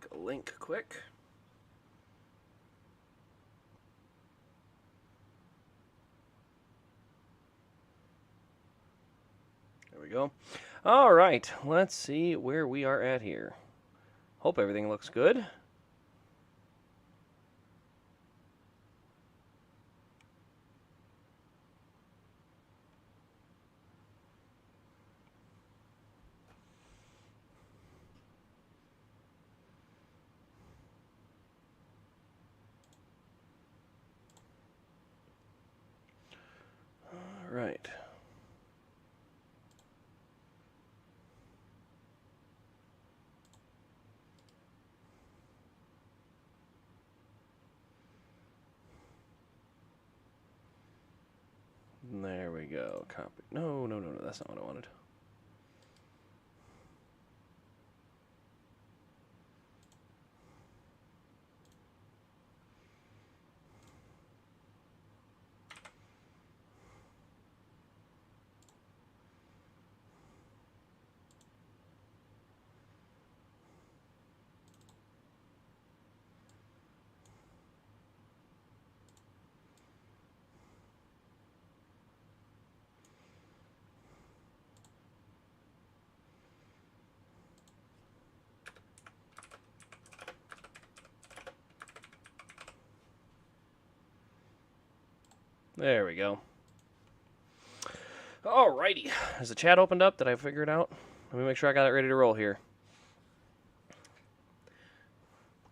make a link quick. There we go. All right, let's see where we are at here. Hope everything looks good. All right. There we go. Copy. No, that's not what I wanted. There we go. Alrighty. Has the chat opened up? Did I figure it out? Let me make sure I got it ready to roll here.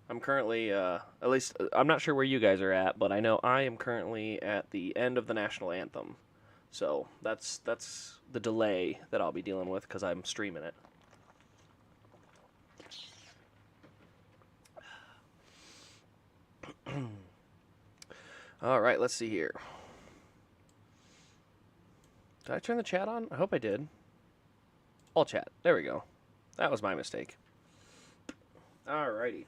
I'm currently, at least, I'm not sure where you guys are at, but I know I am currently at the end of the national anthem. So that's the delay that I'll be dealing with because I'm streaming it. All right, let's see here. Did I turn the chat on? I hope I did. All chat. There we go. That was my mistake. Alrighty.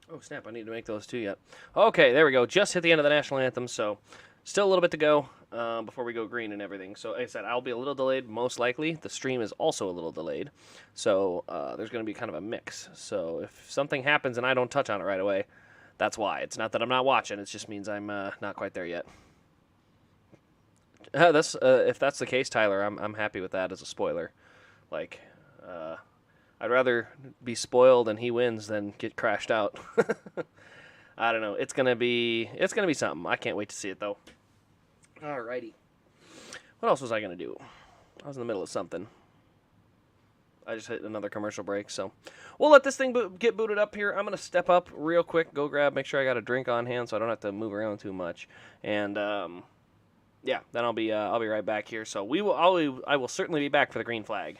Oh, snap, I need to make those too yet. Okay, there we go. Just hit the end of the national anthem, so still a little bit to go before we go green and everything. So, like I said, I'll be a little delayed, most likely. The stream is also a little delayed, so there's going to be kind of a mix. So if something happens and I don't touch on it right away, that's why. It's not that I'm not watching. It just means I'm not quite there yet. If that's the case, Tyler, I'm happy with that as a spoiler. Like, I'd rather be spoiled and he wins than get crashed out. I don't know. It's gonna be something. I can't wait to see it though. Alrighty. What else was I gonna do? I was in the middle of something. I just hit another commercial break, so we'll let this thing get booted up here. I'm gonna step up real quick, go make sure I got a drink on hand, so I don't have to move around too much. And yeah, then I'll be right back here. So I will certainly be back for the green flag.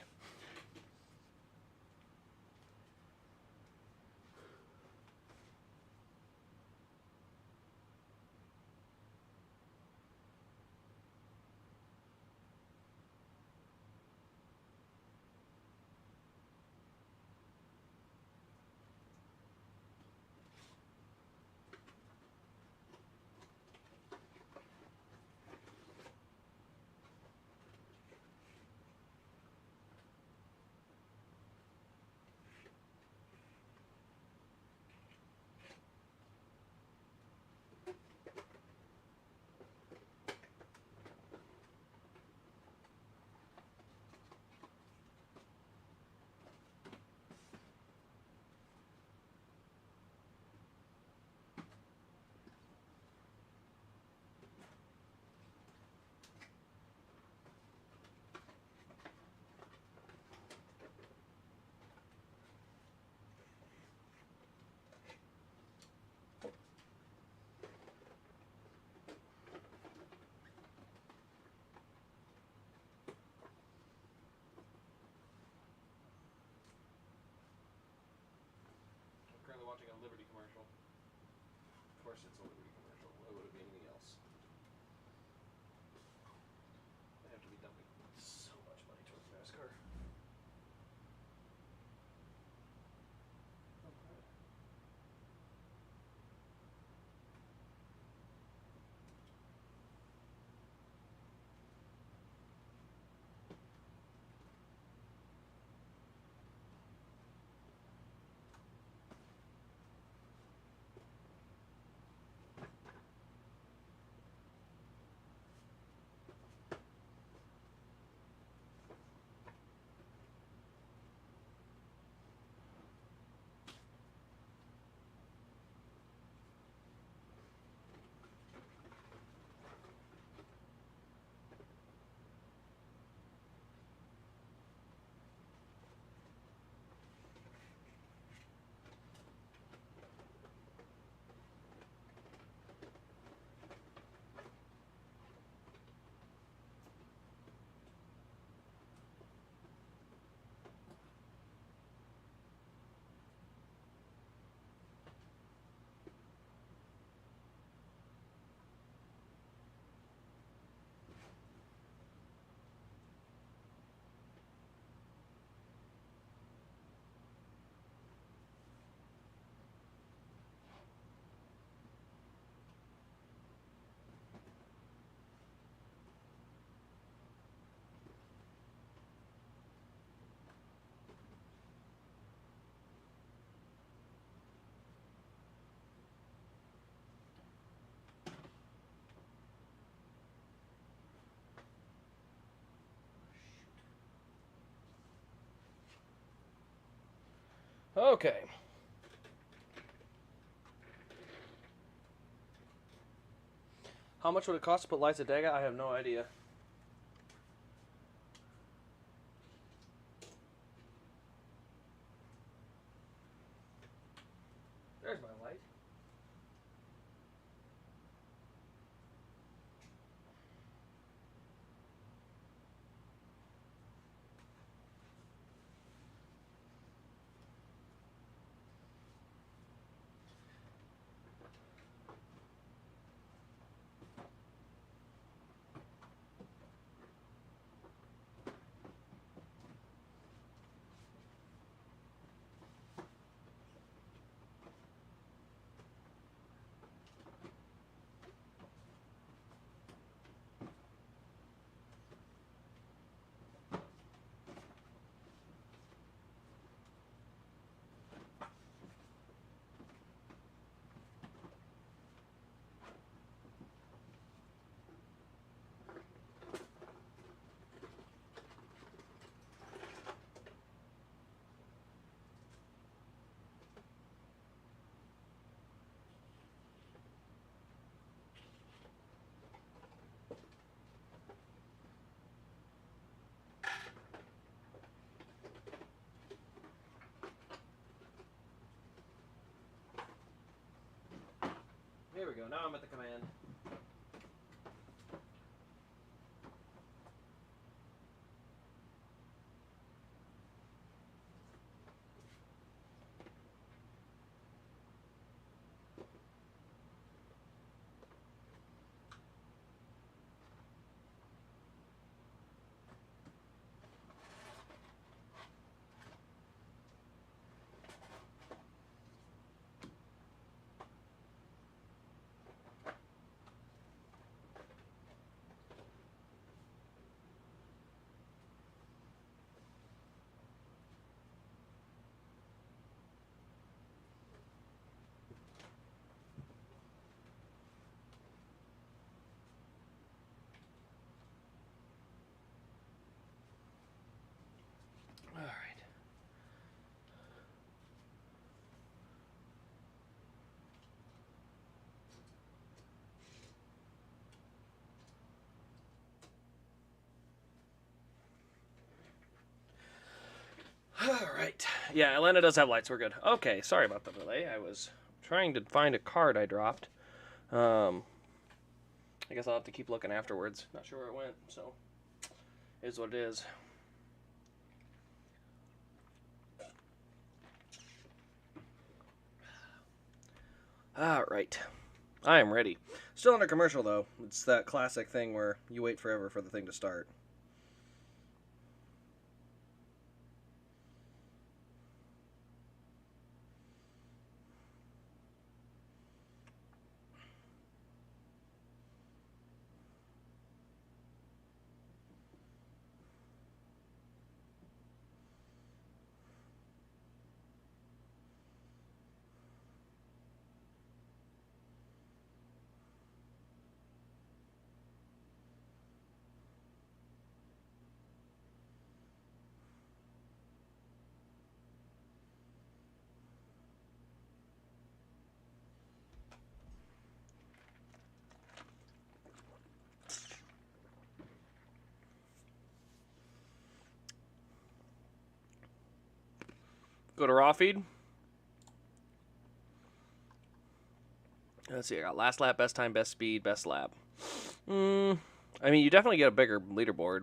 Watching a Liberty commercial. Of course it's a Liberty commercial. Why would it be anything else? Okay. How much would it cost to put lights at Daga? I have no idea. There's my light. Here we go. Now I'm at the command. All right. All right. Yeah, Atlanta does have lights. We're good. Okay, sorry about the delay. I was trying to find a card I dropped. I guess I'll have to keep looking afterwards. Not sure where it went, so it is what it is. All right. I am ready. Still under commercial, though. It's that classic thing where you wait forever for the thing to start. Go to raw feed. Let's see, I got last lap, best time, best speed, best lap. I mean, you definitely get a bigger leaderboard.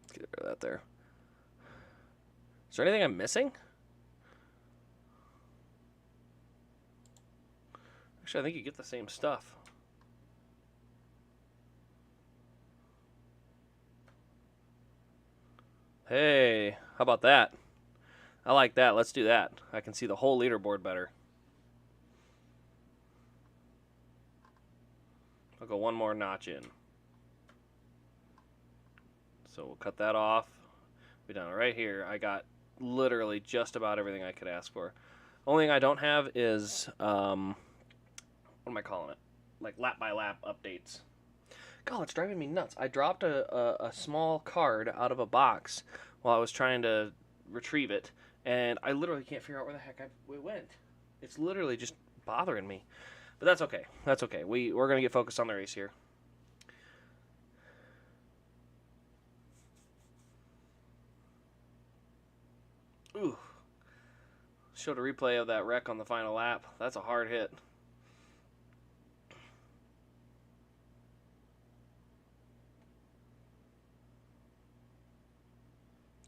Let's get rid of that there. Is there anything I'm missing? Actually, I think you get the same stuff. Hey, how about that? I like that. Let's do that. I can see the whole leaderboard better. I'll go one more notch in. So we'll cut that off. Be done right here. I got literally just about everything I could ask for. Only thing I don't have is, what am I calling it? Like lap by lap updates. God, it's driving me nuts. I dropped a small card out of a box while I was trying to retrieve it, and I literally can't figure out where the heck it went. It's literally just bothering me. But that's okay. That's okay. We're going to get focused on the race here. Ooh. Showed a replay of that wreck on the final lap. That's a hard hit.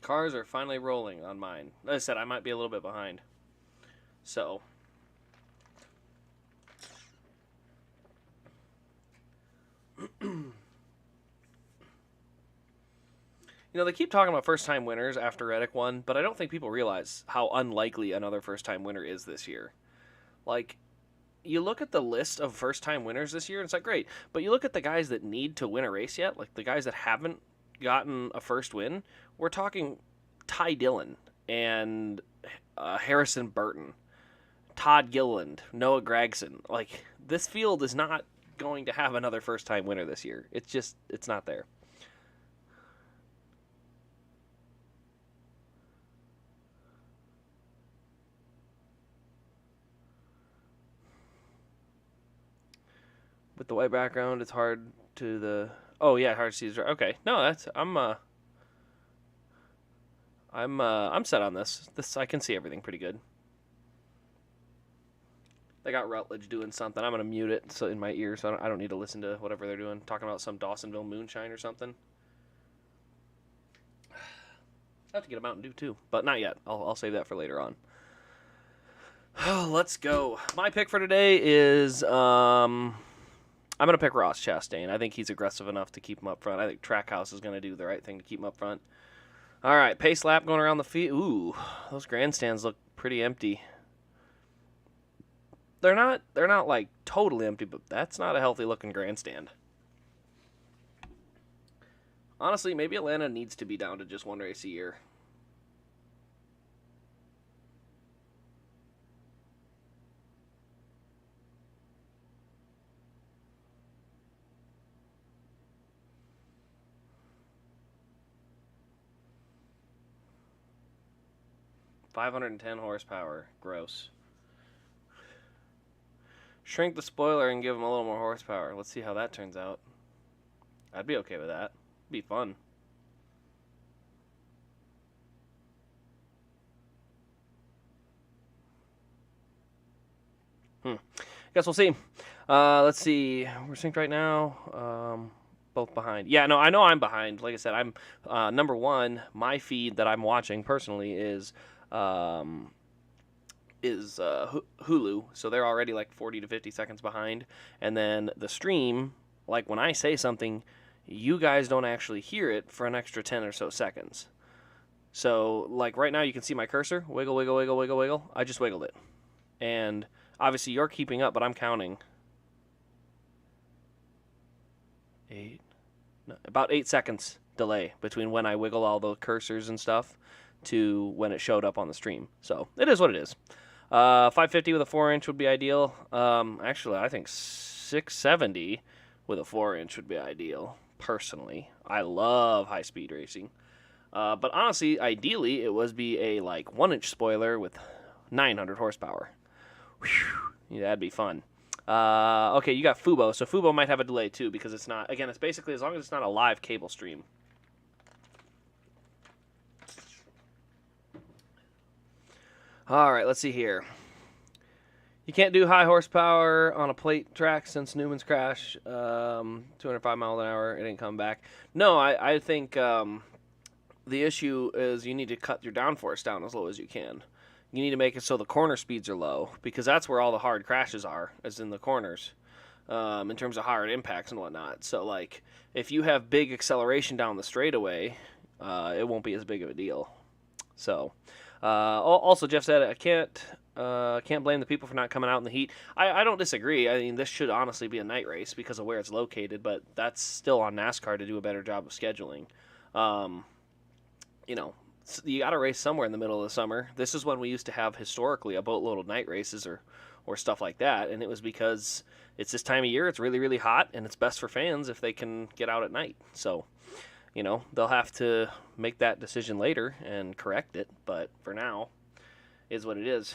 Cars are finally rolling on mine. As I said, I might be a little bit behind. So. You know, they keep talking about first-time winners after Reddick won, but I don't think people realize how unlikely another first-time winner is this year. Like, you look at the list of first-time winners this year, and it's like, great. But you look at the guys that need to win a race yet, like the guys that haven't gotten a first win, we're talking Ty Dillon and Harrison Burton, Todd Gilliland, Noah Gragson. Like, this field is not going to have another first-time winner this year. It's not there. With the white background, it's hard to the... Oh, yeah, hard to see. Okay, no, that's... I'm set on this. I can see everything pretty good. They got Rutledge doing something. I'm gonna mute it so in my ear, so I don't need to listen to whatever they're doing. Talking about some Dawsonville moonshine or something. I have to get a Mountain Dew too, but not yet. I'll save that for later on. Let's go. My pick for today is I'm going to pick Ross Chastain. I think he's aggressive enough to keep him up front. I think Trackhouse is going to do the right thing to keep him up front. All right, pace lap going around the field. Ooh, those grandstands look pretty empty. They're not like totally empty, but that's not a healthy looking grandstand. Honestly, maybe Atlanta needs to be down to just one race a year. $510 horsepower. Gross. Shrink the spoiler and give them a little more horsepower. Let's see how that turns out. I'd be okay with that. It'd be fun. Guess we'll see. Let's see. We're synced right now. Both behind. Yeah, no, I know I'm behind. Like I said, I'm number one. My feed that I'm watching personally is Hulu, so they're already like 40 to 50 seconds behind. And then the stream, like when I say something, you guys don't actually hear it for an extra 10 or so seconds. So, like right now, you can see my cursor. Wiggle, wiggle, wiggle, wiggle, wiggle. I just wiggled it. And obviously, you're keeping up, but I'm counting. About 8 seconds delay between when I wiggle all the cursors and stuff to when it showed up on the stream. So, it is what it is. 550 with a 4-inch would be ideal. Actually, I think 670 with a 4-inch would be ideal, personally. I love high-speed racing. But honestly, ideally, it would be a like 1-inch spoiler with 900 horsepower. Whew, yeah, that'd be fun. Okay, you got Fubo. So Fubo might have a delay too because it's not, again, it's basically as long as it's not a live cable stream. All right, let's see here. You can't do high horsepower on a plate track since Newman's crash. 205 miles an hour, it ain't come back. No, I think the issue is you need to cut your downforce down as low as you can. You need to make it so the corner speeds are low because that's where all the hard crashes are, as in the corners, in terms of hard impacts and whatnot. So, like, if you have big acceleration down the straightaway, it won't be as big of a deal. So, also, Jeff said, I can't blame the people for not coming out in the heat. I don't disagree. I mean, this should honestly be a night race because of where it's located, but that's still on NASCAR to do a better job of scheduling. You know, you got to race somewhere in the middle of the summer. This is when we used to have historically a boatload of night races or stuff like that, and it was because it's this time of year, it's really, really hot, and it's best for fans if they can get out at night. So, you know, they'll have to make that decision later and correct it, but for now, is what it is.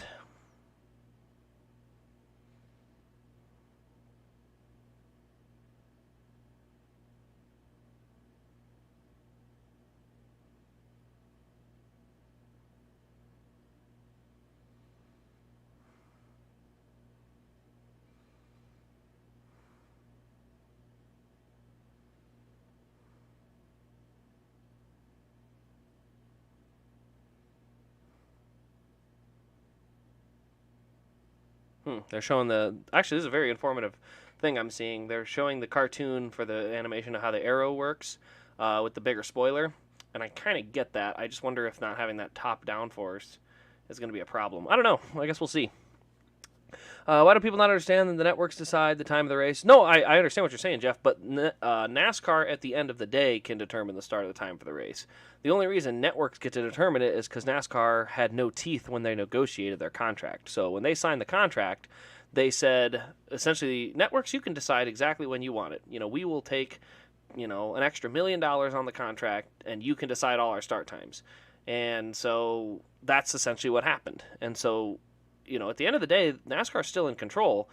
They're showing actually, this is a very informative thing I'm seeing. They're showing the cartoon for the animation of how the arrow works with the bigger spoiler, and I kind of get that. I just wonder if not having that top-down force is going to be a problem. I don't know. I guess we'll see. Why do people not understand that the networks decide the time of the race? No, I understand what you're saying, Jeff, but NASCAR at the end of the day can determine the start of the time for the race. The only reason networks get to determine it is because NASCAR had no teeth when they negotiated their contract. So when they signed the contract, they said, essentially, networks, you can decide exactly when you want it. We will take, an extra $1 million on the contract, and you can decide all our start times. And so that's essentially what happened. And so at the end of the day, NASCAR's still in control,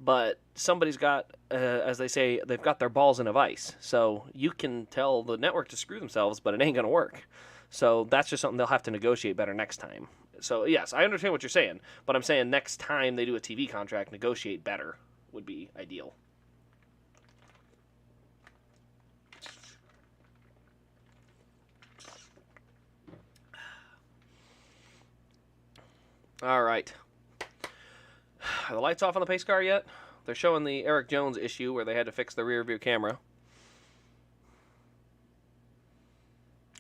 but somebody's got, as they say, they've got their balls in a vice. So you can tell the network to screw themselves, but it ain't going to work. So that's just something they'll have to negotiate better next time. So, yes, I understand what you're saying, but I'm saying next time they do a TV contract, negotiate better would be ideal. All right. Are the lights off on the pace car yet? They're showing the Eric Jones issue where they had to fix the rear view camera.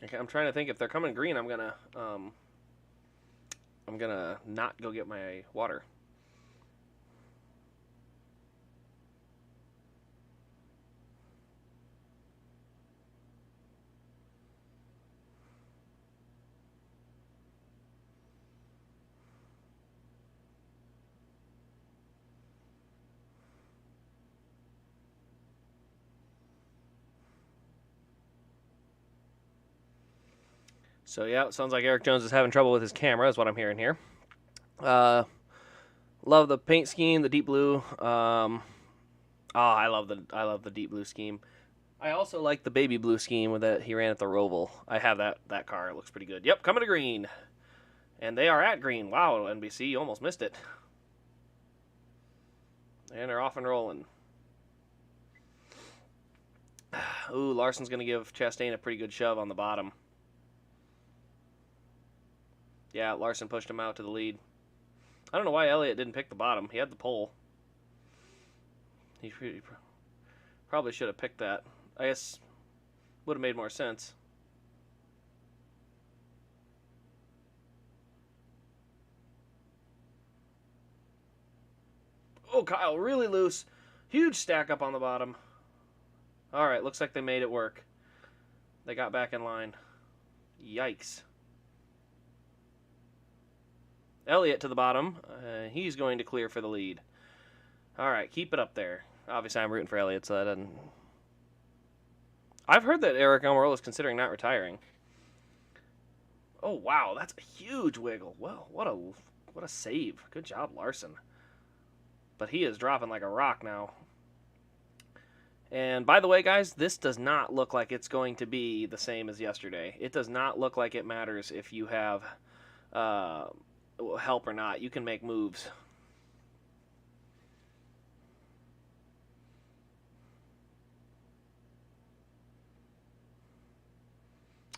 Okay, I'm trying to think if they're coming green. I'm gonna not go get my water. So yeah, it sounds like Eric Jones is having trouble with his camera, is what I'm hearing here. Love the paint scheme, the deep blue. I love the deep blue scheme. I also like the baby blue scheme that he ran at the Roval. I have that car. It looks pretty good. Yep, coming to green. And they are at green. Wow, NBC, you almost missed it. And they're off and rolling. Ooh, Larson's going to give Chastain a pretty good shove on the bottom. Yeah, Larson pushed him out to the lead. I don't know why Elliot didn't pick the bottom. He had the pole. He probably should have picked that. I guess would have made more sense. Oh, Kyle, really loose. Huge stack up on the bottom. All right, looks like they made it work. They got back in line. Yikes. Elliot to the bottom. He's going to clear for the lead. All right, keep it up there. Obviously, I'm rooting for Elliot, so that doesn't... I've heard that Eric Almirola is considering not retiring. Oh, wow, that's a huge wiggle. Well, what a save. Good job, Larson. But he is dropping like a rock now. And by the way, guys, this does not look like it's going to be the same as yesterday. It does not look like it matters if you have help or not. You can make moves.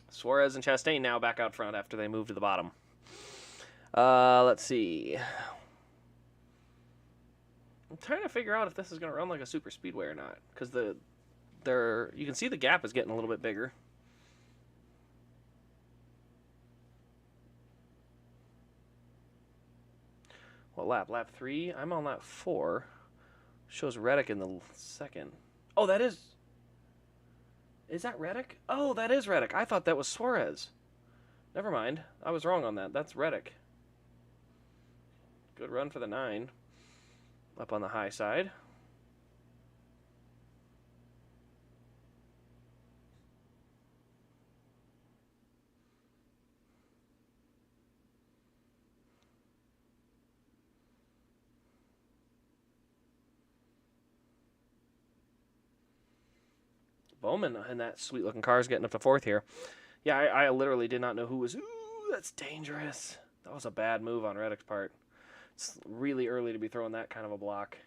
Suarez and Chastain now back out front after they moved to the bottom. Let's see. I'm trying to figure out if this is going to run like a super speedway or not, because you can see the gap is getting a little bit bigger. What lap? Lap 3? I'm on lap 4. Shows Reddick in the second. Oh, that is... Is that Reddick? Oh, that is Reddick. I thought that was Suarez. Never mind. I was wrong on that. That's Reddick. Good run for the 9. Up on the high side. Bowman in that sweet-looking car is getting up to 4th here. Yeah, I literally did not know who was... Ooh, that's dangerous. That was a bad move on Reddick's part. It's really early to be throwing that kind of a block.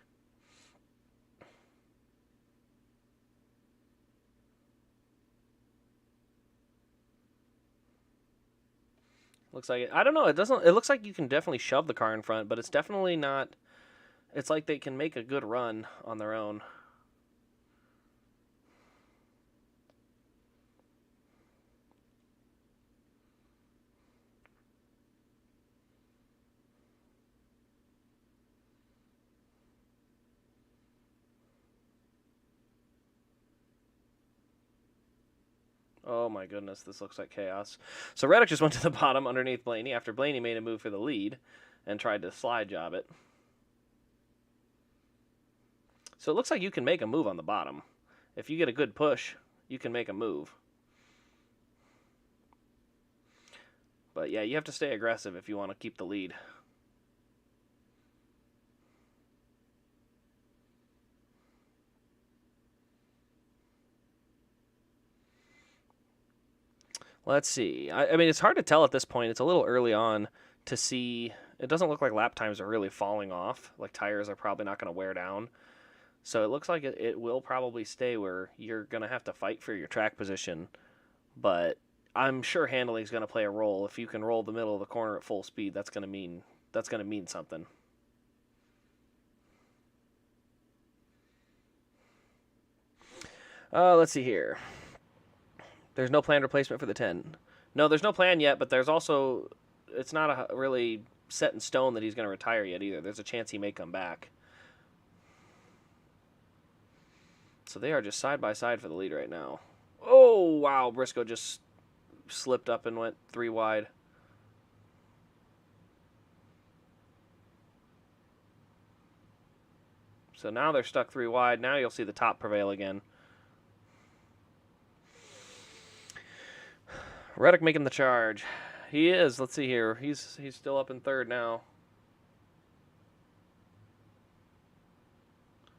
Looks like it. I don't know. It doesn't. It looks like you can definitely shove the car in front, but it's definitely not. It's like they can make a good run on their own. Oh my goodness, this looks like chaos. So Reddick just went to the bottom underneath Blaney after Blaney made a move for the lead and tried to slide job it. So it looks like you can make a move on the bottom. If you get a good push, you can make a move. But yeah, you have to stay aggressive if you want to keep the lead. Let's see. I mean, it's hard to tell at this point. It's a little early on to see. It doesn't look like lap times are really falling off. Like tires are probably not going to wear down. So it looks like it will probably stay where you're going to have to fight for your track position. But I'm sure handling is going to play a role. If you can roll the middle of the corner at full speed, that's going to mean something. Let's see here. There's no planned replacement for the 10. No, there's no plan yet, but there's also... It's not a really set in stone that he's going to retire yet either. There's a chance he may come back. So they are just side by side for the lead right now. Oh, wow. Briscoe just slipped up and went 3 wide. So now they're stuck 3 wide. Now you'll see the top prevail again. Reddick making the charge. He is. Let's see here. He's still up in 3rd now.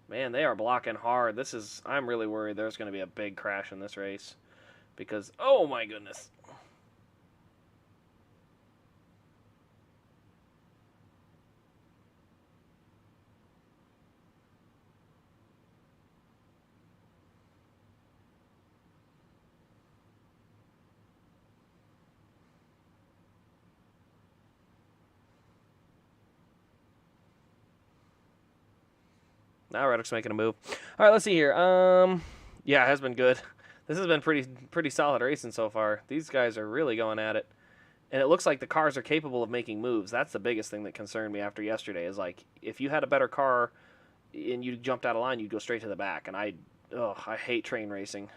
Man, they are blocking hard. I'm really worried there's going to be a big crash in this race. Because, oh my goodness. Now Reddick's making a move. All right, let's see here. Yeah, it has been good. This has been pretty solid racing so far. These guys are really going at it. And it looks like the cars are capable of making moves. That's the biggest thing that concerned me after yesterday is like if you had a better car and you jumped out of line, you'd go straight to the back. And I hate train racing.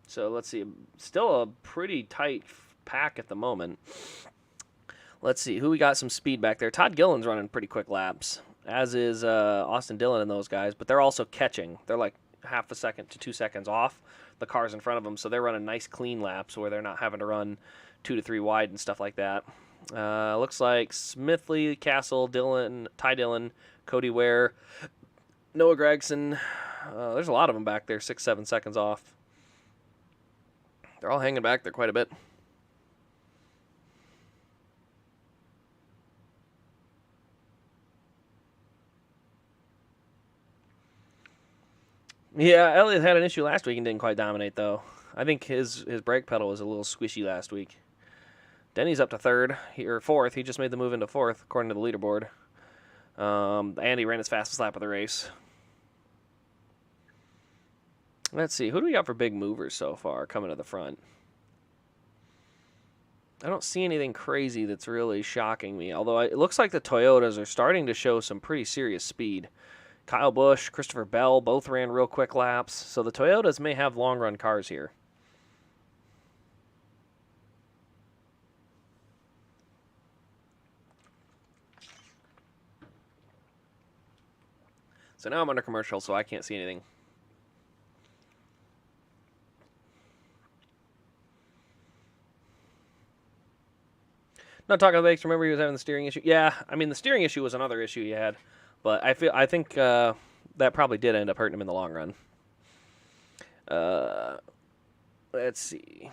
So let's see. Still a pretty tight pack at the moment. Let's see who we got some speed back there. Todd Gillen's running pretty quick laps, as is Austin Dillon and those guys, but they're also catching. They're like half a second to 2 seconds off the cars in front of them, so they're running nice clean laps where they're not having to run 2 to 3 wide and stuff like that. Looks like Smithley, Castle, Dillon, Ty Dillon, Cody Ware, Noah Gregson. There's a lot of them back there, 6-7 seconds off. They're all hanging back there quite a bit. Yeah, Elliot had an issue last week and didn't quite dominate, though. I think his brake pedal was a little squishy last week. Denny's up to 3rd, or 4th. He just made the move into 4th, according to the leaderboard. Andy ran his fastest lap of the race. Let's see. Who do we got for big movers so far coming to the front? I don't see anything crazy that's really shocking me, although it looks like the Toyotas are starting to show some pretty serious speed. Kyle Busch, Christopher Bell, both ran real quick laps. So the Toyotas may have long-run cars here. So now I'm under commercial, so I can't see anything. Not talking about Bakes. Remember he was having the steering issue? Yeah, I mean, the steering issue was another issue he had But I think that probably did end up hurting him in the long run. Let's see.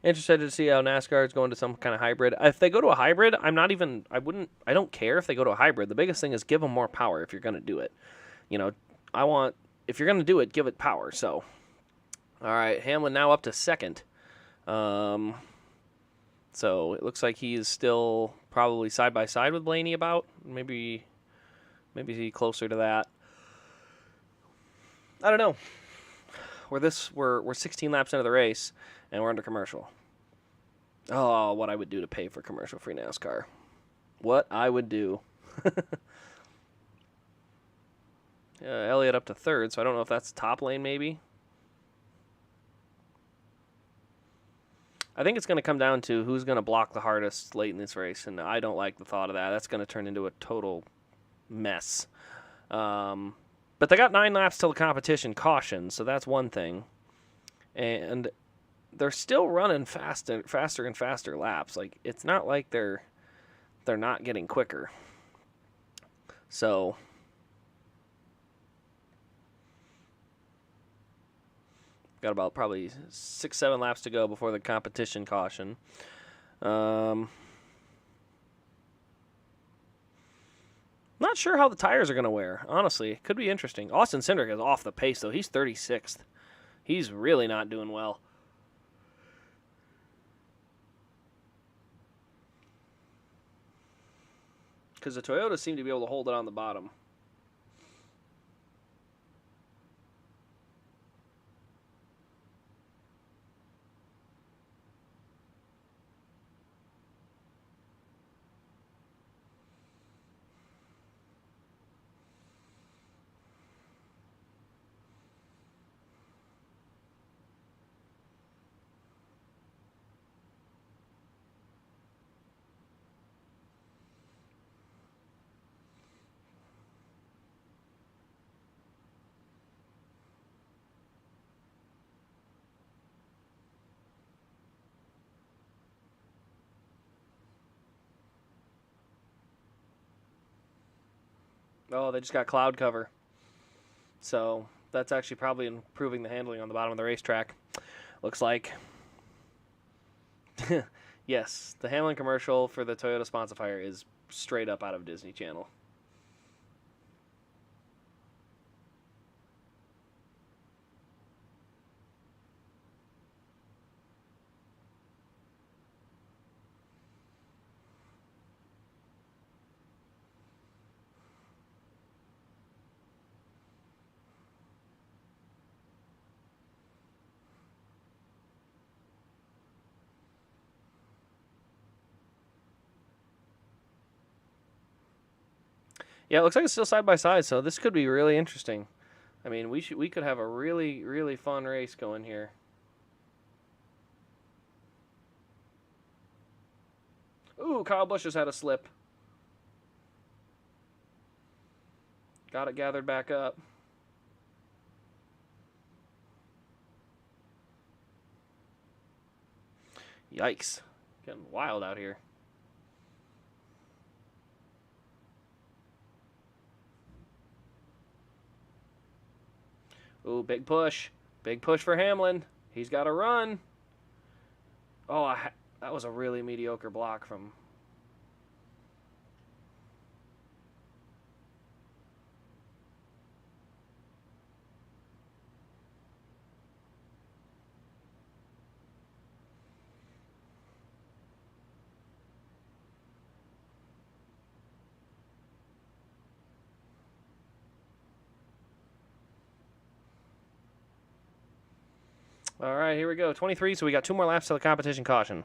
Interested to see how NASCAR is going to some kind of hybrid. If they go to a hybrid, I don't care if they go to a hybrid. The biggest thing is give them more power if you're going to do it. If you're going to do it, give it power. So, all right, Hamlin now up to second. So it looks like he's still probably side by side with Blaney about. Maybe closer to that. I don't know. We're 16 laps into the race, and we're under commercial. Oh, what I would do to pay for commercial-free NASCAR. What I would do. Elliot up to third, so I don't know if that's top lane maybe. I think it's going to come down to who's going to block the hardest late in this race, and I don't like the thought of that. That's going to turn into a total mess. But they got 9 laps till the competition caution, so that's one thing. And they're still running faster and faster laps. Like, it's not like they're not getting quicker. So got about probably 6-7 laps to go before the competition caution. Not sure how the tires are going to wear, honestly. It could be interesting. Austin Cindric is off the pace, though. He's 36th. He's really not doing well. Because the Toyotas seem to be able to hold it on the bottom. Oh, they just got cloud cover. So that's actually probably improving the handling on the bottom of the racetrack. Looks like. Yes, the Hamlin commercial for the Toyota Sponsify is straight up out of Disney Channel. Yeah, it looks like it's still side by side, so this could be really interesting. I mean, we could have a really, really fun race going here. Ooh, Kyle Busch has had a slip. Got it gathered back up. Yikes. Getting wild out here. Ooh, big push. Big push for Hamlin. He's got to run. Oh, that was a really mediocre block from... All right, here we go. 23, so we got 2 more laps till the competition caution.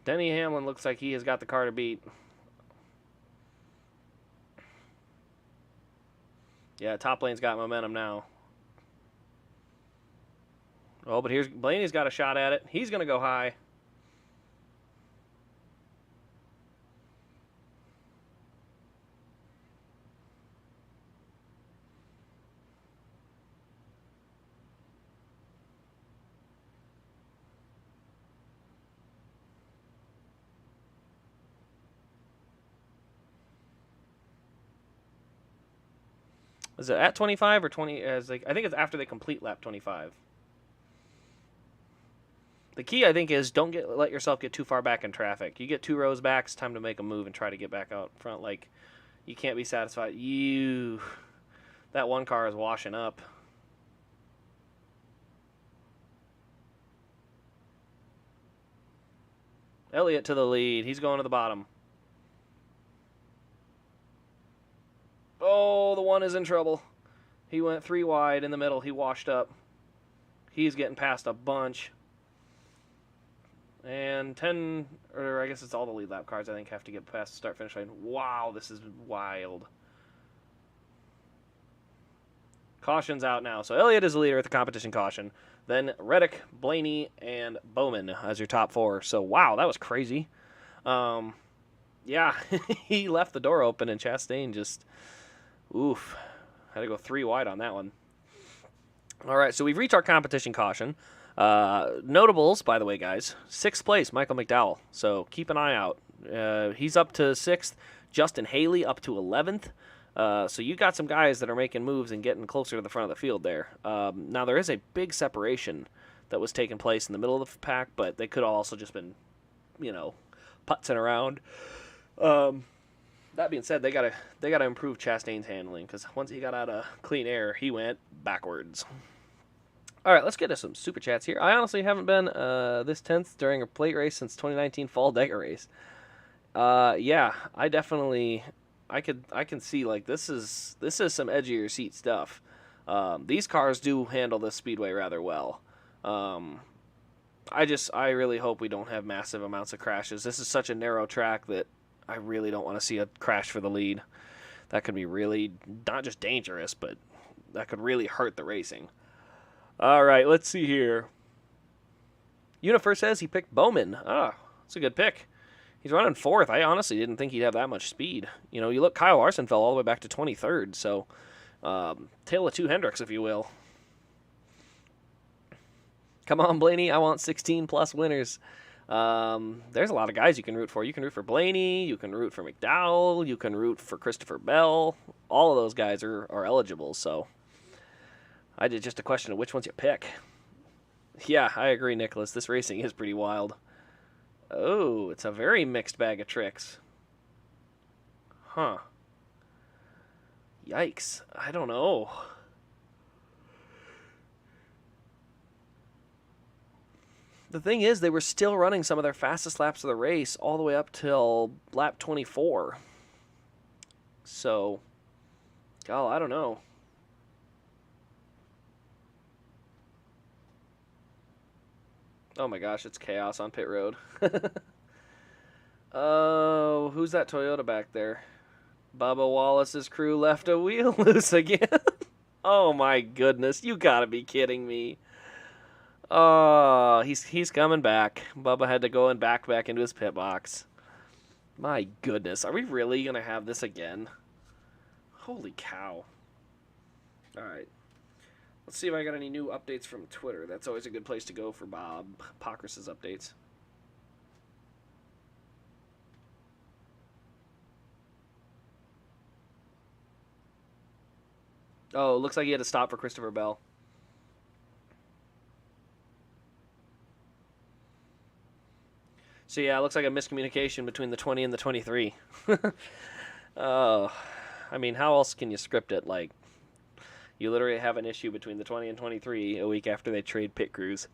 Denny Hamlin looks like he has got the car to beat. Yeah, top lane's got momentum now. Oh, but here's Blaney's got a shot at it. He's going to go high. Is it at 25 or 20? I think it's after they complete lap 25. The key, I think, is don't let yourself get too far back in traffic. You get 2 rows back, it's time to make a move and try to get back out front. Like, you can't be satisfied. That one car is washing up. Elliot to the lead. He's going to the bottom. Oh, the one is in trouble. He went 3 wide in the middle. He washed up. He's getting past a bunch. And 10, or I guess it's all the lead lap cars, I think, have to get past the start-finish line. Wow, this is wild. Caution's out now. So Elliot is the leader at the competition caution. Then Reddick, Blaney, and Bowman as your top 4. So, wow, that was crazy. Yeah, he left the door open, and Chastain just, oof, had to go 3 wide on that one. All right, so we've reached our competition caution. Notables, by the way, guys. 6th place, Michael McDowell. So keep an eye out. He's up to 6th. Justin Haley up to 11th. So you got some guys that are making moves and getting closer to the front of the field there. Now, there is a big separation that was taking place in the middle of the pack, but they could have also just been, putzing around. That being said, they gotta improve Chastain's handling, because once he got out of clean air, he went backwards. All right, let's get to some super chats here. I honestly haven't been this tense during a plate race since 2019 fall Dega race. Yeah, I definitely, I can see, like, this is some edge of your seat stuff. These cars do handle this speedway rather well. I really hope we don't have massive amounts of crashes. This is such a narrow track that I really don't want to see a crash for the lead. That could be really not just dangerous, but that could really hurt the racing. All right, let's see here. Universe says he picked Bowman. That's a good pick. He's running 4th. I honestly didn't think he'd have that much speed. You look, Kyle Larson fell all the way back to 23rd, so tale of 2 Hendricks, if you will. Come on, Blaney, I want 16-plus winners. There's a lot of guys you can root for. You can root for Blaney, you can root for McDowell, you can root for Christopher Bell. All of those guys are eligible, so I did just a question of which ones you pick. Yeah, I agree, Nicholas. This racing is pretty wild. Oh, it's a very mixed bag of tricks. Huh. Yikes. I don't know. The thing is, they were still running some of their fastest laps of the race all the way up till lap 24. So, I don't know. Oh my gosh, it's chaos on pit road. Oh, who's that Toyota back there? Bubba Wallace's crew left a wheel loose again. Oh my goodness, you gotta be kidding me. Oh, he's coming back. Bubba had to go and back into his pit box. My goodness, are we really gonna have this again? Holy cow. Alright. Let's see if I got any new updates from Twitter. That's always a good place to go for Bob Pockrass's updates. Oh, looks like he had to stop for Christopher Bell. So yeah, it looks like a miscommunication between the 20 and the 23. Oh, I mean, how else can you script it? Like, you literally have an issue between the 20 and 23 a week after they trade pit crews.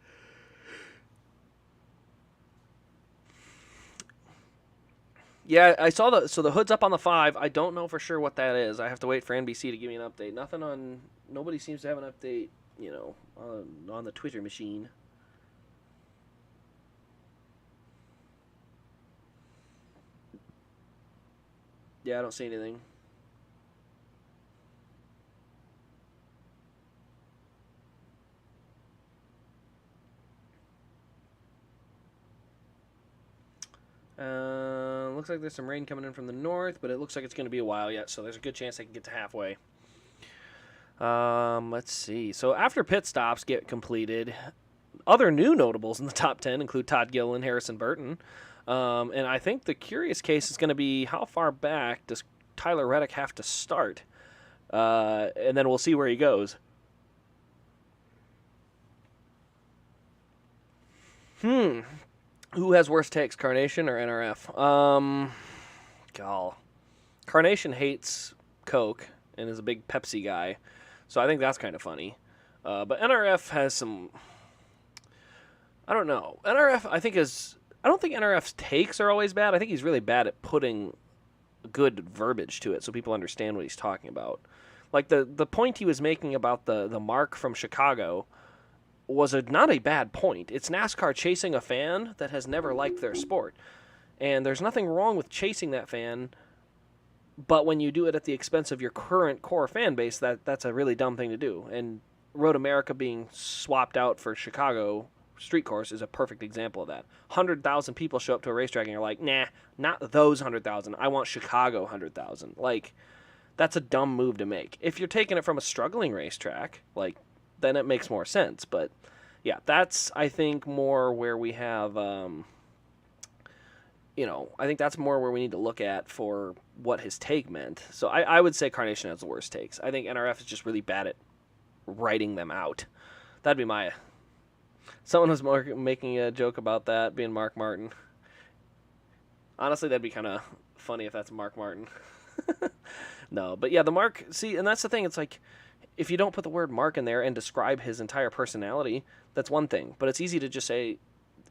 Yeah, I saw the hood's up on the 5. I don't know for sure what that is. I have to wait for NBC to give me an update. Nobody seems to have an update, on the Twitter machine. Yeah, I don't see anything. Looks like there's some rain coming in from the north, but it looks like it's going to be a while yet, so there's a good chance they can get to halfway. Let's see. So after pit stops get completed, other new notables in the top 10 include Todd Gill and Harrison Burton. And I think the curious case is going to be how far back does Tyler Reddick have to start? and then we'll see where he goes. Who has worse takes, Carnation or NRF? Gall. Carnation hates Coke and is a big Pepsi guy, so I think that's kind of funny. But NRF has some. I don't know. NRF, I think is. I don't think NRF's takes are always bad. I think he's really bad at putting good verbiage to it so people understand what he's talking about. Like the point he was making about the mark from Chicago was not a bad point. It's NASCAR chasing a fan that has never liked their sport. And there's nothing wrong with chasing that fan, but when you do it at the expense of your current core fan base, that's a really dumb thing to do. And Road America being swapped out for Chicago street course is a perfect example of that. 100,000 people show up to a racetrack and you're like, nah, not those 100,000. I want Chicago 100,000. Like, that's a dumb move to make. If you're taking it from a struggling racetrack, like, then it makes more sense. But yeah, that's, I think, more where we have, I think that's more where we need to look at for what his take meant. So I would say Carnation has the worst takes. I think NRF is just really bad at writing them out. That'd be my. Someone was making a joke about that being Mark Martin. Honestly, that'd be kind of funny if that's Mark Martin. No, but yeah, the Mark, see, and that's the thing. It's like, if you don't put the word Mark in there and describe his entire personality, that's one thing. But it's easy to just say,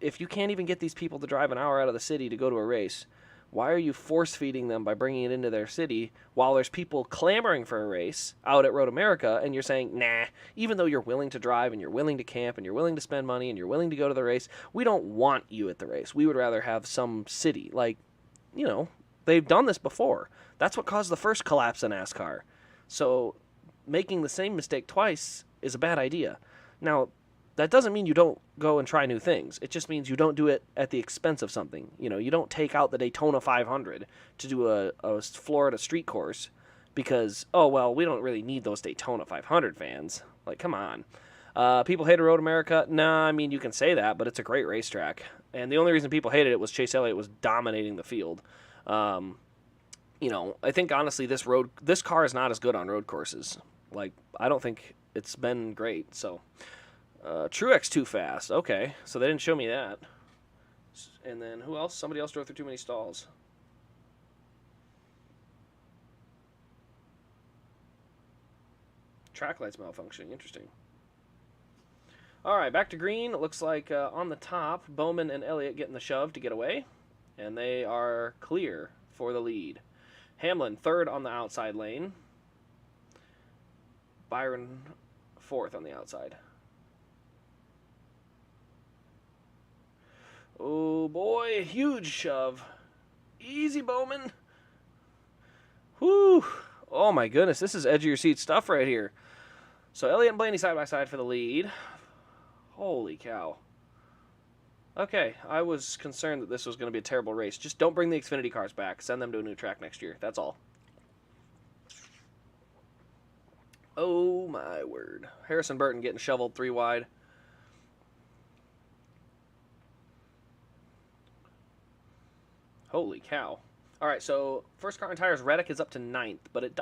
if you can't even get these people to drive an hour out of the city to go to a race, why are you force-feeding them by bringing it into their city while there's people clamoring for a race out at Road America, and you're saying, nah, even though you're willing to drive and you're willing to camp and you're willing to spend money and you're willing to go to the race, we don't want you at the race. We would rather have some city. Like, they've done this before. That's what caused the first collapse in NASCAR. So making the same mistake twice is a bad idea. Now, that doesn't mean you don't go and try new things. It just means you don't do it at the expense of something. You don't take out the Daytona 500 to do a Florida street course because, we don't really need those Daytona 500 fans. Like, come on. People hated Road America? Nah, I mean, you can say that, but it's a great racetrack. And the only reason people hated it was Chase Elliott was dominating the field. I think, honestly, this car is not as good on road courses. Like, I don't think it's been great, so... Truex too fast. Okay, so they didn't show me that. And then who else? Somebody else drove through too many stalls. Track lights malfunctioning. Interesting. All right, back to green. It looks like on the top, Bowman and Elliot getting the shove to get away. And they are clear for the lead. Hamlin, third on the outside lane. Byron, fourth on the outside. Oh boy, huge shove. Easy, Bowman. Whew. Oh my goodness, this is edge of your seat stuff right here. So Elliot and Blaney side by side for the lead. Holy cow. Okay, I was concerned that this was going to be a terrible race. Just don't bring the Xfinity cars back. Send them to a new track next year. That's all. Oh my word. Harrison Burton getting shoveled 3 wide. Holy cow. All right, so first car on tires, Reddick is up to 9th, but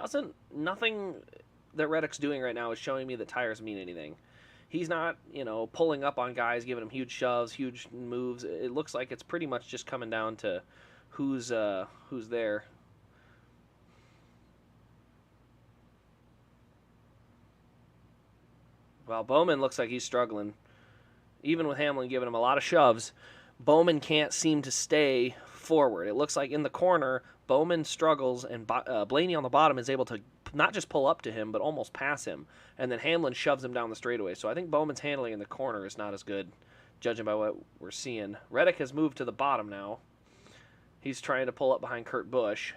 nothing that Reddick's doing right now is showing me that tires mean anything. He's not, pulling up on guys, giving them huge shoves, huge moves. It looks like it's pretty much just coming down to who's there. Well, Bowman looks like he's struggling. Even with Hamlin giving him a lot of shoves, Bowman can't seem to stay forward. It looks like in the corner, Bowman struggles, and Blaney on the bottom is able to not just pull up to him, but almost pass him. And then Hamlin shoves him down the straightaway. So I think Bowman's handling in the corner is not as good, judging by what we're seeing. Reddick has moved to the bottom now. He's trying to pull up behind Kurt Busch.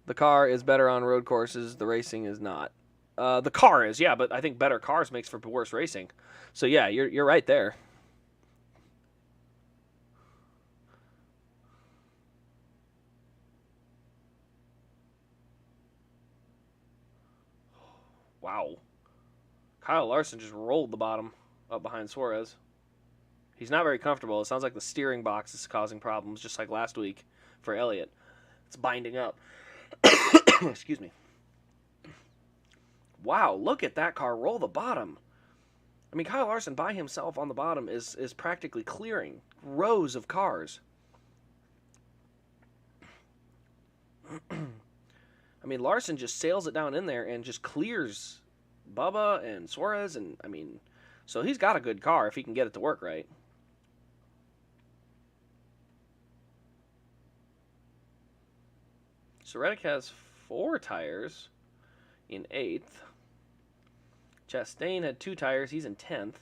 The car is better on road courses. The racing is not. The car is, yeah, but I think better cars makes for worse racing. So yeah, you're right there. Wow. Kyle Larson just rolled the bottom up behind Suarez. He's not very comfortable. It sounds like the steering box is causing problems, just like last week for Elliot. It's binding up. Excuse me. Wow, look at that car roll the bottom. I mean, Kyle Larson by himself on the bottom is practically clearing rows of cars. I mean, Larson just sails it down in there and just clears Bubba and Suarez, and I mean, so he's got a good car if he can get it to work right. So Reddick has 4 tires in 8th. Chastain had 2 tires. He's in 10th.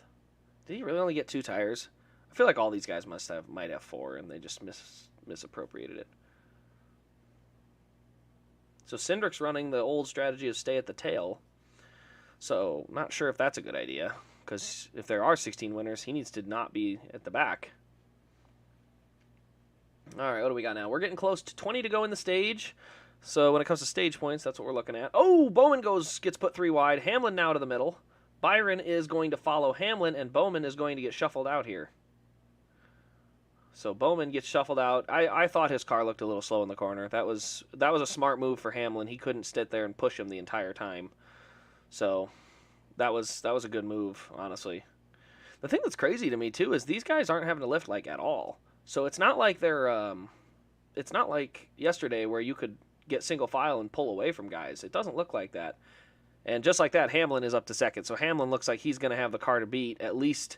Did he really only get 2 tires? I feel like all these guys might have 4, and they just misappropriated it. So Cindric's running the old strategy of stay at the tail. So not sure if that's a good idea, because if there are 16 winners, he needs to not be at the back. All right, what do we got now? We're getting close to 20 to go in the stage. So when it comes to stage points, that's what we're looking at. Oh, Bowman gets put 3 wide. Hamlin now to the middle. Byron is going to follow Hamlin, and Bowman is going to get shuffled out here. So Bowman gets shuffled out. I thought his car looked a little slow in the corner. That was a smart move for Hamlin. He couldn't sit there and push him the entire time. So that was a good move, honestly. The thing that's crazy to me too is these guys aren't having to lift like at all. So it's not like it's not like yesterday where you could get single file and pull away from guys. It doesn't look like that. And just like that, Hamlin is up to second. So Hamlin looks like he's going to have the car to beat, at least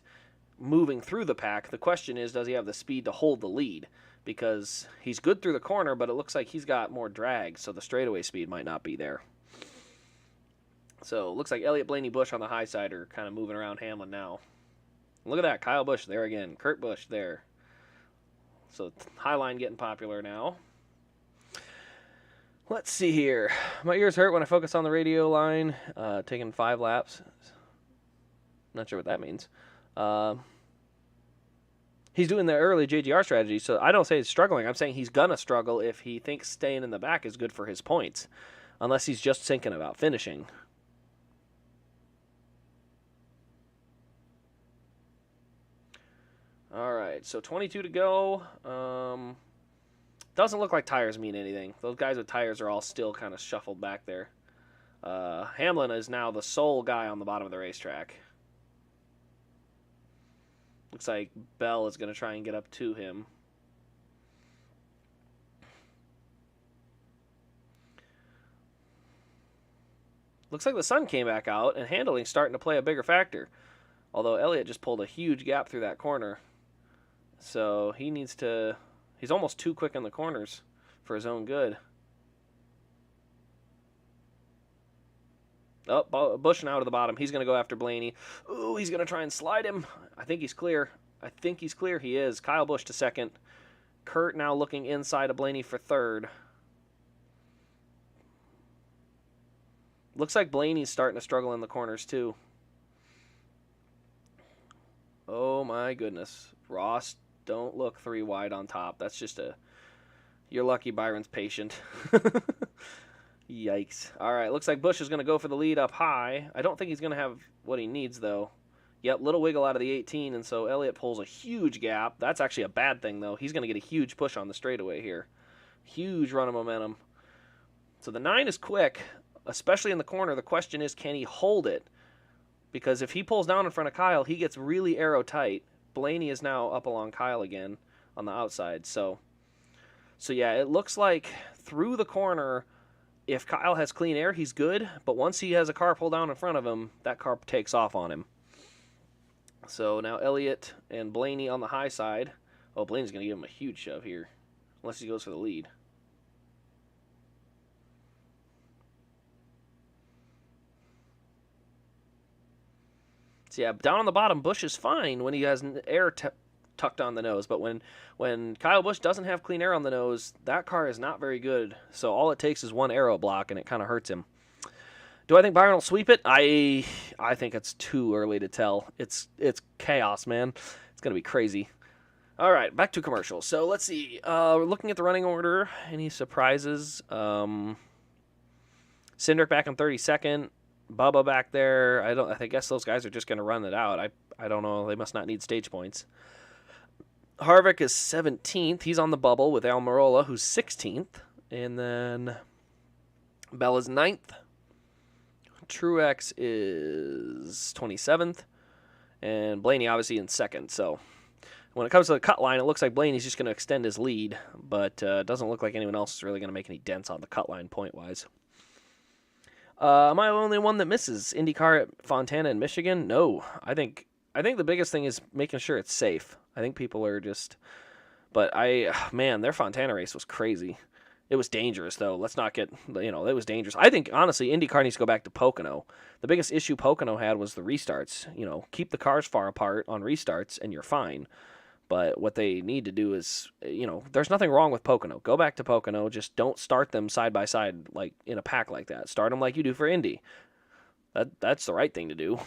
moving through the pack. The question is, does he have the speed to hold the lead? Because he's good through the corner, but it looks like he's got more drag, so the straightaway speed might not be there. So it looks like Elliot, Blaney, Busch on the high side are kind of moving around Hamlin now. Look at that, Kyle Busch there again. Kurt Busch there. So Highline getting popular now. Let's see here. My ears hurt when I focus on the radio line. Taking 5 laps. Not sure what that means. He's doing the early JGR strategy, so I don't say he's struggling. I'm saying he's going to struggle if he thinks staying in the back is good for his points. Unless he's just thinking about finishing. All right, so 22 to go. Doesn't look like tires mean anything. Those guys with tires are all still kind of shuffled back there. Hamlin is now the sole guy on the bottom of the racetrack. Looks like Bell is going to try and get up to him. Looks like the sun came back out, and handling's starting to play a bigger factor. Although Elliot just pulled a huge gap through that corner. So he needs to... He's almost too quick in the corners for his own good. Oh, Busch now to the bottom. He's going to go after Blaney. Ooh, he's going to try and slide him. I think he's clear. He is. Kyle Busch to second. Kurt now looking inside of Blaney for third. Looks like Blaney's starting to struggle in the corners too. Oh my goodness. Ross, don't look 3 wide on top. That's just you're lucky Byron's patient. Yikes. All right, looks like Busch is going to go for the lead up high. I don't think he's going to have what he needs, though. Yep, little wiggle out of the 18, and so Elliott pulls a huge gap. That's actually a bad thing, though. He's going to get a huge push on the straightaway here. Huge run of momentum. So the 9 is quick, especially in the corner. The question is, can he hold it? Because if he pulls down in front of Kyle, he gets really arrow tight. Blaney is now up along Kyle again on the outside. So yeah, it looks like through the corner, if Kyle has clean air, he's good. But once he has a car pull down in front of him, that car takes off on him. So now Elliott and Blaney on the high side. Oh, Blaney's going to give him a huge shove here, unless he goes for the lead. So yeah, down on the bottom, Busch is fine when he has air tucked on the nose. But when Kyle Busch doesn't have clean air on the nose, that car is not very good. So all it takes is one aero block, and it kind of hurts him. Do I think Byron will sweep it? I think it's too early to tell. It's chaos, man. It's going to be crazy. All right, back to commercials. So let's see. We're looking at the running order. Any surprises? Cindric back in 32nd. Bubba back there. I guess those guys are just going to run it out. I don't know. They must not need stage points. Harvick is 17th. He's on the bubble with Almirola, who's 16th. And then Bella's 9th. Truex is 27th. And Blaney obviously in 2nd. So when it comes to the cut line, it looks like Blaney's just going to extend his lead. But it doesn't look like anyone else is really going to make any dents on the cut line point-wise. Am I the only one that misses IndyCar at Fontana in Michigan? No. I think the biggest thing is making sure it's safe. I think people are just... But man, their Fontana race was crazy. It was dangerous, though. Let's not get, it was dangerous. I think, honestly, IndyCar needs to go back to Pocono. The biggest issue Pocono had was the restarts. Keep the cars far apart on restarts, and you're fine. But what they need to do is, there's nothing wrong with Pocono. Go back to Pocono. Just don't start them side by side, like in a pack like that. Start them like you do for Indy. That's the right thing to do.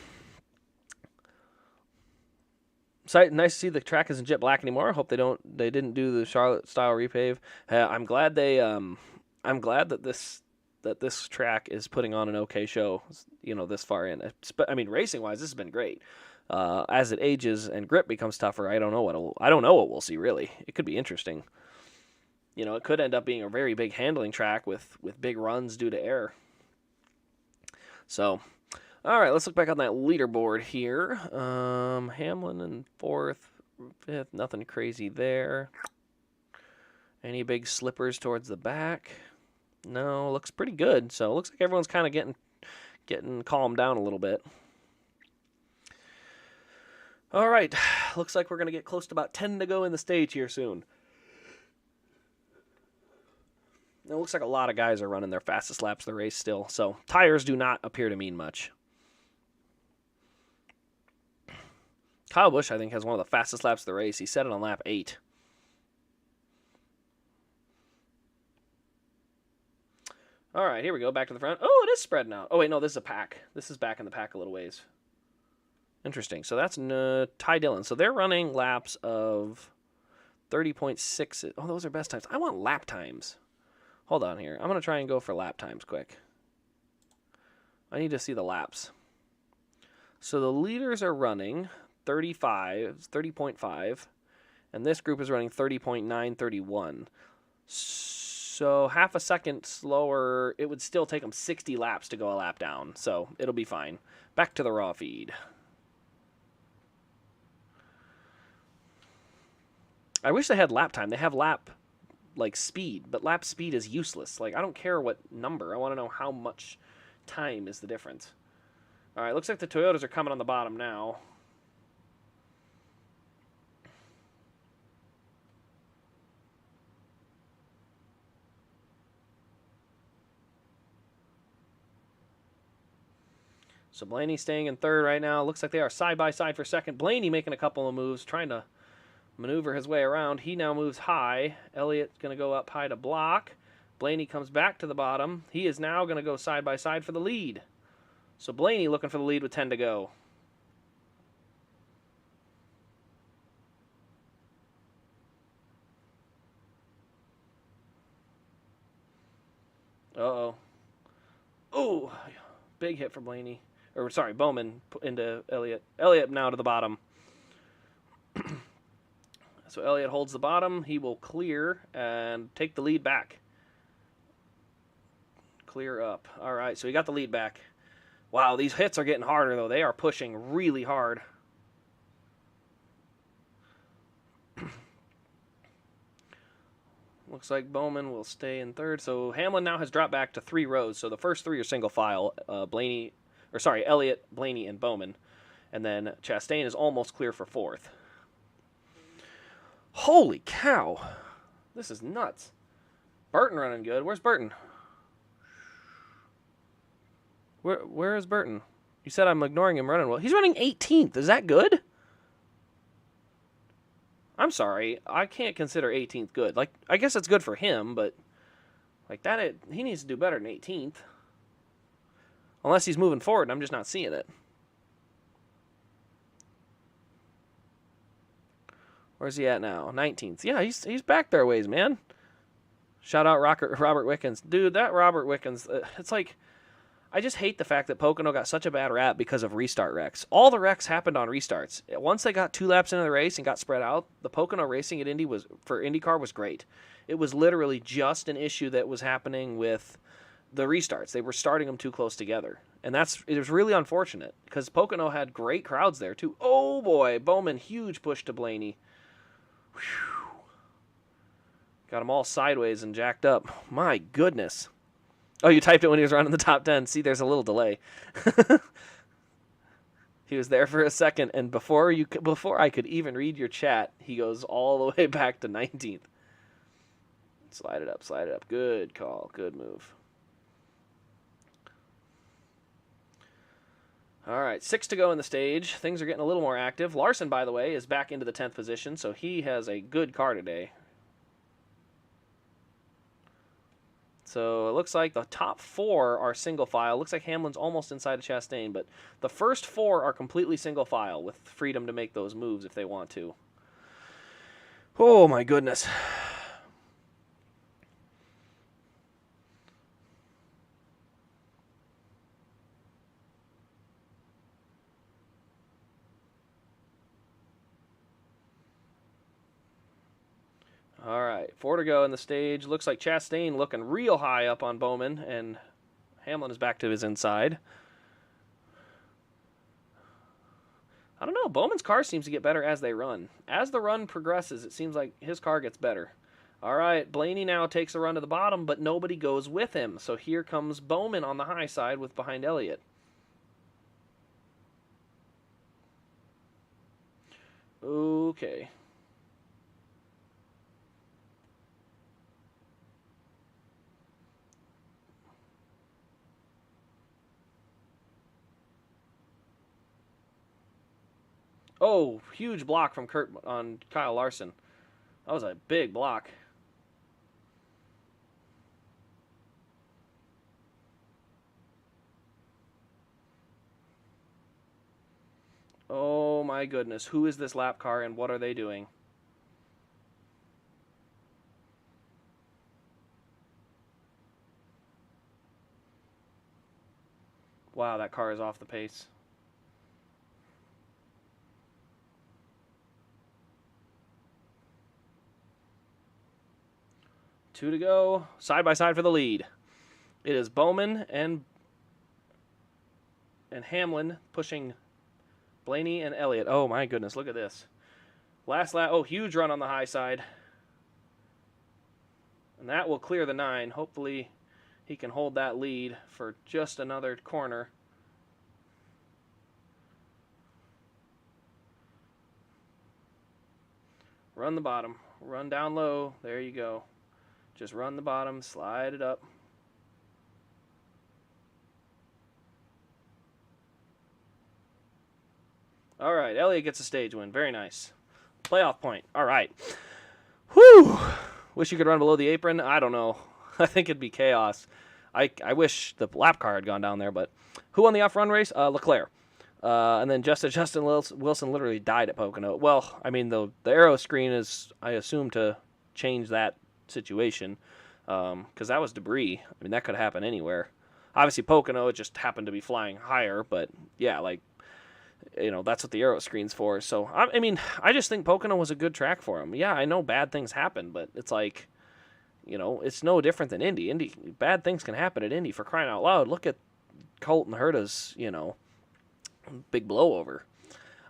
So nice to see the track isn't jet black anymore. Hope they didn't do the Charlotte style repave. I'm glad that this track is putting on an okay show. This far in. I mean, racing wise, this has been great. As it ages and grip becomes tougher, I don't know what we'll see really. It could be interesting. It could end up being a very big handling track with big runs due to air. So. All right, let's look back on that leaderboard here. Hamlin in 4th, 5th, nothing crazy there. Any big slippers towards the back? No, looks pretty good. So it looks like everyone's kind of getting calmed down a little bit. All right, looks like we're going to get close to about 10 to go in the stage here soon. It looks like a lot of guys are running their fastest laps of the race still, so tires do not appear to mean much. Kyle Busch, I think, has one of the fastest laps of the race. He set it on lap 8. All right, here we go. Back to the front. Oh, it is spreading out. Oh, wait, no, this is a pack. This is back in the pack a little ways. Interesting. So that's Ty Dillon. So they're running laps of 30.6. Oh, those are best times. I want lap times. Hold on here. I'm going to try and go for lap times quick. I need to see the laps. So the leaders are running 30.5, and this group is running 30.931. So half a second slower, it would still take them 60 laps to go a lap down, so it'll be fine. Back to the raw feed. I wish they had lap time. They have lap, speed, but lap speed is useless. I don't care what number. I want to know how much time is the difference. All right, looks like the Toyotas are coming on the bottom now. So Blaney staying in 3rd right now. Looks like they are side by side for 2nd. Blaney making a couple of moves, trying to maneuver his way around. He now moves high. Elliot's going to go up high to block. Blaney comes back to the bottom. He is now going to go side by side for the lead. So Blaney looking for the lead with 10 to go. Uh-oh. Oh, big hit for Blaney. Or, sorry, Bowman into Elliot. Elliot now to the bottom. So Elliot holds the bottom. He will clear and take the lead back. Clear up. All right, so he got the lead back. Wow, these hits are getting harder, though. They are pushing really hard. Looks like Bowman will stay in 3rd. So Hamlin now has dropped back to 3 rows. So the first 3 are single file. Elliot, Blaney, and Bowman. And then Chastain is almost clear for 4th. Holy cow. This is nuts. Burton running good. Where's Burton? Where is Burton? You said I'm ignoring him running well. He's running 18th. Is that good? I'm sorry. I can't consider 18th good. I guess it's good for him, but he needs to do better than 18th. Unless he's moving forward and I'm just not seeing it. Where's he at now? 19th. Yeah, he's back there ways, man. Shout out Robert Wickens. Dude, that Robert Wickens, it's like, I just hate the fact that Pocono got such a bad rap because of restart wrecks. All the wrecks happened on restarts. Once they got 2 laps into the race and got spread out, the Pocono racing at Indy for IndyCar was great. It was literally just an issue that was happening with the restarts. They were starting them too close together. And it was really unfortunate because Pocono had great crowds there too. Oh boy, Bowman, huge push to Blaney. Whew. Got them all sideways and jacked up. My goodness. Oh, you typed it when he was running the top 10. See, there's a little delay. He was there for a second, and before I could even read your chat, he goes all the way back to 19th. Slide it up, slide it up. Good call, good move. All right, 6 to go in the stage. Things are getting a little more active. Larson, by the way, is back into the 10th position, so he has a good car today. So it looks like the top 4 are single file. Looks like Hamlin's almost inside of Chastain, but the first 4 are completely single file with freedom to make those moves if they want to. Oh my goodness. All right, 4 to go in the stage. Looks like Chastain looking real high up on Bowman, and Hamlin is back to his inside. I don't know. Bowman's car seems to get better as they run. As the run progresses, it seems like his car gets better. All right, Blaney now takes a run to the bottom, but nobody goes with him. So here comes Bowman on the high side with behind Elliot. Okay. Oh, huge block from Kurt on Kyle Larson. That was a big block. Oh my goodness. Who is this lap car and what are they doing? Wow, that car is off the pace. Two to go, side by side for the lead. It is Bowman and Hamlin pushing Blaney and Elliot. Oh my goodness, look at this. Last lap, oh, huge run on the high side. And that will clear the 9. Hopefully he can hold that lead for just another corner. Run the bottom, run down low, there you go. Just run the bottom, slide it up. All right, Elliot gets a stage win. Very nice. Playoff point. All right. Whew. Wish you could run below the apron. I don't know. I think it'd be chaos. I wish the lap car had gone down there, but who won the off-run race? Leclerc. And then Justin Wilson literally died at Pocono. Well, I mean, the aero screen is, I assume, to change that situation because that was debris. I mean, that could happen anywhere. Obviously, Pocono, it just happened to be flying higher, but yeah, like, you know, that's what the aero screen's for. So, I mean, I just think Pocono was a good track for him. Yeah, I know bad things happen, but it's like, you know, it's no different than Indy. Bad things can happen at Indy, for crying out loud. Look at Colton Herta's, you know, big blowover.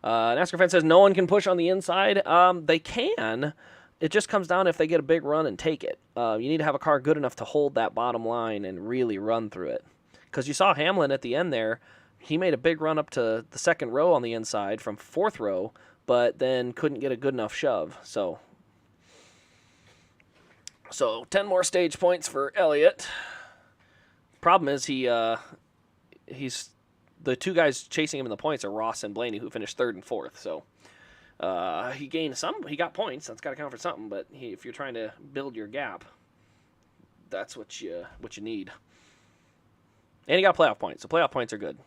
NASCAR fan says no one can push on the inside. They can. It just comes down if they get a big run and take it. You need to have a car good enough to hold that bottom line and really run through it. Because you saw Hamlin at the end there. He made a big run up to the second row on the inside from fourth row, but then couldn't get a good enough shove. So 10 more stage points for Elliot. Problem is he's the 2 guys chasing him in the points are Ross and Blaney, who finished 3rd and 4th. So he gained some. He got points. That's got to count for something. But if you're trying to build your gap, that's what you need. And he got playoff points. So playoff points are good.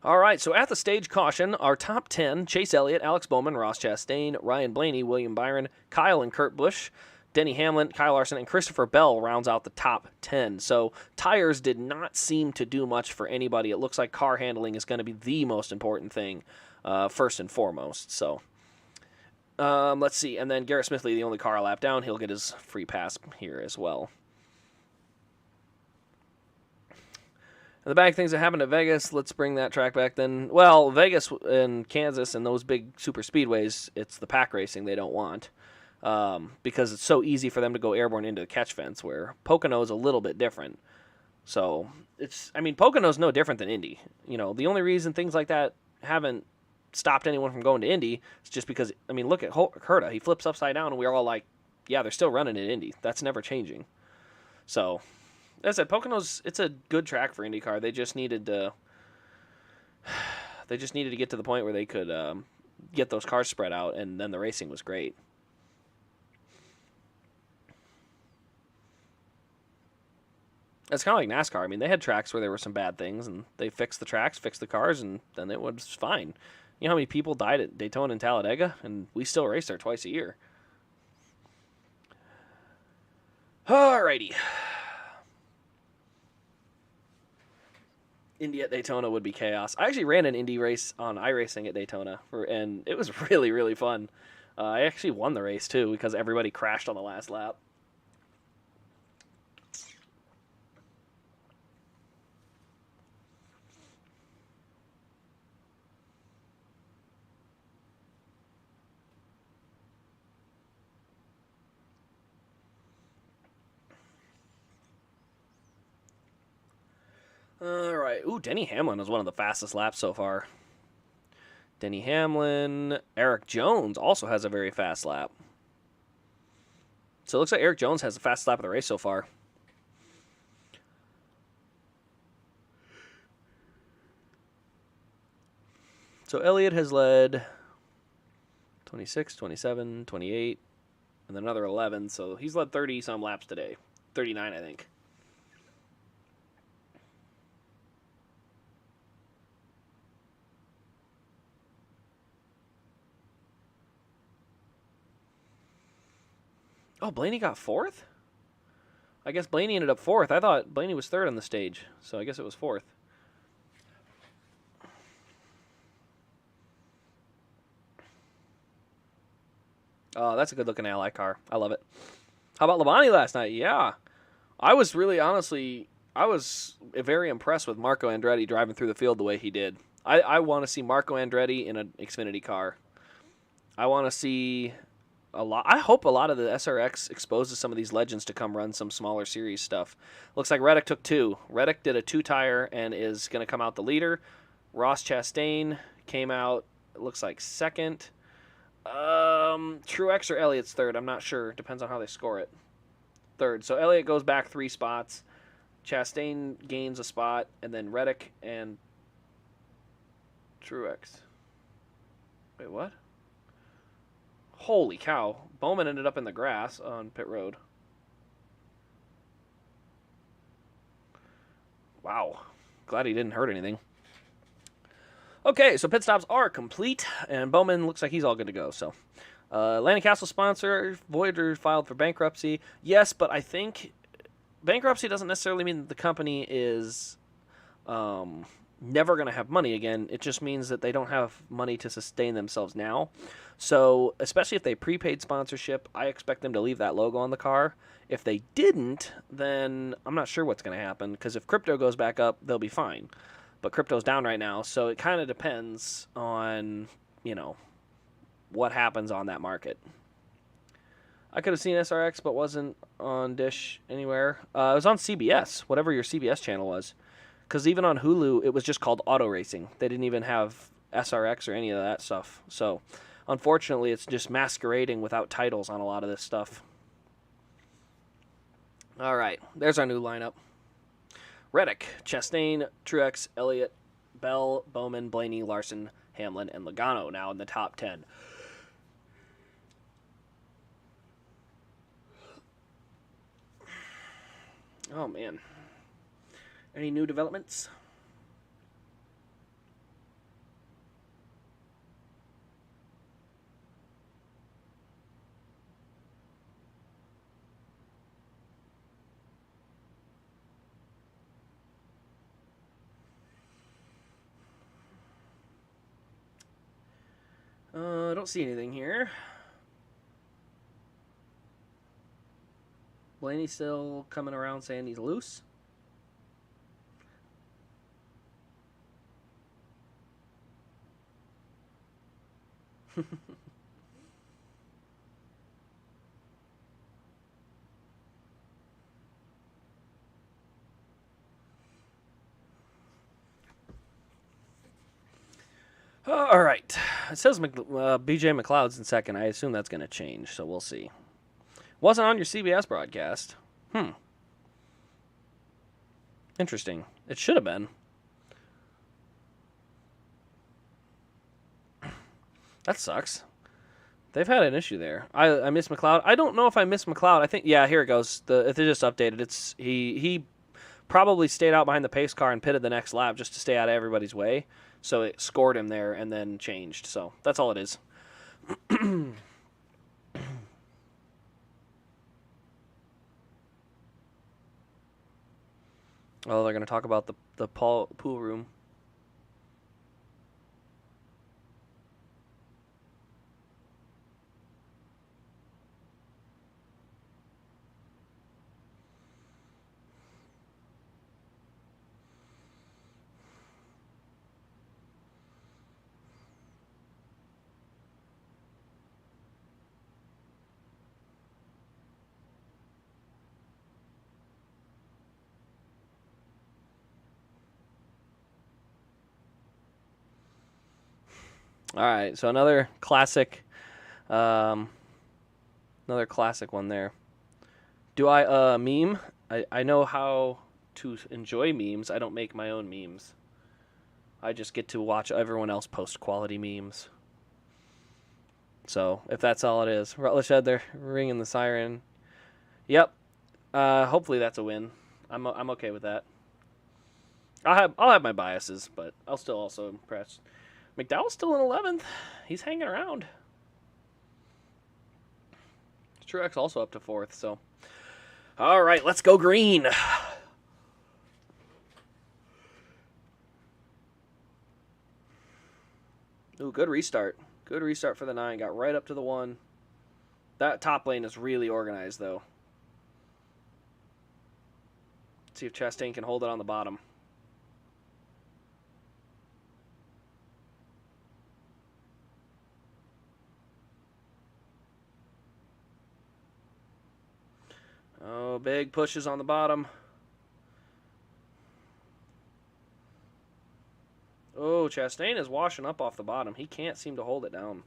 All right, so at the stage caution, our top 10, Chase Elliott, Alex Bowman, Ross Chastain, Ryan Blaney, William Byron, Kyle and Kurt Busch, Denny Hamlin, Kyle Larson, and Christopher Bell rounds out the top 10. So tires did not seem to do much for anybody. It looks like car handling is going to be the most important thing, first and foremost. So let's see. And then Garrett Smithley, the only car a lap down, he'll get his free pass here as well. And the bad things that happened at Vegas, let's bring that track back then. Well, Vegas and Kansas and those big super speedways, it's the pack racing they don't want. Because it's so easy for them to go airborne into the catch fence, where Pocono is a little bit different. So, Pocono's no different than Indy. The only reason things like that haven't stopped anyone from going to Indy is just because, look at Herta. He flips upside down, and we're all like, yeah, they're still running at Indy. That's never changing. So, as I said, Pocono's, it's a good track for IndyCar. They just needed to get to the point where they could get those cars spread out, and then the racing was great. It's kind of like NASCAR. They had tracks where there were some bad things, and they fixed the tracks, fixed the cars, and then it was fine. You know how many people died at Daytona and Talladega? And we still race there twice a year. Alrighty. Indy at Daytona would be chaos. I actually ran an Indy race on iRacing at Daytona, and it was really, really fun. I actually won the race, too, because everybody crashed on the last lap. All right. Ooh, Denny Hamlin was one of the fastest laps so far. Denny Hamlin. Eric Jones also has a very fast lap. So it looks like Eric Jones has the fastest lap of the race so far. So Elliot has led 26, 27, 28, and then another 11. So he's led 30-some laps today. 39, I think. Oh, Blaney got fourth? I guess Blaney ended up fourth. I thought Blaney was third on the stage, so I guess it was fourth. Oh, that's a good-looking Ally car. I love it. How about Labonte last night? Yeah. I was very impressed with Marco Andretti driving through the field the way he did. I want to see Marco Andretti in an Xfinity car. I want to see a lot. I hope a lot of the SRX exposes some of these legends to come run some smaller series stuff. Looks like Reddick took two. Reddick did a two-tire and is going to come out the leader. Ross Chastain came out, it looks like second. Truex or Elliott's third. I'm not sure. Depends on how they score it. Third. So Elliott goes back 3 spots. Chastain gains a spot, and then Reddick and Truex. Wait, what? Holy cow. Bowman ended up in the grass on pit road. Wow. Glad he didn't hurt anything. Okay, so pit stops are complete, and Bowman looks like he's all good to go. So, Landon Castle sponsor, Voyager filed for bankruptcy. Yes, but I think bankruptcy doesn't necessarily mean that the company is never going to have money again. It just means that they don't have money to sustain themselves now. So, especially if they prepaid sponsorship, I expect them to leave that logo on the car. If they didn't, then I'm not sure what's going to happen, because if crypto goes back up, they'll be fine. But crypto's down right now, so it kind of depends on, what happens on that market. I could have seen SRX, but wasn't on Dish anywhere. It was on CBS, whatever your CBS channel was. Because even on Hulu, it was just called Auto Racing. They didn't even have SRX or any of that stuff. So, unfortunately, it's just masquerading without titles on a lot of this stuff. All right, there's our new lineup. Reddick, Chastain, Truex, Elliott, Bell, Bowman, Blaney, Larson, Hamlin, and Logano now in the top 10. Oh, man. Any new developments? I don't see anything here. Blaney's still coming around saying he's loose. All right. It says BJ McLeod's in second. I assume that's going to change, so we'll see. Wasn't on your CBS broadcast. Interesting. It should have been. That sucks. They've had an issue there. I miss McLeod. I don't know if I miss McLeod. I think, yeah, here it goes. If they just updated, it's he probably stayed out behind the pace car and pitted the next lap just to stay out of everybody's way. So it scored him there and then changed. So that's all it is. Oh, they're going to talk about the pool room. All right, so another classic one there. Do I meme? I know how to enjoy memes. I don't make my own memes. I just get to watch everyone else post quality memes. So if that's all it is, Rutledge Shed, they're ringing the siren. Yep. Hopefully that's a win. I'm okay with that. I'll have my biases, but I'll still also impress. McDowell's still in 11th. He's hanging around. Truex also up to 4th. So, all right, let's go green. Ooh, good restart. Good restart for the 9. Got right up to the 1. That top lane is really organized, though. Let's see if Chastain can hold it on the bottom. Oh, big pushes on the bottom. Oh, Chastain is washing up off the bottom. He can't seem to hold it down.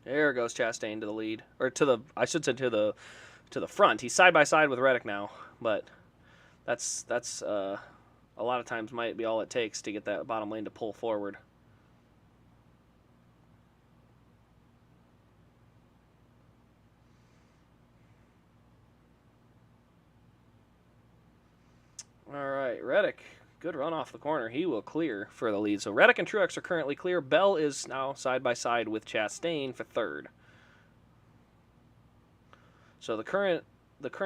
There goes Chastain to the lead, or I should say to the front. He's side by side with Reddick now, but that's a lot of times might be all it takes to get that bottom lane to pull forward. All right, Reddick, good run off the corner. He will clear for the lead. So Reddick and Truex are currently clear. Bell is now side by side with Chastain for 3rd. So the current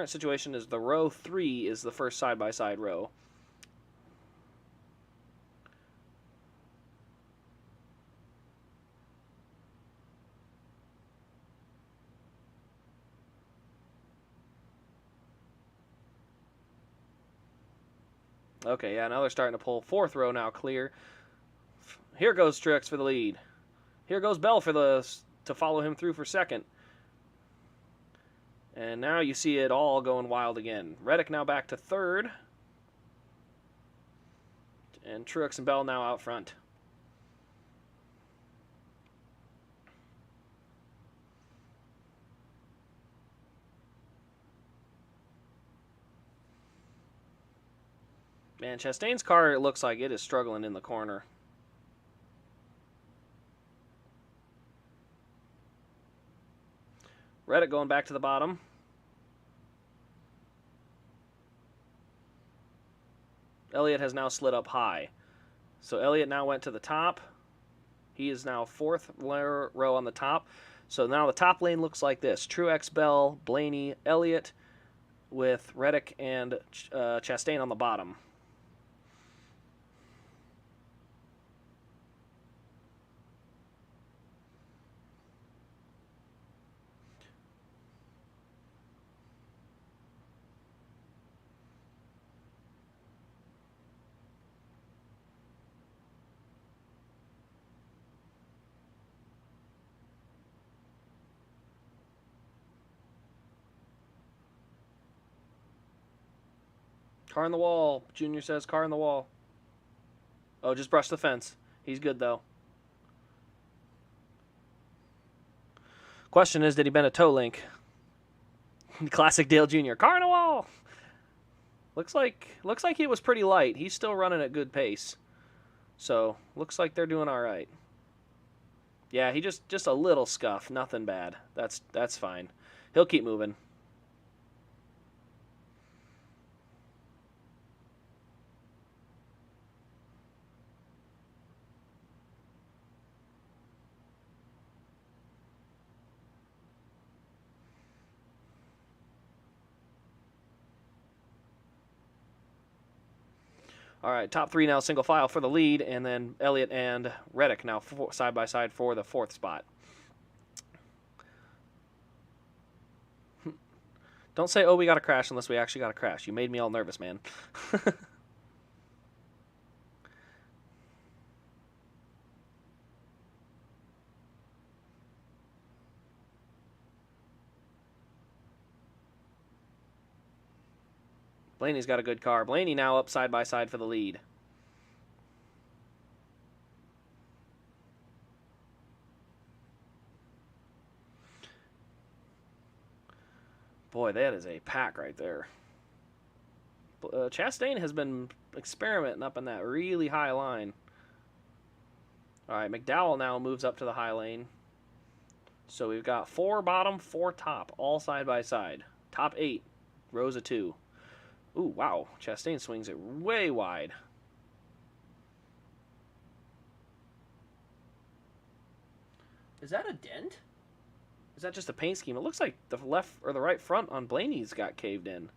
situation is the row 3 is the first side by side row. Okay, yeah, now they're starting to pull. 4th row now clear. Here goes Truex for the lead. Here goes Bell to follow him through for 2nd. And now you see it all going wild again. Reddick now back to 3rd. And Truex and Bell now out front. Man, Chastain's car, it looks like it is struggling in the corner. Reddick going back to the bottom. Elliot has now slid up high. So Elliot now went to the top. He is now 4th row on the top. So now the top lane looks like this. Truex, Bell, Blaney, Elliot, with Reddick and Chastain on the bottom. Car in the wall. Junior says car in the wall. Oh, just brush the fence. He's good, though. Question is, did he bend a toe link? Classic Dale Jr. Car in the wall. Looks like he was pretty light. He's still running at good pace. So, looks like they're doing all right. Yeah, he just a little scuff. Nothing bad. That's fine. He'll keep moving. All right, top three now single file for the lead, and then Elliot and Reddick now side by side for the fourth spot. Don't say, oh, we got to crash unless we actually got to crash. You made me all nervous, man. Blaney's got a good car. Blaney now up side by side for the lead. Boy, that is a pack right there. Chastain has been experimenting up in that really high line. All right, McDowell now moves up to the high lane. So we've got 4 bottom, 4 top, all side by side. Top 8, rows of 2. Ooh, wow. Chastain swings it way wide. Is that a dent? Is that just a paint scheme? It looks like the left or the right front on Blaney's got caved in.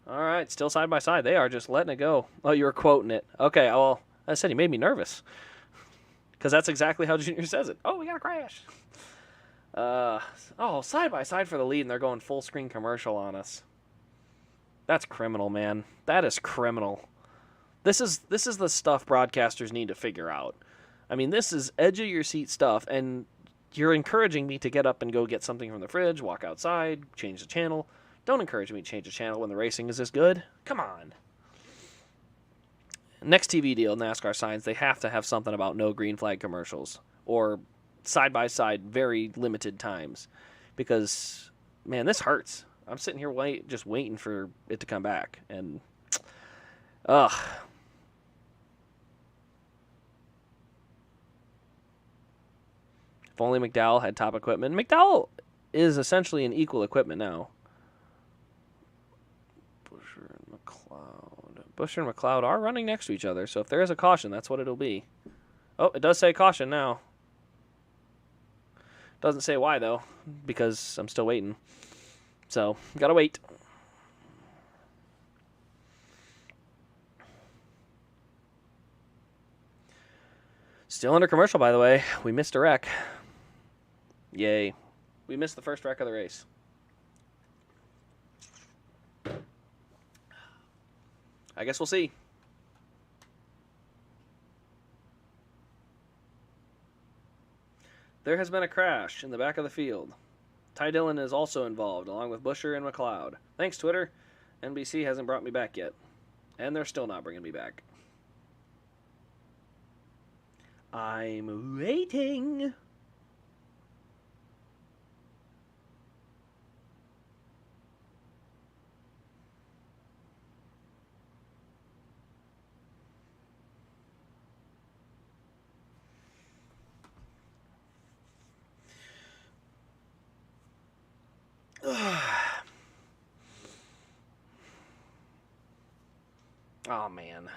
All right, still side by side. They are just letting it go. Oh, you were quoting it. Okay, well, I said he made me nervous. Because that's exactly how Junior says it. Oh, we got to crash. Side by side for the lead, and they're going full screen commercial on us. That's criminal, man. That is criminal. This is the stuff broadcasters need to figure out. I mean, this is edge of your seat stuff, and you're encouraging me to get up and go get something from the fridge, walk outside, change the channel. Don't encourage me to change the channel when the racing is this good. Come on. Next TV deal, NASCAR signs, they have to have something about no green flag commercials. Or side-by-side, very limited times. Because, man, this hurts. I'm sitting here just waiting for it to come back. And, ugh. If only McDowell had top equipment. McDowell is essentially an equal equipment now. Busher and McLeod are running next to each other, so if there is a caution, that's what it'll be. Oh, it does say caution now. Doesn't say why, though, because I'm still waiting. So, gotta wait. Still under commercial, by the way. We missed a wreck. Yay. We missed the first wreck of the race. I guess we'll see. There has been a crash in the back of the field. Ty Dillon is also involved, along with Busher and McLeod. Thanks, Twitter. NBC hasn't brought me back yet. And they're still not bringing me back. I'm waiting. Oh, man.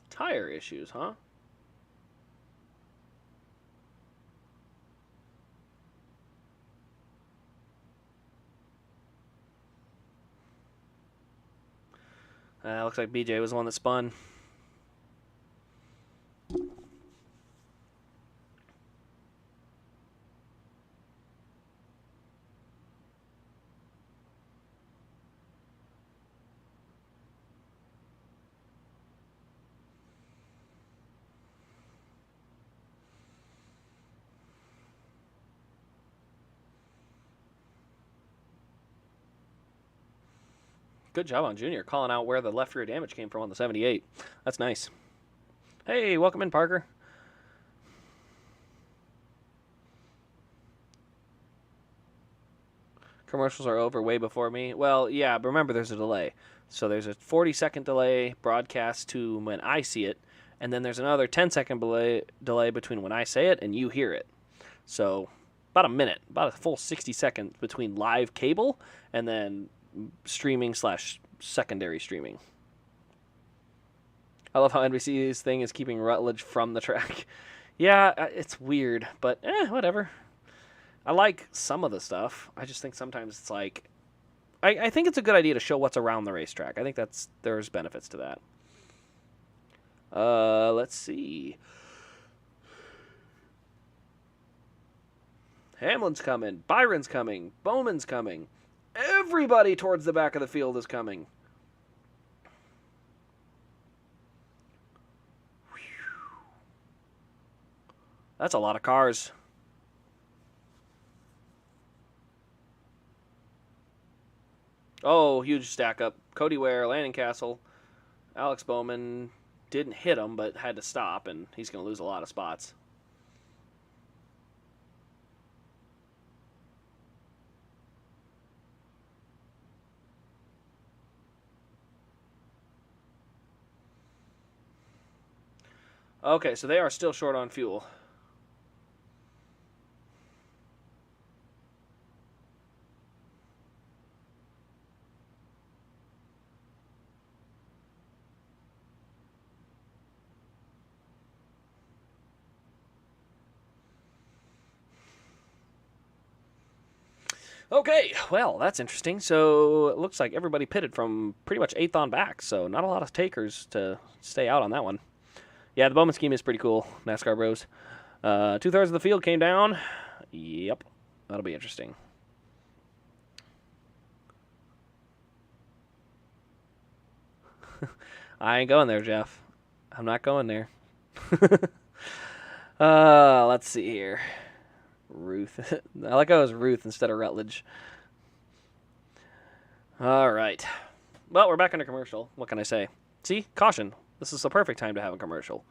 Tire issues, huh? Looks like BJ was the one that spun. Good job on Junior calling out where the left rear damage came from on the 78. That's nice. Hey, welcome in, Parker. Commercials are over way before me. Well, yeah, but remember there's a delay. So there's a 40-second delay broadcast to when I see it, and then there's another 10-second delay between when I say it and you hear it. So about a minute, about a full 60 seconds between live cable and then streaming / secondary streaming. I love how NBC's thing is keeping Rutledge from the track. Yeah, it's weird, but whatever. I like some of the stuff. I just think sometimes it's like... I think it's a good idea to show what's around the racetrack. I think there's benefits to that. Let's see. Hamlin's coming. Byron's coming. Bowman's coming. Everybody towards the back of the field is coming. That's a lot of cars. Oh, huge stack up. Cody Ware, Landon Castle, Alex Bowman didn't hit him, but had to stop, and he's going to lose a lot of spots. Okay, so they are still short on fuel. Okay, well, that's interesting. So it looks like everybody pitted from pretty much 8th on back, so not a lot of takers to stay out on that one. Yeah, the Bowman scheme is pretty cool, NASCAR bros. 2/3 of the field came down. Yep, that'll be interesting. I ain't going there, Jeff. I'm not going there. Let's see here. Ruth. I like how it was Ruth instead of Rutledge. All right. Well, we're back on a commercial. What can I say? See? Caution. This is the perfect time to have a commercial.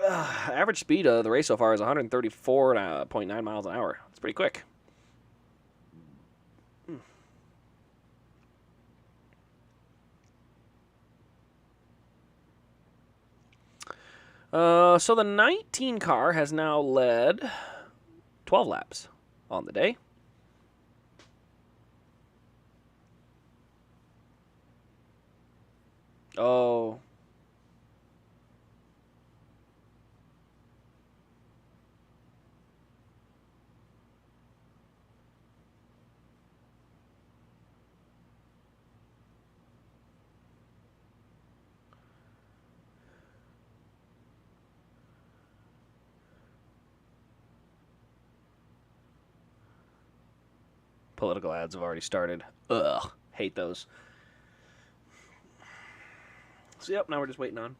Average speed of the race so far is 134.9 miles an hour. It's pretty quick. So the 19 car has now led 12 laps on the day. Oh. Political ads have already started. Ugh. Hate those. So, yep, now we're just waiting on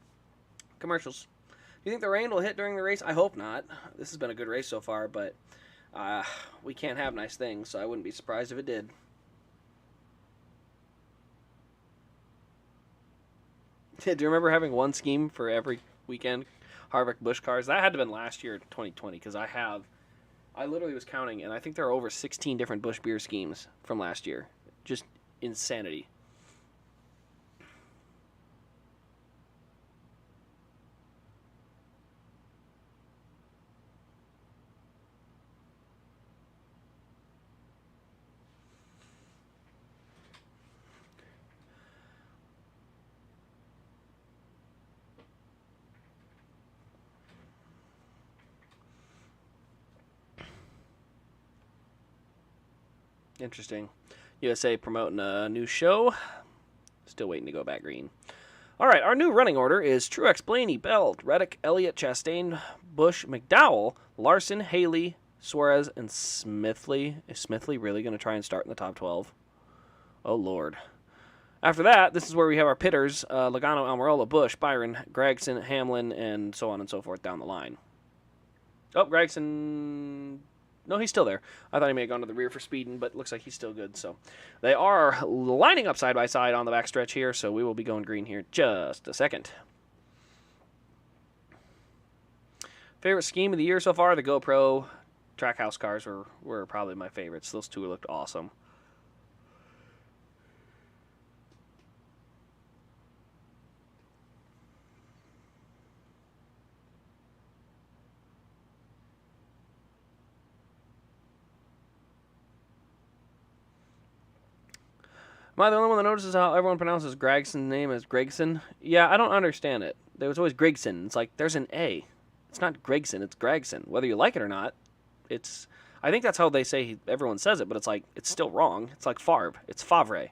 commercials. Do you think the rain will hit during the race? I hope not. This has been a good race so far, but we can't have nice things, so I wouldn't be surprised if it did. Do you remember having one scheme for every weekend? Harvick Busch cars? That had to have been last year, 2020, because I literally was counting, and I think there are over 16 different Busch beer schemes from last year. Just insanity. Interesting. USA promoting a new show. Still waiting to go back green. All right, our new running order is Truex, Blaney, Bell, Reddick, Elliott, Chastain, Busch, McDowell, Larson, Haley, Suarez, and Smithley. Is Smithley really going to try and start in the top 12? Oh, Lord. After that, this is where we have our pitters, Logano, Almirola, Busch, Byron, Gregson, Hamlin, and so on and so forth down the line. Oh, Gregson... No, he's still there. I thought he may have gone to the rear for speeding, but it looks like he's still good. So they are lining up side by side on the backstretch here, so we will be going green here just a second. Favorite scheme of the year so far? The GoPro Trackhouse cars were probably my favorites. Those two looked awesome. Am I the only one that notices how everyone pronounces Gregson's name as Gregson? Yeah, I don't understand it. There was always Gregson. It's like, there's an A. It's not Gregson, it's Gregson. Whether you like it or not, it's... I think that's how they say everyone says it, but it's like, it's still wrong. It's like Favre. It's Favre.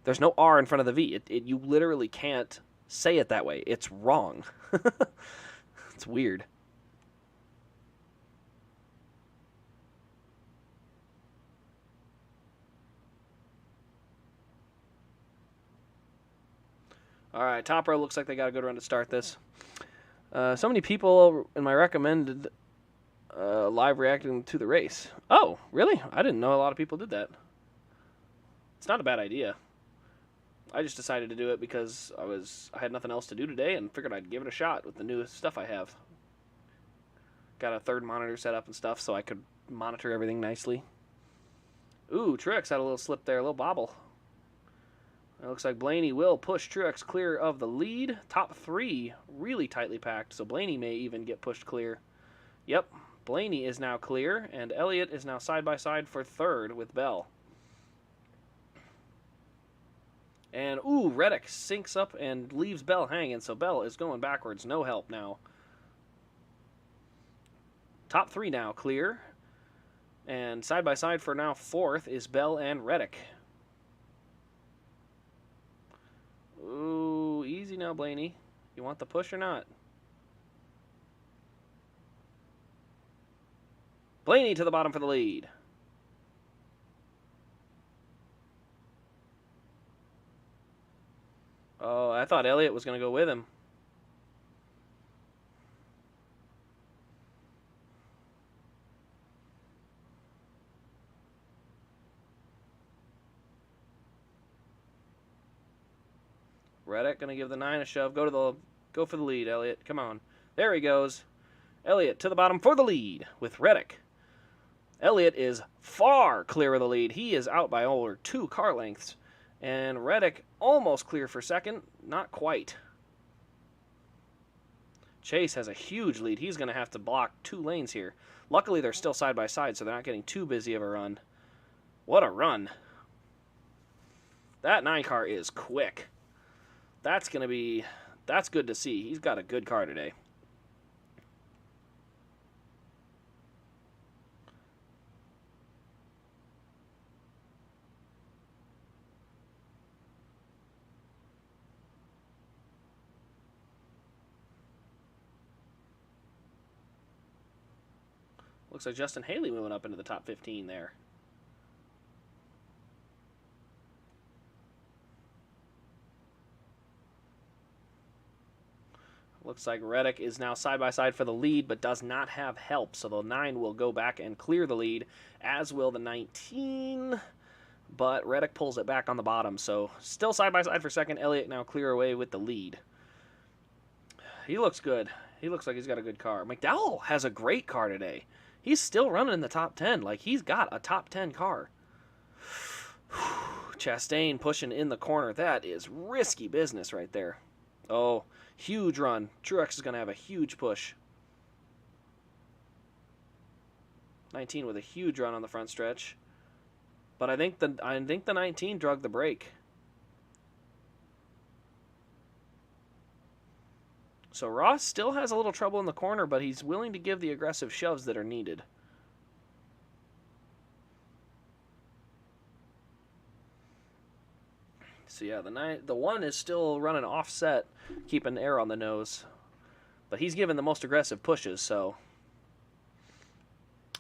There's no R in front of the V. You literally can't say it that way. It's wrong. It's weird. All right, top row looks like they got a good run to start this. So many people in my recommended live reacting to the race. Oh, really? I didn't know a lot of people did that. It's not a bad idea. I just decided to do it because I had nothing else to do today and figured I'd give it a shot with the newest stuff I have. Got a third monitor set up and stuff so I could monitor everything nicely. Ooh, Truex had a little slip there, a little bobble. It looks like Blaney will push Truex clear of the lead. Top three really tightly packed, so Blaney may even get pushed clear. Yep, Blaney is now clear, and Elliot is now side by side for third with Bell. And, ooh, Reddick sinks up and leaves Bell hanging, so Bell is going backwards. No help now. Top three now clear. And side by side for now fourth is Bell and Reddick. Ooh, easy now, Blaney. You want the push or not? Blaney to the bottom for the lead. Oh, I thought Elliot was going to go with him. Reddick going to give the 9 a shove. Go for the lead, Elliot. Come on. There he goes. Elliot to the bottom for the lead with Reddick. Elliot is far clear of the lead. He is out by over 2 car lengths. And Reddick almost clear for second. Not quite. Chase has a huge lead. He's going to have to block 2 lanes here. Luckily, they're still side by side, so they're not getting too busy of a run. What a run. That 9 car is quick. That's good to see. He's got a good car today. Looks like Justin Haley moving up into the top 15 there. Looks like Reddick is now side by side for the lead, but does not have help. So the 9 will go back and clear the lead, as will the 19. But Reddick pulls it back on the bottom. So still side by side for second. Elliott now clear away with the lead. He looks good. He looks like he's got a good car. McDowell has a great car today. He's still running in the top 10. Like, he's got a top 10 car. Chastain pushing in the corner. That is risky business right there. Oh, huge run. Truex is going to have a huge push. 19 with a huge run on the front stretch. But I think the 19 drug the brake. So Ross still has a little trouble in the corner, but he's willing to give the aggressive shoves that are needed. So yeah, the one is still running offset, keeping air on the nose. But he's given the most aggressive pushes, so.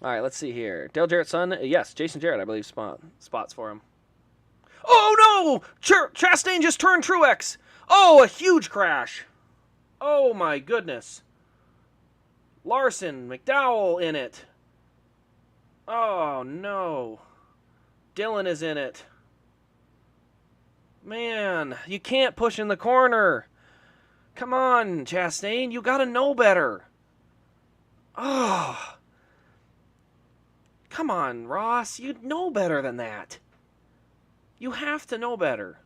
All right, let's see here. Dale Jarrett's son, yes, Jason Jarrett, I believe, spots for him. Oh no! Chastain just turned Truex. Oh, a huge crash. Oh my goodness. Larson, McDowell in it. Oh no. Dillon is in it. Man, you can't push in the corner. Come on, Chastain, you gotta know better. Oh. Come on, Ross, you know better than that. You have to know better.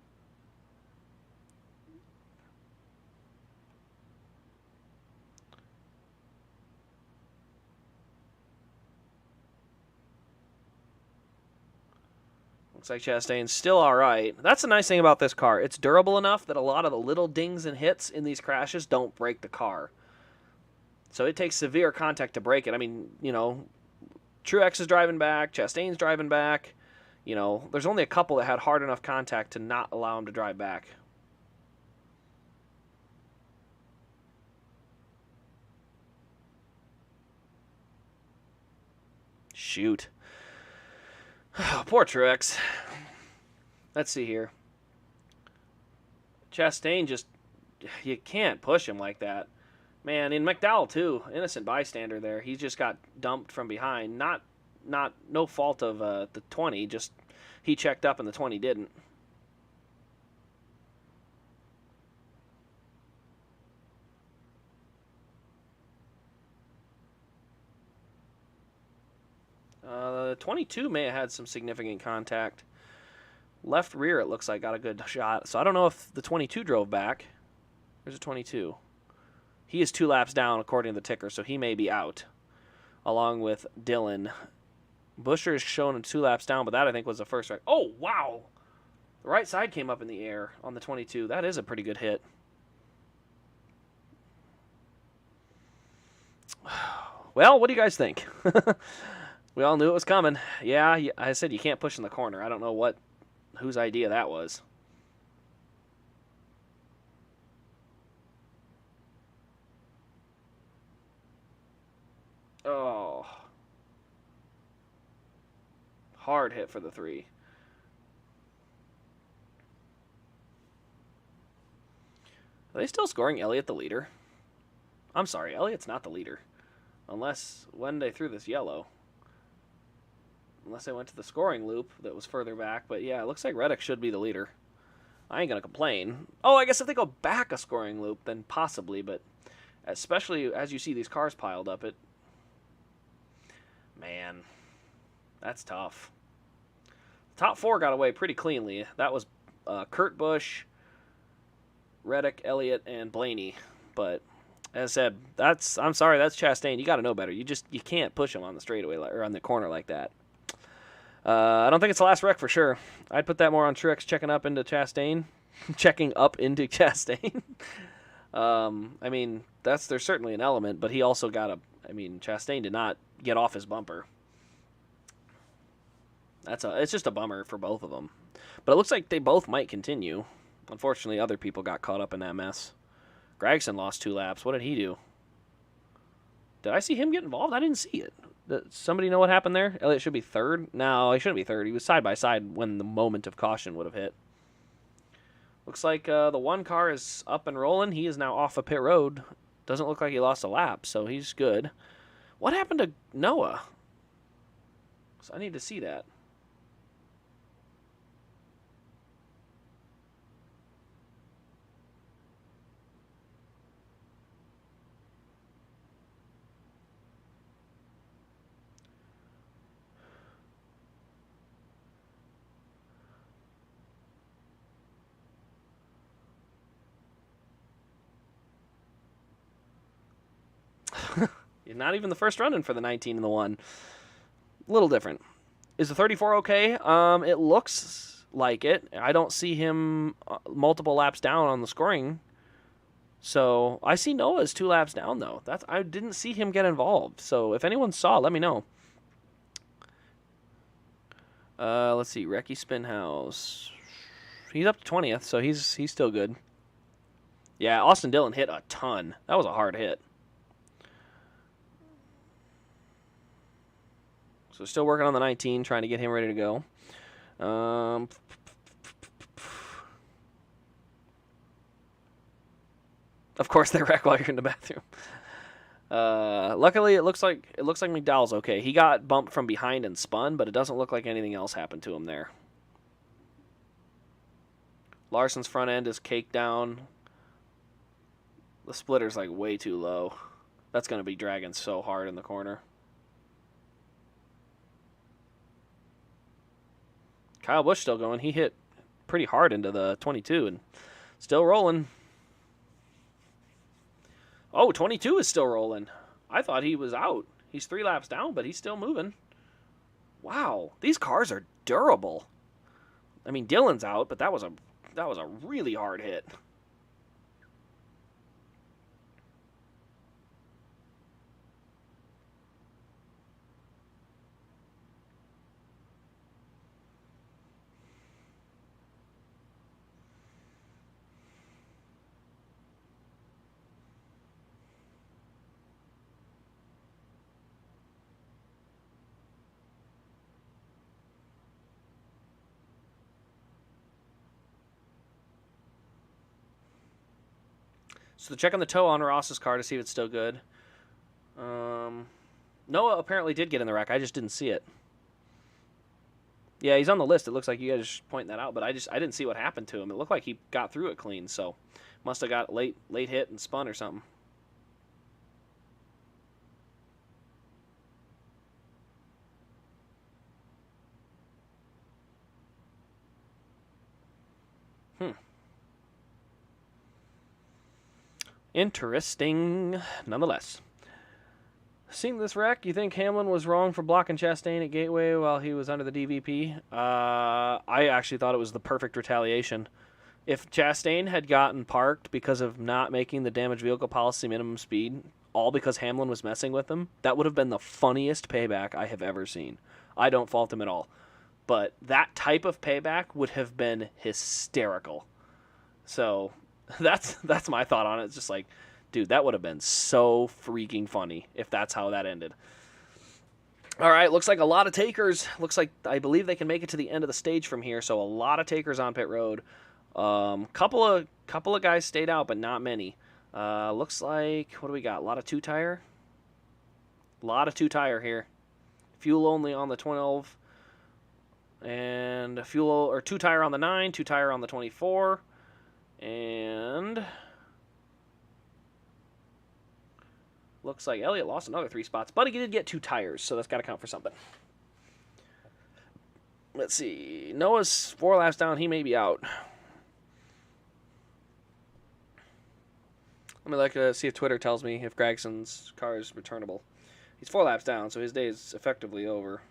Looks like Chastain's still all right. That's the nice thing about this car. It's durable enough that a lot of the little dings and hits in these crashes don't break the car. So it takes severe contact to break it. I mean, you know, Truex is driving back. Chastain's driving back. You know, there's only a couple that had hard enough contact to not allow him to drive back. Shoot. Poor Truex. Let's see here. Chastain just... You can't push him like that. Man, in McDowell, too. Innocent bystander there. He just got dumped from behind. No fault of the 20. Just he checked up and the 20 didn't. The 22 may have had some significant contact. Left rear, it looks like, got a good shot. So I don't know if the 22 drove back. There's a 22. He is 2 laps down, according to the ticker, so he may be out, along with Dillon. Buescher is shown 2 laps down, but that, I think, was the first right. Oh, wow! The right side came up in the air on the 22. That is a pretty good hit. Well, what do you guys think? We all knew it was coming. Yeah, I said you can't push in the corner. I don't know whose idea that was. Oh. Hard hit for the 3. Are they still scoring Elliot the leader? I'm sorry, Elliot's not the leader. Unless when they threw this yellow. Unless they went to the scoring loop that was further back. But yeah, it looks like Reddick should be the leader. I ain't going to complain. Oh, I guess if they go back a scoring loop, then possibly. But especially as you see these cars piled up, man, that's tough. Top 4 got away pretty cleanly. That was Kurt Busch, Reddick, Elliott, and Blaney. But as I said, I'm sorry, that's Chastain. You got to know better. You can't push him on the straightaway or on the corner like that. I don't think it's the last wreck for sure. I'd put that more on Truex checking up into Chastain. Checking up into Chastain. I mean, there's certainly an element, but he also Chastain did not get off his bumper. It's just a bummer for both of them. But it looks like they both might continue. Unfortunately, other people got caught up in that mess. Gragson lost 2 laps. What did he do? Did I see him get involved? I didn't see it. Does somebody know what happened there? Elliott should be 3rd. No, he shouldn't be 3rd. He was side by side when the moment of caution would have hit. Looks like the 1 car is up and rolling. He is now off of pit road. Doesn't look like he lost a lap, so he's good. What happened to Noah? So I need to see that. Not even the first run-in for the 19 and the 1. A little different. Is the 34 okay? It looks like it. I don't see him multiple laps down on the scoring. So I see Noah's 2 laps down, though. I didn't see him get involved. So if anyone saw, let me know. Let's see. Recce Spinhouse. He's up to 20th, so he's still good. Yeah, Austin Dillon hit a ton. That was a hard hit. So still working on the 19, trying to get him ready to go. Of course, they wreck while you're in the bathroom. Luckily, it looks like McDowell's okay. He got bumped from behind and spun, but it doesn't look like anything else happened to him there. Larson's front end is caked down. The splitter's like way too low. That's going to be dragging so hard in the corner. Kyle Busch still going. He hit pretty hard into the 22 and still rolling. Oh, 22 is still rolling. I thought he was out. He's 3 laps down, but he's still moving. Wow, these cars are durable. I mean, Dillon's out, but that was a really hard hit. So check on the toe on Ross's car to see if it's still good. Noah apparently did get in the wreck. I just didn't see it. Yeah, he's on the list. It looks like you guys are pointing that out, but I didn't see what happened to him. It looked like he got through it clean, so must have got late hit and spun or something. Interesting, nonetheless. Seeing this wreck, you think Hamlin was wrong for blocking Chastain at Gateway while he was under the DVP? I actually thought it was the perfect retaliation. If Chastain had gotten parked because of not making the damaged vehicle policy minimum speed, all because Hamlin was messing with him, that would have been the funniest payback I have ever seen. I don't fault him at all. But that type of payback would have been hysterical. So that's my thought on it. It's just like, dude, that would have been so freaking funny if that's how that ended. All right, looks like a lot of takers. Looks like I believe they can make it to the end of the stage from here. So a lot of takers on pit road. Couple of guys stayed out, but not many. Looks like, what do we got? A lot of 2-tire. A lot of 2-tire here. Fuel only on the 12, and 2-tire on the 9, 2-tire on the 24. And looks like Elliot lost another 3 spots, but he did get 2 tires, so that's got to count for something. Let's see. Noah's 4 laps down. He may be out. Let me see if Twitter tells me if Gregson's car is returnable. He's 4 laps down, so his day is effectively over.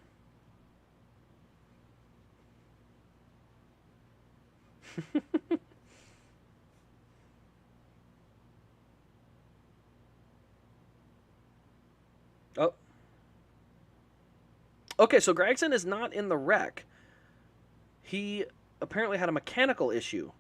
Oh. Okay, so Gregson is not in the wreck. He apparently had a mechanical issue.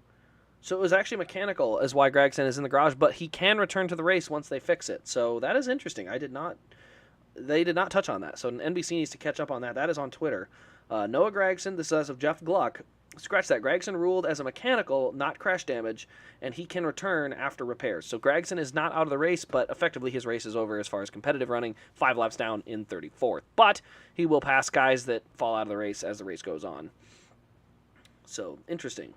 So it was actually mechanical is why Gregson is in the garage, but he can return to the race once they fix it. So that is interesting. They did not touch on that. So NBC needs to catch up on that. That is on Twitter. Noah Gregson, this is as of Jeff Gluck. Scratch that. Gregson ruled as a mechanical, not crash damage, and he can return after repairs. So Gregson is not out of the race, but effectively his race is over as far as competitive running, 5 laps down in 34th. But he will pass guys that fall out of the race as the race goes on. So, interesting.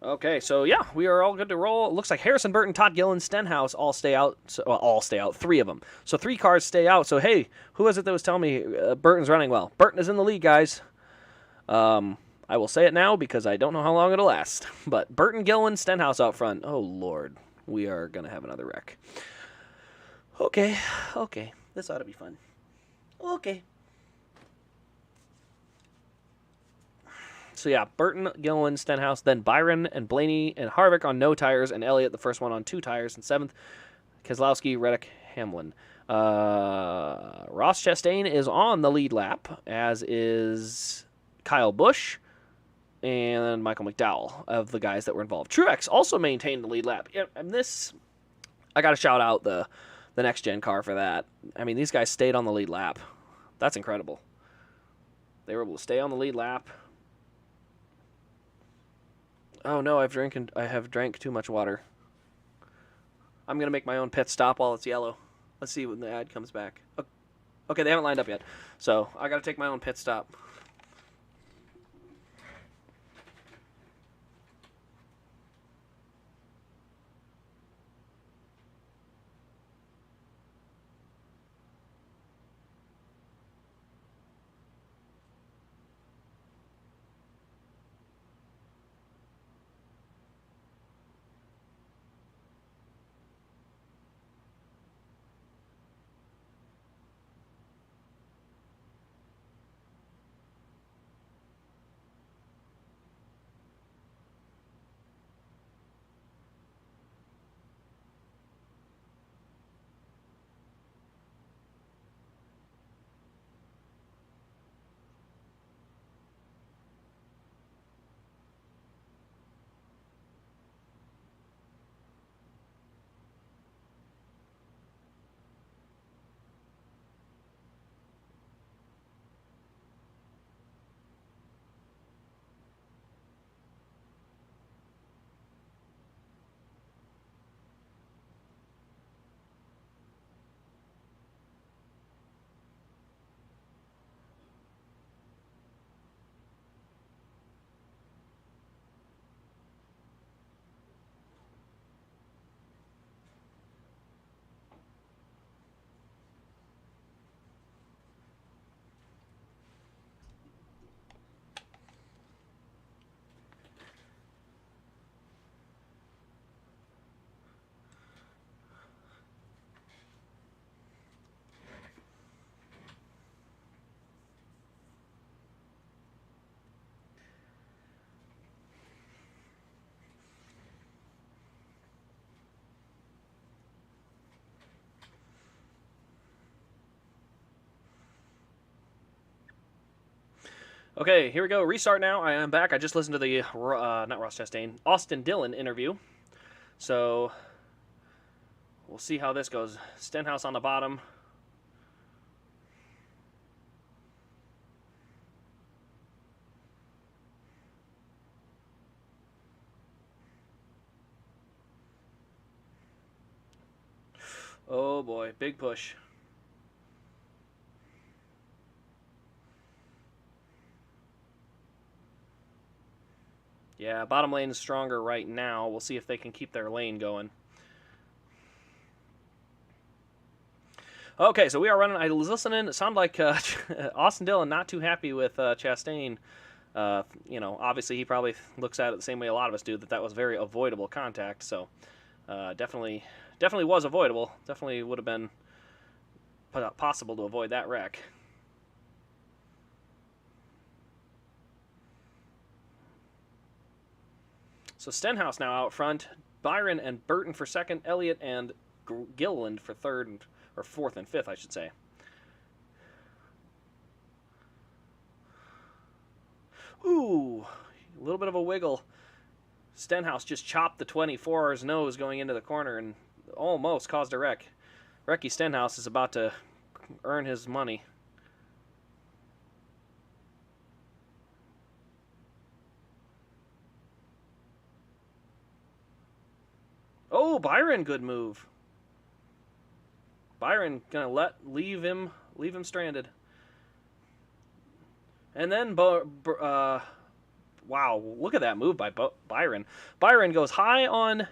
Okay, so yeah, we are all good to roll. It looks like Harrison Burton, Todd Gillen, Stenhouse all stay out. All stay out, 3 of them. So 3 cars stay out. So hey, who was it that was telling me Burton's running well? Burton is in the lead, guys. I will say it now because I don't know how long it'll last. But Burton, Gillen, Stenhouse out front. Oh, Lord. We are going to have another wreck. Okay. This ought to be fun. Okay. So yeah, Burton, Gillen, Stenhouse, then Byron and Blaney and Harvick on no tires, and Elliot, the first one on 2 tires in 7th. Keselowski, Reddick, Hamlin. Ross Chastain is on the lead lap, as is Kyle Busch and Michael McDowell of the guys that were involved. Truex also maintained the lead lap. And this, I got to shout out the next gen car for that. I mean, these guys stayed on the lead lap. That's incredible. They were able to stay on the lead lap. Oh no, I have drank too much water. I'm gonna make my own pit stop while it's yellow. Let's see when the ad comes back. Okay, they haven't lined up yet, so I gotta take my own pit stop. Okay, here we go. Restart now. I am back. I just listened to the, not Ross Chastain, Austin Dillon interview. So, we'll see how this goes. Stenhouse on the bottom. Oh boy, big push. Yeah, bottom lane is stronger right now. We'll see if they can keep their lane going. Okay, so we are running. I was listening. It sounded like Austin Dillon not too happy with Chastain. Obviously he probably looks at it the same way a lot of us do, that was very avoidable contact. So definitely was avoidable. Definitely would have been possible to avoid that wreck. So Stenhouse now out front. Byron and Burton for second. Elliot and Gilliland for third, or fourth and fifth, I should say. Ooh, a little bit of a wiggle. Stenhouse just chopped the 24's nose going into the corner and almost caused a wreck. Recky Stenhouse is about to earn his money. Oh, Byron, good move. Byron gonna leave him stranded. And then wow, look at that move by Byron. Byron goes high on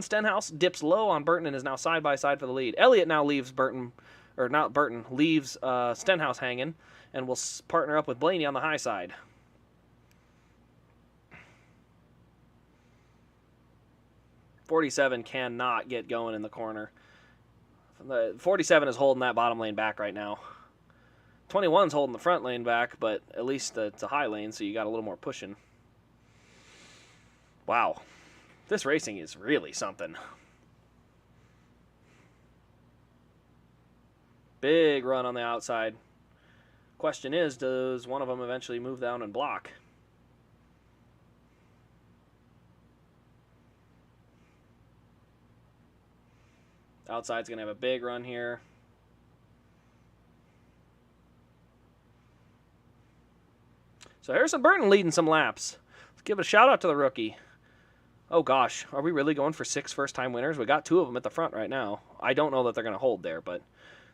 Stenhouse, dips low on Burton, and is now side by side for the lead. Elliot now leaves leaves Stenhouse hanging, and will partner up with Blaney on the high side. .47 cannot get going in the corner. 47 is holding that bottom lane back right now. 21's holding the front lane back, but at least it's a high lane, so you got a little more pushing. Wow. This racing is really something. Big run on the outside. Question is, does one of them eventually move down and block? Outside's going to have a big run here. So Harrison Burton leading some laps. Let's give a shout out to the rookie. Oh gosh, are we really going for 6 first-time winners? We got 2 of them at the front right now. I don't know that they're going to hold there, but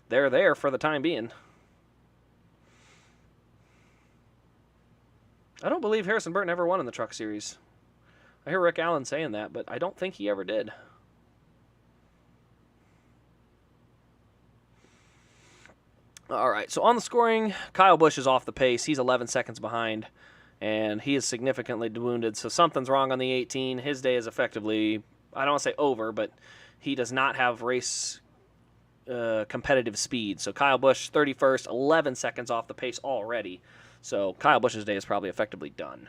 they're there for the time being. I don't believe Harrison Burton ever won in the Truck Series. I hear Rick Allen saying that, but I don't think he ever did. All right, so on the scoring, Kyle Busch is off the pace. He's 11 seconds behind, and he is significantly wounded, so something's wrong on the 18. His day is effectively, I don't want to say over, but he does not have race competitive speed. So Kyle Busch, 31st, 11 seconds off the pace already. So Kyle Busch's day is probably effectively done.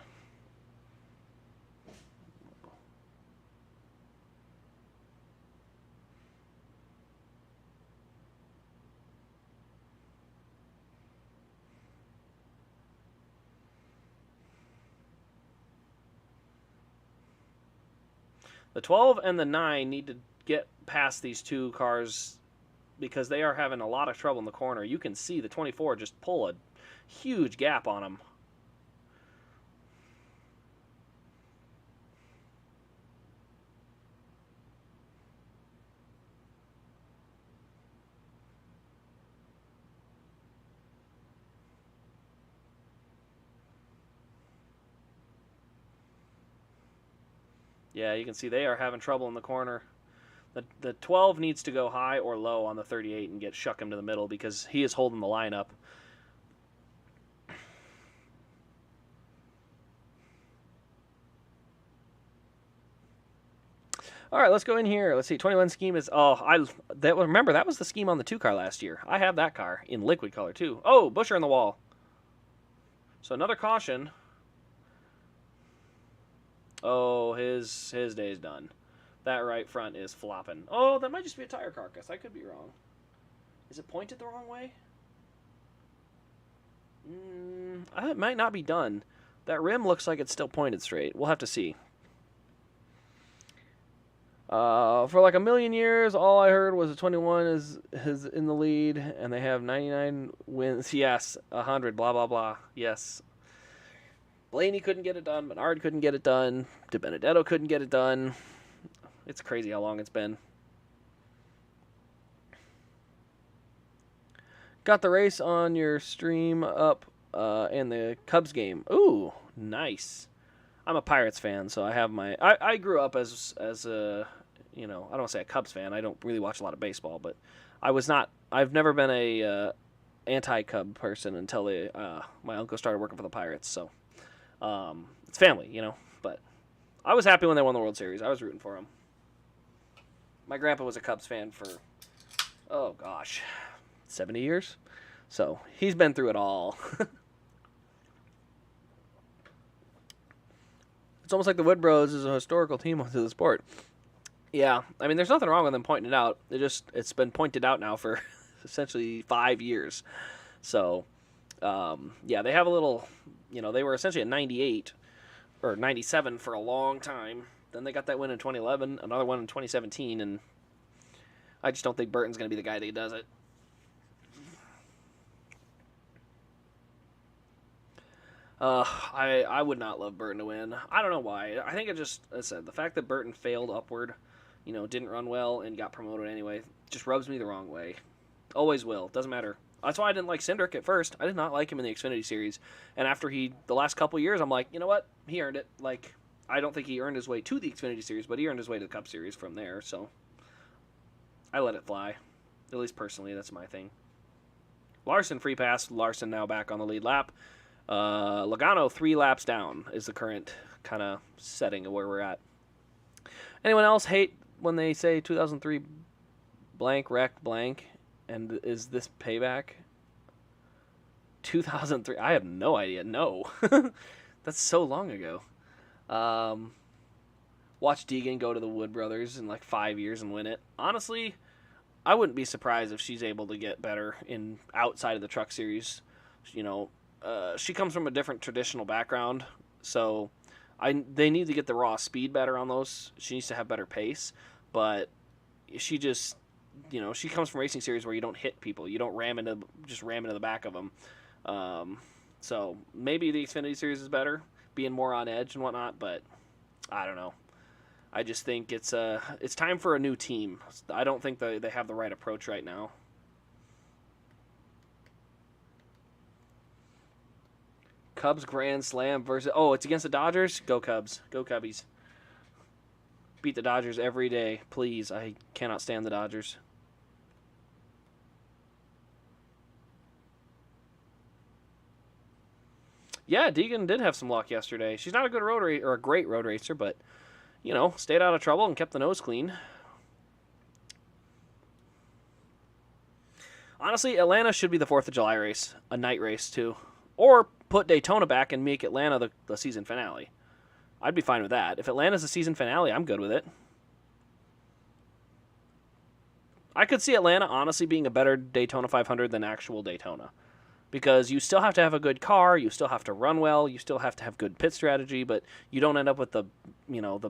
The 12 and the 9 need to get past these 2 cars because they are having a lot of trouble in the corner. You can see the 24 just pull a huge gap on them. Yeah, you can see they are having trouble in the corner. The 12 needs to go high or low on the 38 and shuck him to the middle because he is holding the line up. All right, let's go in here. Let's see. 21 scheme is remember that was the scheme on the 2 car last year. I have that car in liquid color too. Oh, Busher in the wall. So another caution. Oh, his day's done. That right front is flopping. Oh, that might just be a tire carcass. I could be wrong. Is it pointed the wrong way? It might not be done. That rim looks like it's still pointed straight. We'll have to see. For like a million years, all I heard was a 21 is in the lead, and they have 99 wins. Yes, 100, blah, blah, blah. Yes. Blaney couldn't get it done. Menard couldn't get it done. DiBenedetto couldn't get it done. It's crazy how long it's been. Got the race on your stream up and the Cubs game. Ooh, nice. I'm a Pirates fan, so I have my... I grew up as a, I don't want to say a Cubs fan. I don't really watch a lot of baseball, but I've never been a anti-Cub person until my uncle started working for the Pirates, so... it's family, but I was happy when they won the World Series. I was rooting for them. My grandpa was a Cubs fan for, 70 years. So he's been through it all. It's almost like the Wood Bros is a historical team to the sport. Yeah, I mean, there's nothing wrong with them pointing it out. It's been pointed out now for essentially 5 years. So, yeah, they have a little... they were essentially at 98 or 97 for a long time. Then they got that win in 2011, another one in 2017, and I just don't think Burton's going to be the guy that does it. I would not love Burton to win. I don't know why. I think as I said, the fact that Burton failed upward, didn't run well and got promoted anyway, just rubs me the wrong way. Always will. Doesn't matter. That's why I didn't like Cindric at first. I did not like him in the Xfinity Series. And after the last couple years, I'm like, you know what? He earned it. Like, I don't think he earned his way to the Xfinity Series, but he earned his way to the Cup Series from there. So I let it fly. At least personally, that's my thing. Larson free pass. Larson now back on the lead lap. Logano 3 laps down is the current kind of setting of where we're at. Anyone else hate when they say 2003 blank wrecked blank? And is this payback? 2003. I have no idea. No. That's so long ago. Watch Deegan go to the Wood Brothers in like 5 years and win it. Honestly, I wouldn't be surprised if she's able to get better in outside of the Truck Series. You know, she comes from a different traditional background, so they need to get the raw speed better on those. She needs to have better pace, but she just, she comes from racing series where you don't hit people, you don't ram into the back of them. So maybe the Xfinity series is better, being more on edge and whatnot, but I don't know. I just think it's time for a new team. I don't think they have the right approach right now. Cubs Grand Slam versus... Oh, it's against the Dodgers? Go Cubs. Go Cubbies. Beat the Dodgers every day. Please. I cannot stand the Dodgers. Yeah, Deegan did have some luck yesterday. She's not a good or a great road racer, but, stayed out of trouble and kept the nose clean. Honestly, Atlanta should be the 4th of July race. A night race, too. Or put Daytona back and make Atlanta the season finale. I'd be fine with that. If Atlanta's the season finale, I'm good with it. I could see Atlanta honestly being a better Daytona 500 than actual Daytona. Because you still have to have a good car, you still have to run well, you still have to have good pit strategy, but you don't end up with the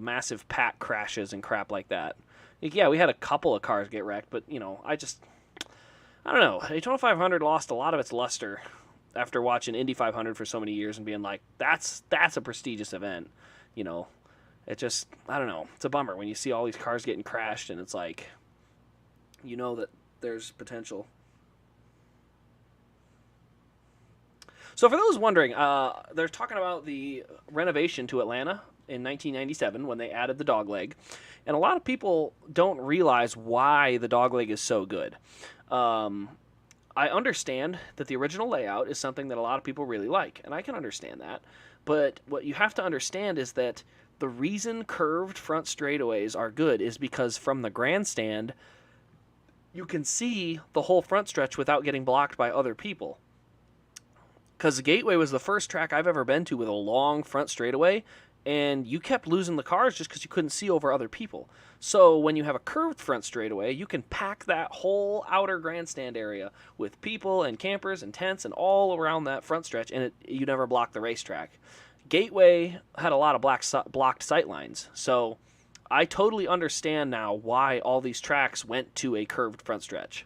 massive pack crashes and crap like that. Yeah, we had a couple of cars get wrecked, but, I don't know. Daytona 500 lost a lot of its luster after watching Indy 500 for so many years and being like, that's a prestigious event. It just, I don't know. It's a bummer when you see all these cars getting crashed and it's like, that there's potential. So for those wondering, they're talking about the renovation to Atlanta in 1997 when they added the dogleg. And a lot of people don't realize why the dogleg is so good. I understand that the original layout is something that a lot of people really like, and I can understand that. But what you have to understand is that the reason curved front straightaways are good is because from the grandstand, you can see the whole front stretch without getting blocked by other people. Because the Gateway was the first track I've ever been to with a long front straightaway, and you kept losing the cars just because you couldn't see over other people. So when you have a curved front straightaway, you can pack that whole outer grandstand area with people and campers and tents and all around that front stretch, and you never block the racetrack. Gateway had a lot of blocked sight lines, so I totally understand now why all these tracks went to a curved front stretch.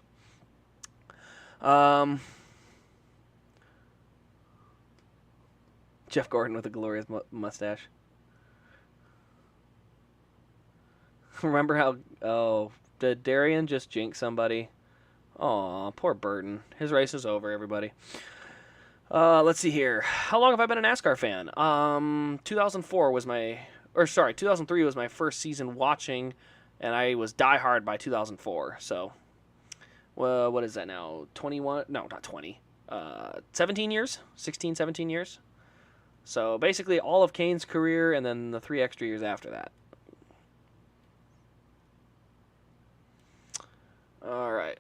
Jeff Gordon with a glorious mustache. Remember how... Oh, did Darian just jinx somebody? Aw, poor Burton. His race is over, everybody. Let's see here. How long have I been a NASCAR fan? 2003 was my first season watching, and I was diehard by 2004. So, well, what is that now? 21? No, not 20. 17 years? 16, 17 years? So, basically all of Kane's career and then the 3 extra years after that. All right.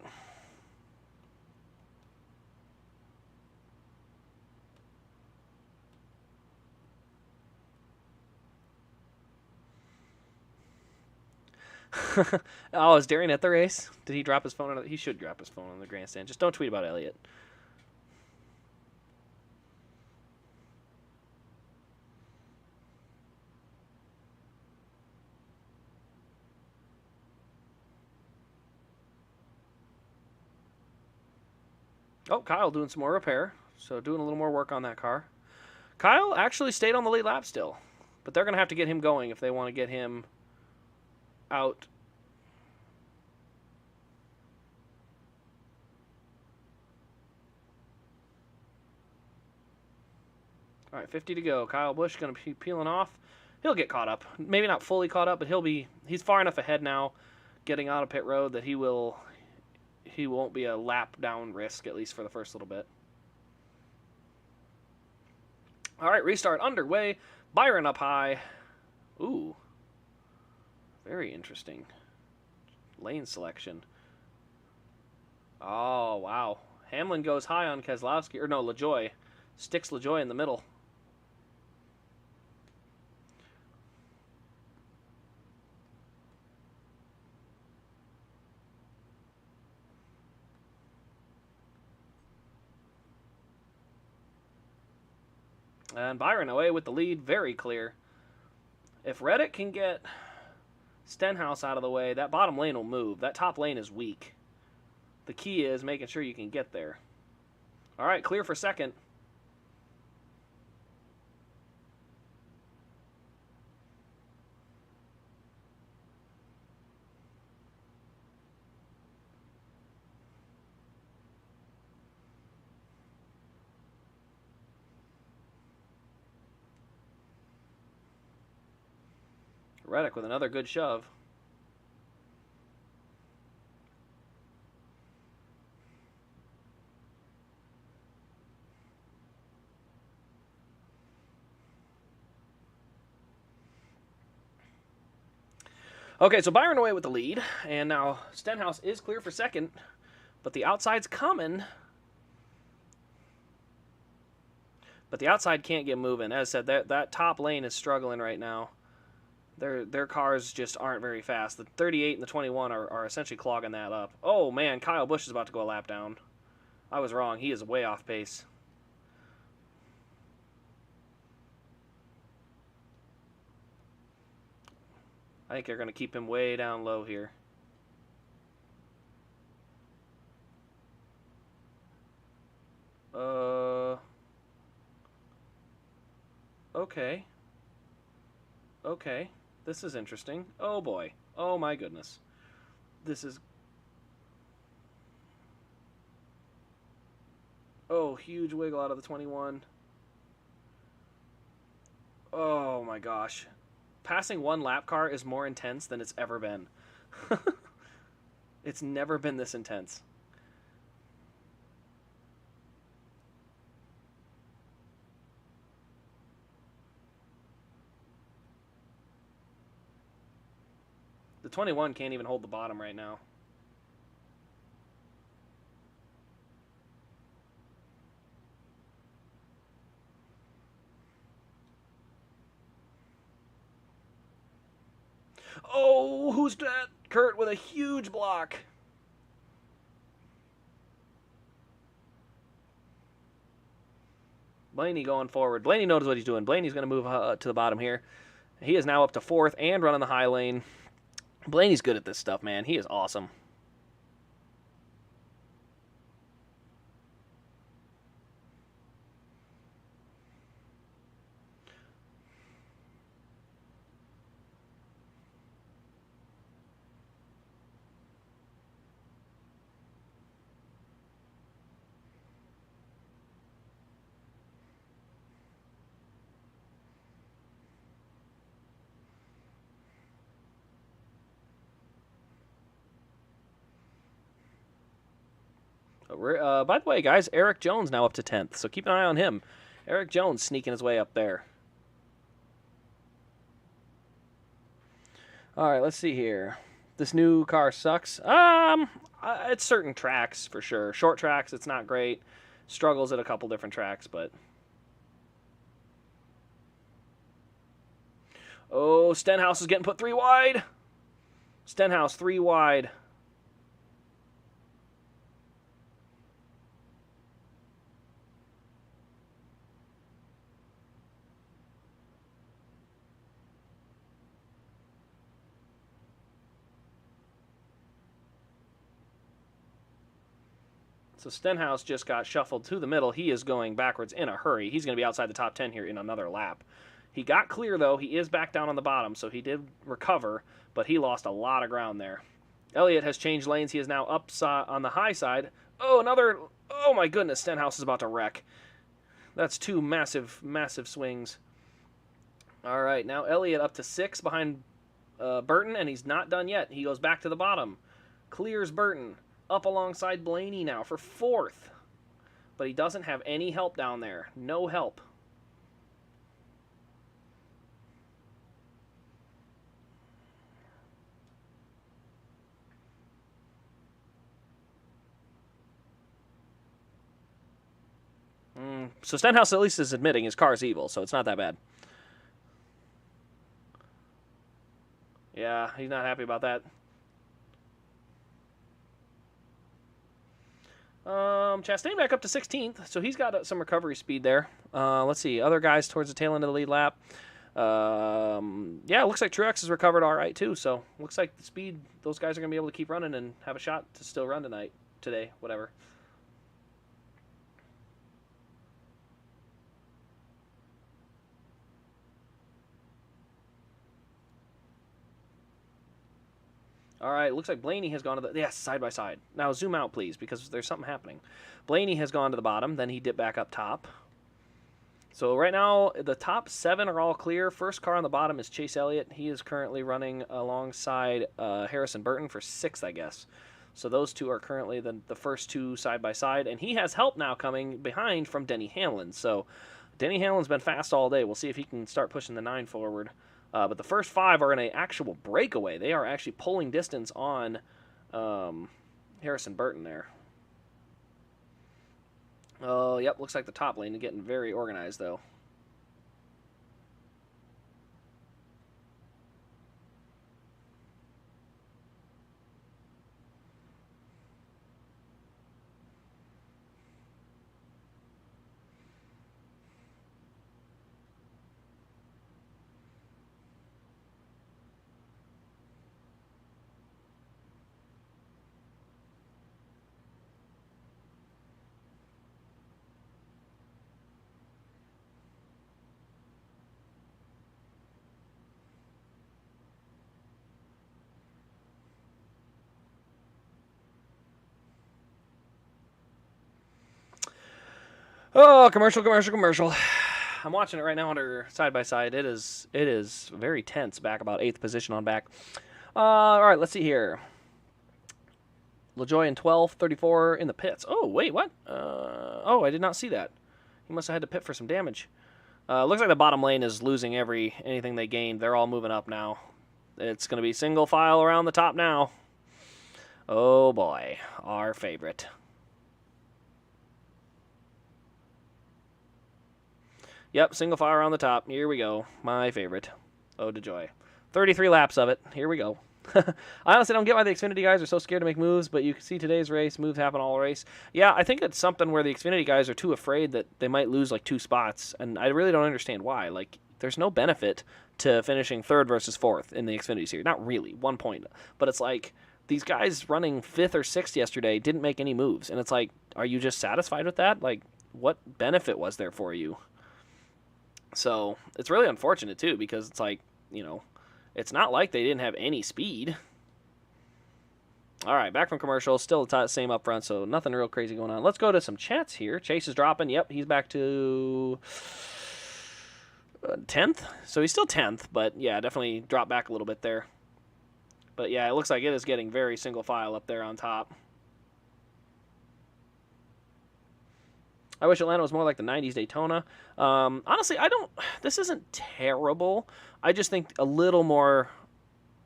Oh, is Darian at the race? Did he drop his phone? He should drop his phone on the grandstand. Just don't tweet about Elliot. Oh, Kyle doing some more repair. So doing a little more work on that car. Kyle actually stayed on the lead lap still. But they're going to have to get him going if they want to get him out. All right, 50 to go. Kyle Busch going to be peeling off. He'll get caught up. Maybe not fully caught up, but he's far enough ahead now getting out of pit road that he won't be a lap down risk, at least for the first little bit. All right, restart underway. Byron up high. Ooh. Very interesting. Lane selection. Oh, wow. Hamlin goes high on Keselowski. Or no, LaJoy. Sticks LaJoy in the middle. And Byron away with the lead, very clear. If Reddick can get Stenhouse out of the way, that bottom lane will move. That top lane is weak. The key is making sure you can get there. All right, clear for second. Reddick with another good shove. Okay, so Byron away with the lead, and now Stenhouse is clear for second, but the outside's coming. But the outside can't get moving. As I said, that top lane is struggling right now. Their cars just aren't very fast. The 38 and the 21 are essentially clogging that up. Oh, man, Kyle Busch is about to go a lap down. I was wrong. He is way off pace. I think they're going to keep him way down low here. Okay. Okay. This is interesting. Oh, boy. Oh, my goodness. This is... Oh, huge wiggle out of the 21. Oh, my gosh. Passing one lap car is more intense than it's ever been. It's never been this intense. The 21 can't even hold the bottom right now. Oh, who's that? Kurt with a huge block. Blaney going forward. Blaney knows what he's doing. Blaney's going to move to the bottom here. He is now up to fourth and running the high lane. Blaney's good at this stuff, man. He is awesome. By the way, guys, Eric Jones now up to 10th, so keep an eye on him. Eric Jones sneaking his way up there. All right, let's see here. This new car sucks. It's certain tracks for sure. Short tracks, it's not great. Struggles at a couple different tracks, but... Oh, Stenhouse is getting put 3 wide. Stenhouse 3 wide. So Stenhouse just got shuffled to the middle. He is going backwards in a hurry. He's going to be outside the top 10 here in another lap. He got clear, though. He is back down on the bottom, so he did recover, but he lost a lot of ground there. Elliot has changed lanes. He is now up on the high side. Oh, another... Oh, my goodness. Stenhouse is about to wreck. That's 2 massive, massive swings. All right, now Elliot up to 6 behind Burton, and he's not done yet. He goes back to the bottom. Clears Burton. Up alongside Blaney now for 4th. But he doesn't have any help down there. No help. So Stenhouse at least is admitting his car is evil, so it's not that bad. Yeah, he's not happy about that. Chastain back up to 16th, so he's got some recovery speed there. Let's see, other guys towards the tail end of the lead lap. Yeah, it looks like Truex has recovered all right too. So looks like the speed, those guys are gonna be able to keep running and have a shot to still run today, whatever. All right, looks like Blaney has gone to the... Yes, side by side. Now zoom out, please, because there's something happening. Blaney has gone to the bottom, then he dipped back up top. So right now, the top 7 are all clear. First car on the bottom is Chase Elliott. He is currently running alongside Harrison Burton for 6th, I guess. So those two are currently the first 2 side by side. And he has help now coming behind from Denny Hamlin. So Denny Hamlin's been fast all day. We'll see if he can start pushing the 9 forward. But the first 5 are in an actual breakaway. They are actually pulling distance on Harrison Burton there. Oh, yep, looks like the top lane is getting very organized, though. Oh, commercial, commercial, commercial. I'm watching it right now under side by side. It is very tense. Back about 8th position on back. All right, let's see here. LaJoy in 12th, 34 in the pits. Oh, wait, what? Oh, I did not see that. He must have had to pit for some damage. Looks like the bottom lane is losing anything they gained. They're all moving up now. It's going to be single file around the top now. Oh, boy. Our favorite. Yep, single file around the top. Here we go. My favorite. Oh, to joy. 33 laps of it. Here we go. I honestly don't get why the Xfinity guys are so scared to make moves, but you can see today's race, moves happen all race. Yeah, I think it's something where the Xfinity guys are too afraid that they might lose like 2 spots, and I really don't understand why. Like, there's no benefit to finishing 3rd versus 4th in the Xfinity series. Not really, 1 point. But it's like, these guys running 5th or 6th yesterday didn't make any moves, and it's like, are you just satisfied with that? Like, what benefit was there for you? So it's really unfortunate, too, because it's like, you know, it's not like they didn't have any speed. All right, back from commercial. Still the same up front, so nothing real crazy going on. Let's go to some chats here. Chase is dropping. Yep, he's back to 10th. So he's still 10th, but yeah, definitely dropped back a little bit there. But yeah, it looks like it is getting very single file up there on top. I wish Atlanta was more like the 90s Daytona. Honestly, this isn't terrible. I just think a little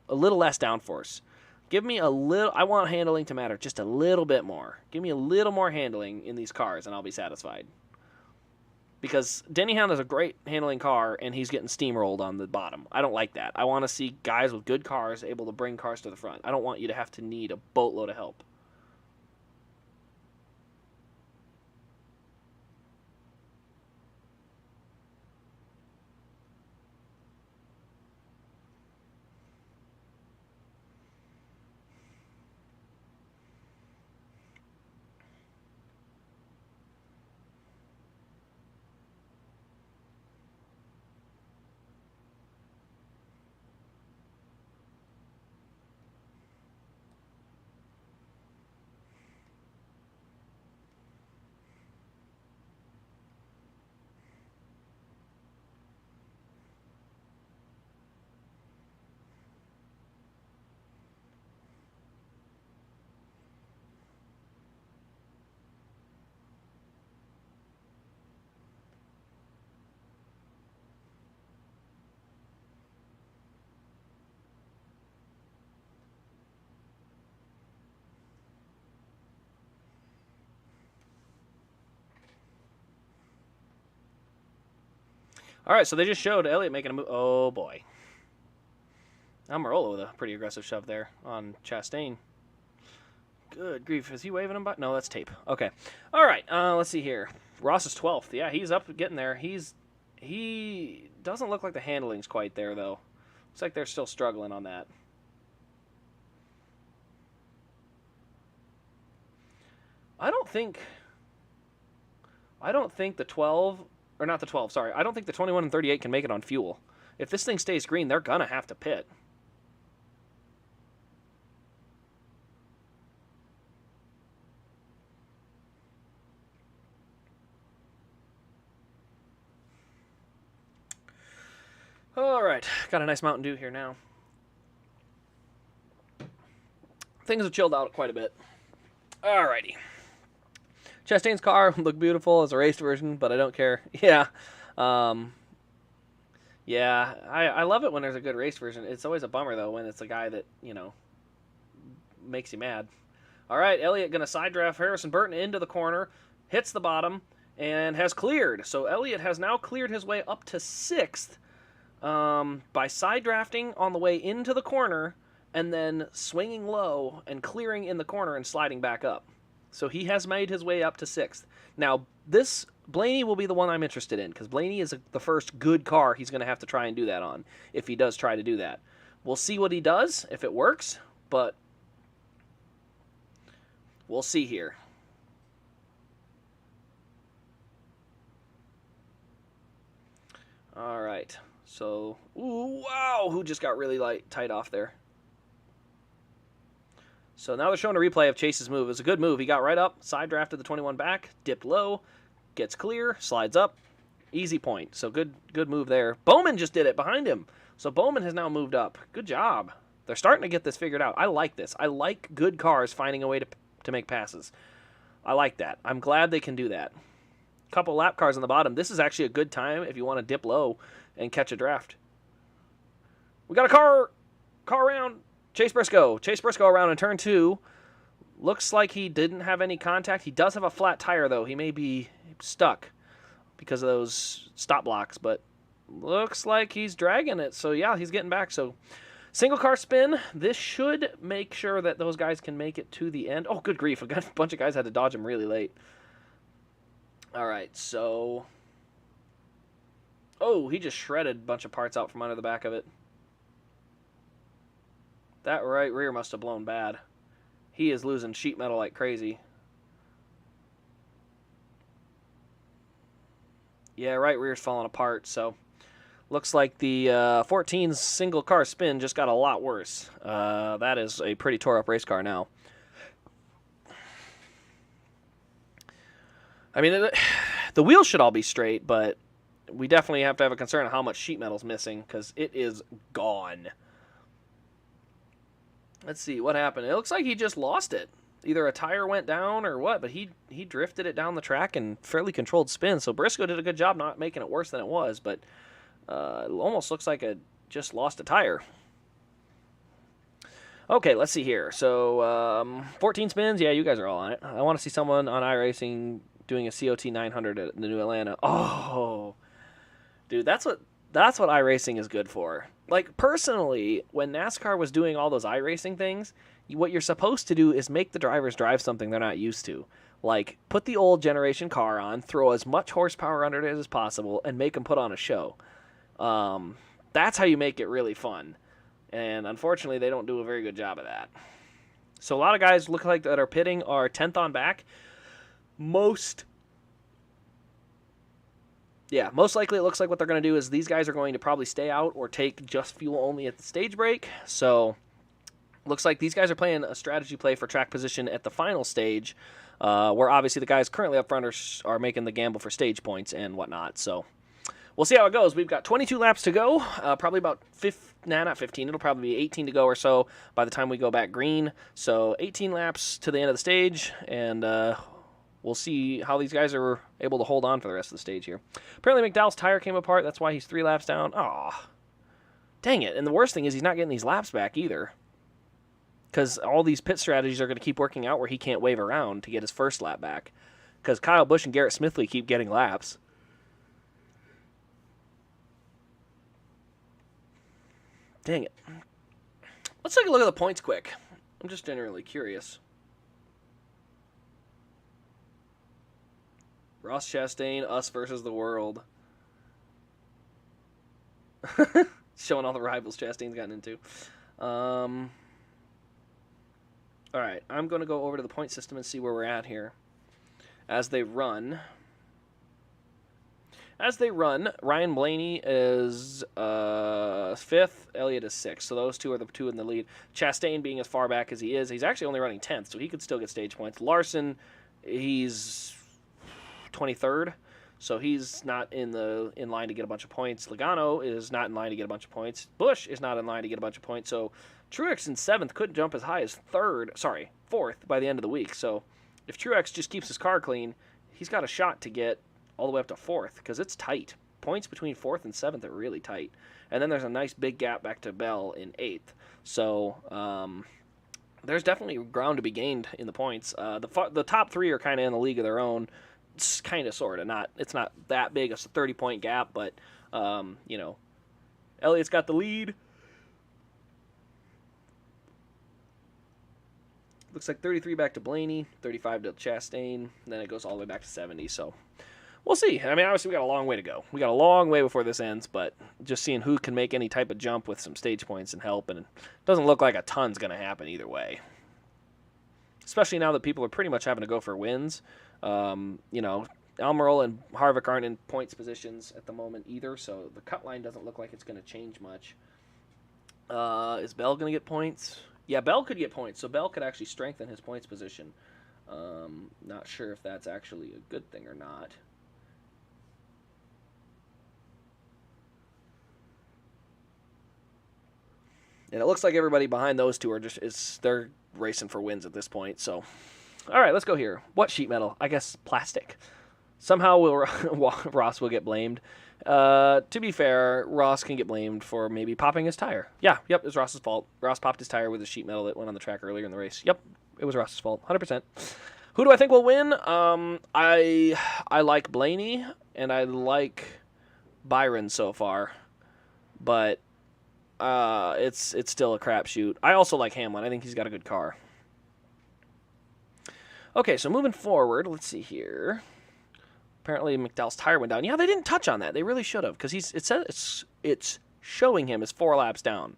less downforce. Give me a little, I want handling to matter just a little bit more. Give me a little more handling in these cars and I'll be satisfied. Because Denny Hamlin is a great handling car and he's getting steamrolled on the bottom. I don't like that. I want to see guys with good cars able to bring cars to the front. I don't want you to have to need a boatload of help. All right, so they just showed Elliot making a move. Oh, boy. Almirola with a pretty aggressive shove there on Chastain. Good grief. Is he waving him back? No, that's tape. Okay. All right. Let's see here. Ross is 12th. Yeah, he's up getting there. He doesn't look like the handling's quite there, though. Looks like they're still struggling on that. I don't think the 12, or not the 12, sorry. I don't think the 21 and 38 can make it on fuel. If this thing stays green, they're going to have to pit. All right, got a nice Mountain Dew here now. Things have chilled out quite a bit. All righty. Chastain's car looked beautiful as a raced version, but I don't care. Yeah. Yeah, I love it when there's a good race version. It's always a bummer, though, when it's a guy that, makes you mad. All right, Elliot going to side draft Harrison Burton into the corner, hits the bottom, and has cleared. So Elliot has now cleared his way up to 6th by side drafting on the way into the corner and then swinging low and clearing in the corner and sliding back up. So he has made his way up to 6th. Now, this Blaney will be the one I'm interested in, because Blaney is the first good car he's going to have to try and do that on, if he does try to do that. We'll see what he does, if it works, but we'll see here. All right. So, ooh, wow, who just got really tight off there? So now they're showing a replay of Chase's move. It was a good move. He got right up, side drafted the 21 back, dipped low, gets clear, slides up, easy point. So good move there. Bowman just did it behind him. So Bowman has now moved up. Good job. They're starting to get this figured out. I like this. I like good cars finding a way to make passes. I like that. I'm glad they can do that. Couple lap cars on the bottom. This is actually a good time if you want to dip low and catch a draft. We got a car around. Chase Briscoe around in turn 2. Looks like he didn't have any contact. He does have a flat tire, though. He may be stuck because of those stop blocks, but looks like he's dragging it. So, yeah, he's getting back. So, single car spin. This should make sure that those guys can make it to the end. Oh, good grief. A bunch of guys had to dodge him really late. All right, so... Oh, he just shredded a bunch of parts out from under the back of it. That right rear must have blown bad. He is losing sheet metal like crazy. Yeah, right rear's falling apart, so looks like the 14's single car spin just got a lot worse. That is a pretty tore up race car now. I mean, the wheels should all be straight, but we definitely have to have a concern of how much sheet metal's missing, because it is gone. Let's see what happened. It looks like he just lost it. Either a tire went down or what, but he drifted it down the track in fairly controlled spin. So Briscoe did a good job not making it worse than it was, but it almost looks like it just lost a tire. Okay, let's see here. So 14 spins. Yeah, you guys are all on it. I want to see someone on iRacing doing a COT 900 at the New Atlanta. Oh, dude, that's what iRacing is good for. Like, personally, when NASCAR was doing all those iRacing things, what you're supposed to do is make the drivers drive something they're not used to. Like, put the old generation car on, throw as much horsepower under it as possible, and make them put on a show. That's how you make it really fun. And unfortunately, they don't do a very good job of that. So a lot of guys look like that are pitting are 10th on back. Most likely it looks like what they're going to do is these guys are going to probably stay out or take just fuel only at the stage break. So looks like these guys are playing a strategy play for track position at the final stage, where obviously the guys currently up front are making the gamble for stage points and whatnot. So we'll see how it goes. We've got 22 laps to go, probably about not 15. It'll probably be 18 to go or so by the time we go back green. So 18 laps to the end of the stage, and we'll see how these guys are able to hold on for the rest of the stage here. Apparently McDowell's tire came apart. That's why he's 3 laps down. Aw, dang it. And the worst thing is he's not getting these laps back either, because all these pit strategies are going to keep working out where he can't wave around to get his first lap back, because Kyle Busch and Garrett Smithley keep getting laps. Dang it. Let's take a look at the points quick. I'm just generally curious. Ross Chastain, us versus the world. Showing all the rivals Chastain's gotten into. All right, I'm going to go over to the point system and see where we're at here. As they run, Ryan Blaney is 5th, Elliot is 6th. So those two are the two in the lead. Chastain being as far back as he is, he's actually only running 10th, so he could still get stage points. Larson, he's 23rd, so he's not in line to get a bunch of points. Logano is not in line to get a bunch of points. Busch is not in line to get a bunch of points. So Truex in 7th couldn't jump as high as 4th by the end of the week. So if Truex just keeps his car clean, he's got a shot to get all the way up to 4th because it's tight. Points between 4th and 7th are really tight. And then there's a nice big gap back to Bell in 8th. So there's definitely ground to be gained in the points. The top 3 are kind of in the league of their own. It's kind of, sort of. It's not that big. It's a 30-point gap, but, Elliot's got the lead. Looks like 33 back to Blaney, 35 to Chastain, and then it goes all the way back to 70, so we'll see. I mean, obviously we got a long way to go. We got a long way before this ends, but just seeing who can make any type of jump with some stage points and help, and it doesn't look like a ton's going to happen either way. Especially now that people are pretty much having to go for wins. Almirola and Harvick aren't in points positions at the moment either, so the cut line doesn't look like it's going to change much. Is Bell going to get points? Yeah, Bell could get points, so Bell could actually strengthen his points position. Not sure if that's actually a good thing or not. And it looks like everybody behind those two are they're racing for wins at this point. So, all right, let's go here. What sheet metal? I guess plastic. Somehow Ross will get blamed. To be fair, Ross can get blamed for maybe popping his tire. Yep, it's Ross's fault. Ross popped his tire with the sheet metal that went on the track earlier in the race. Yep, it was Ross's fault, 100%. Who do I think will win? I like Blaney, and I like Byron so far. But it's still a crapshoot. I also like Hamlin. I think he's got a good car. Okay, so moving forward, let's see here. Apparently McDowell's tire went down. Yeah, they didn't touch on that. They really should have, because it's showing him as 4 laps down.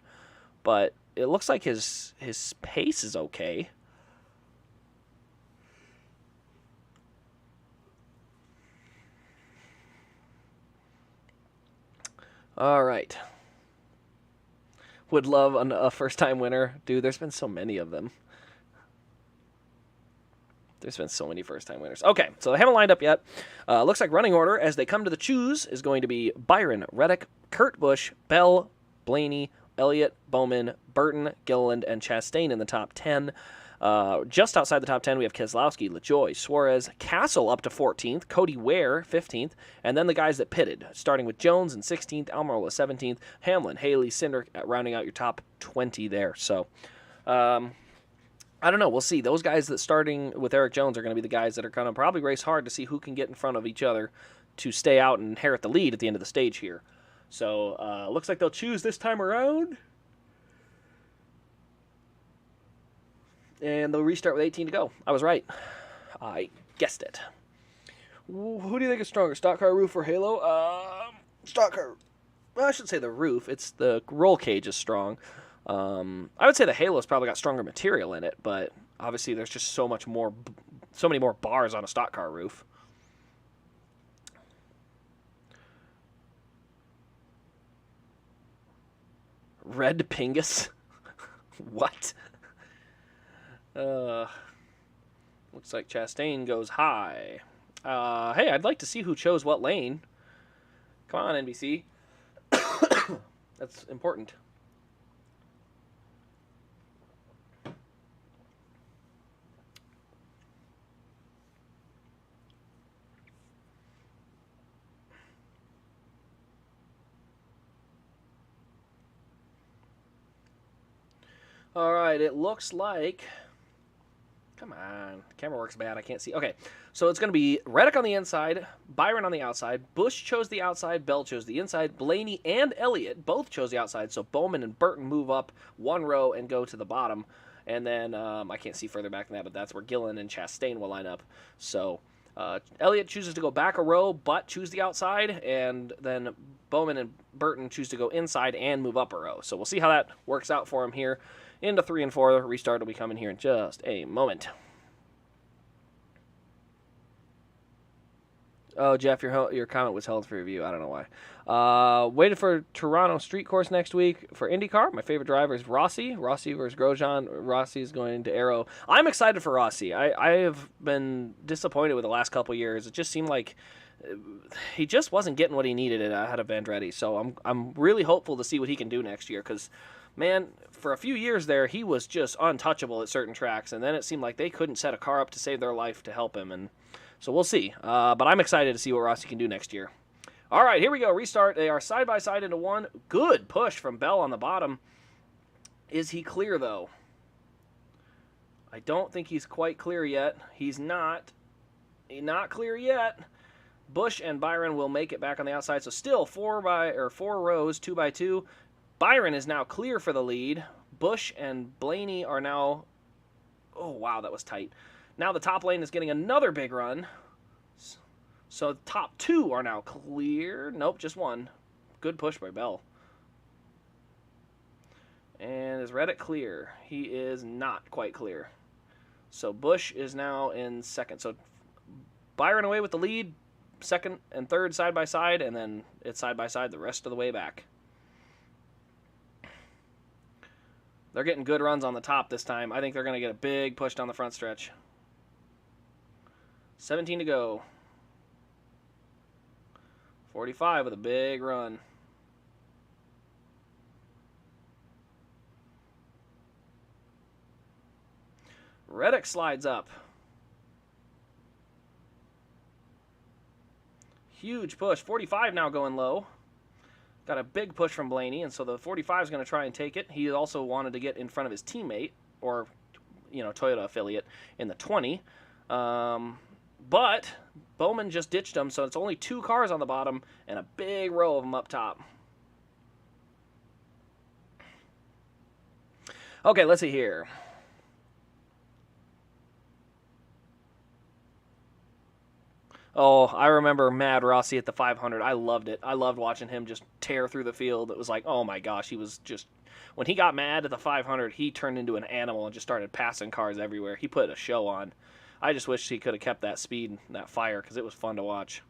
But it looks like his pace is okay. All right. Would love a first-time winner. Dude, there's been so many of them. There's been so many first-time winners. Okay, so they haven't lined up yet. Looks like running order as they come to the choose is going to be Byron, Reddick, Kurt Busch, Bell, Blaney, Elliott, Bowman, Burton, Gilliland, and Chastain in the top 10. Just outside the top 10, we have Keselowski, LaJoy, Suarez, Castle up to 14th, Cody Ware 15th, and then the guys that pitted, starting with Jones in 16th, Almirola 17th, Hamlin, Haley, Cinder rounding out your top 20 there. So, I don't know. We'll see. Those guys that starting with Eric Jones are going to be the guys that are going to probably race hard to see who can get in front of each other to stay out and inherit the lead at the end of the stage here. So, looks like they'll choose this time around. And they'll restart with 18 to go. I was right. I guessed it. Who do you think is stronger, stock car roof or halo? Stock car. Well, I shouldn't say the roof. It's the roll cage is strong. I would say the halo's probably got stronger material in it, but obviously there's just so many more bars on a stock car roof. Red Pingus? What? Looks like Chastain goes high. Hey, I'd like to see who chose what lane. Come on, NBC. That's important. All right, it looks like... Come on. The camera works bad. I can't see. Okay, so it's going to be Reddick on the inside, Byron on the outside. Busch chose the outside. Bell chose the inside. Blaney and Elliott both chose the outside, so Bowman and Burton move up one row and go to the bottom. And then I can't see further back than that, but that's where Gillen and Chastain will line up. So Elliot chooses to go back a row, but choose the outside, and then Bowman and Burton choose to go inside and move up a row. So we'll see how that works out for him here into 3 and 4. The restart will be coming here in just a moment. Oh, Jeff, your comment was held for review. I don't know why. Waited for Toronto Street Course next week for IndyCar. My favorite driver is Rossi. Rossi versus Grosjean. Rossi is going to Arrow. I'm excited for Rossi. I have been disappointed with the last couple years. It just seemed like he just wasn't getting what he needed out of Andretti. So I'm really hopeful to see what he can do next year because, man, for a few years there, he was just untouchable at certain tracks. And then it seemed like they couldn't set a car up to save their life to help him. And so we'll see. But I'm excited to see what Rossi can do next year. All right, here we go. Restart. They are side by side into one. Good push from Bell on the bottom. Is he clear, though? I don't think he's quite clear yet. He's not. He's not clear yet. Busch and Byron will make it back on the outside. So still 4 rows, 2 by 2. Byron is now clear for the lead. Busch and Blaney are now... Oh, wow, that was tight. Now the top lane is getting another big run. So the top 2 are now clear. Nope, just 1. Good push by Bell. And is Reddick clear? He is not quite clear. So Busch is now in second. So Byron away with the lead. Second and third side by side. And then it's side by side the rest of the way back. They're getting good runs on the top this time. I think they're going to get a big push down the front stretch. 17 to go. 45 with a big run. Reddick slides up. Huge push. 45 now going low. Got a big push from Blaney, and so the 45 is going to try and take it. He also wanted to get in front of his teammate, or, Toyota affiliate, in the 20. But Bowman just ditched him, so it's only 2 cars on the bottom and a big row of them up top. Okay, let's see here. Oh, I remember Mad Rossi at the 500. I loved it. I loved watching him just tear through the field. It was like, oh my gosh, he was just... When he got mad at the 500, he turned into an animal and just started passing cars everywhere. He put a show on. I just wish he could have kept that speed and that fire because it was fun to watch.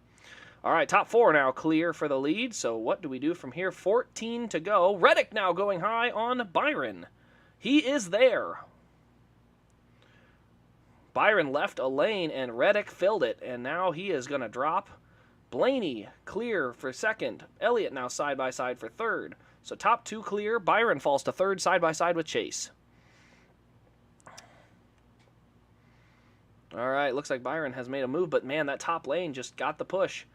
All right, top 4 now clear for the lead. So what do we do from here? 14 to go. Reddick now going high on Byron. He is there. Byron left a lane and Reddick filled it, and now he is going to drop. Blaney clear for second. Elliot now side by side for third. So top 2 clear. Byron falls to third side by side with Chase. All right, looks like Byron has made a move, but man, that top lane just got the push.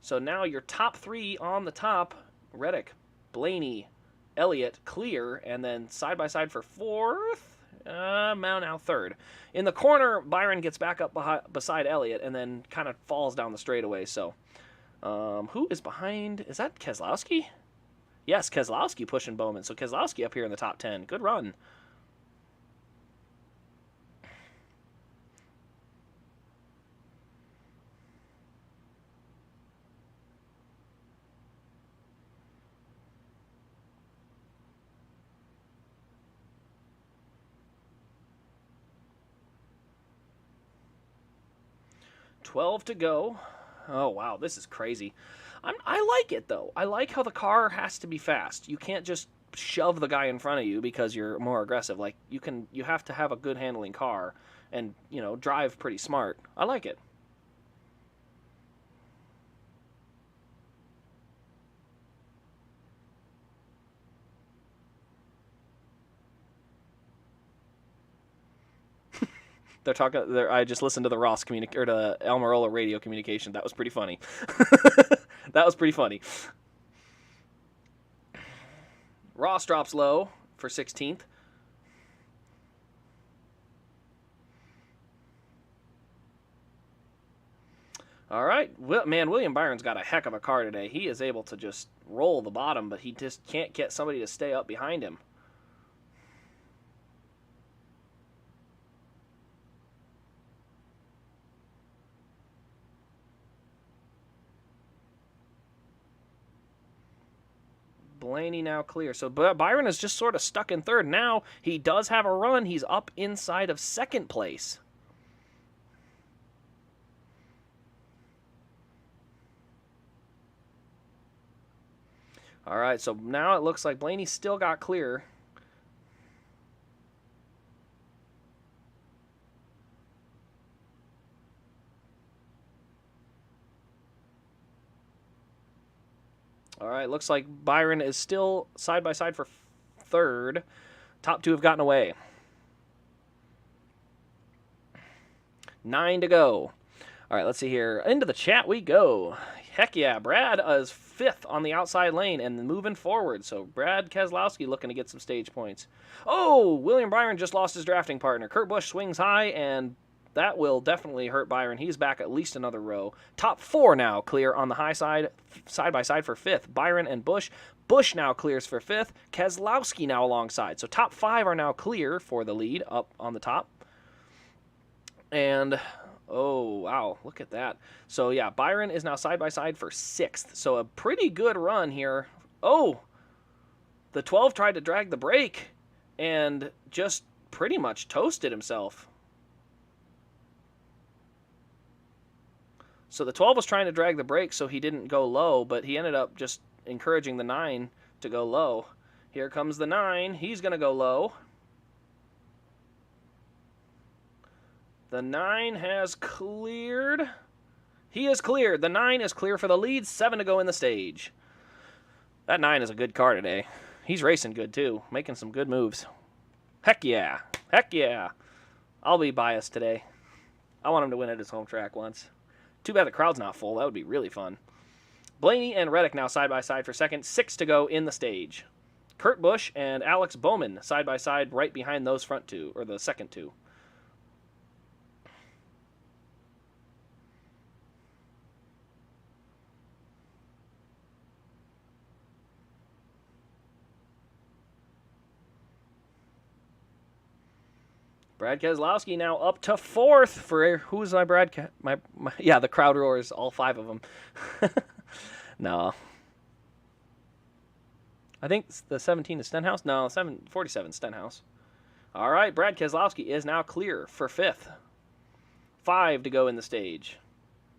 So now your top 3 on the top, Reddick, Blaney, Elliot, clear, and then side by side for 4th. Now third. In the corner, Byron gets back up beside Elliot and then kind of falls down the straightaway. So who is behind? Is that Keselowski? Yes, Keselowski pushing Bowman. So Keselowski up here in the top 10. Good run. $12 to go. Oh, wow, this is crazy. I like it, though. I like how the car has to be fast. You can't just shove the guy in front of you because you're more aggressive. Like, you have to have a good handling car and, drive pretty smart. I like it. They're talking. I just listened to the Ross to Almirola radio communication. That was pretty funny. That was pretty funny. Ross drops low for 16th. All right, man, William Byron's got a heck of a car today. He is able to just roll the bottom, but he just can't get somebody to stay up behind him. Blaney now clear. So Byron is just sort of stuck in third. Now he does have a run. He's up inside of second place. All right, so now it looks like Blaney still got clear. All right, looks like Byron is still side by side for third. Top two have gotten away. 9 to go. All right, let's see here. Into the chat we go. Heck yeah, Brad is fifth on the outside lane and moving forward. So Brad Keselowski looking to get some stage points. Oh, William Byron just lost his drafting partner. Kurt Busch swings high, and that will definitely hurt Byron. He's back at least another row. Top four now clear on the high side by side for fifth. Byron and Busch. Busch now clears for fifth. Keselowski now alongside. So top five are now clear for the lead up on the top. And oh, wow, look at that. So, yeah, Byron is now side by side for sixth. So, a pretty good run here. Oh, the 12 tried to drag the brake and just pretty much toasted himself. So, the 12 was trying to drag the brake so he didn't go low, but he ended up just encouraging the 9 to go low. Here comes the 9. He's going to go low. The 9 has cleared. He is cleared. The 9 is clear for the lead. 7 to go in the stage. That 9 is a good car today. He's racing good, too. Making some good moves. Heck yeah. Heck yeah. I'll be biased today. I want him to win at his home track once. Too bad the crowd's not full. That would be really fun. Blaney and Reddick now side by side for second. 6 to go in the stage. Kurt Busch and Alex Bowman side by side right behind those front two, or the second two. Brad Keselowski now up to fourth for who's my Brad? Yeah, the crowd roars, all 5 of them. No, I think the 17 is Stenhouse. No, 47 Stenhouse. All right, Brad Keselowski is now clear for fifth. 5 to go in the stage.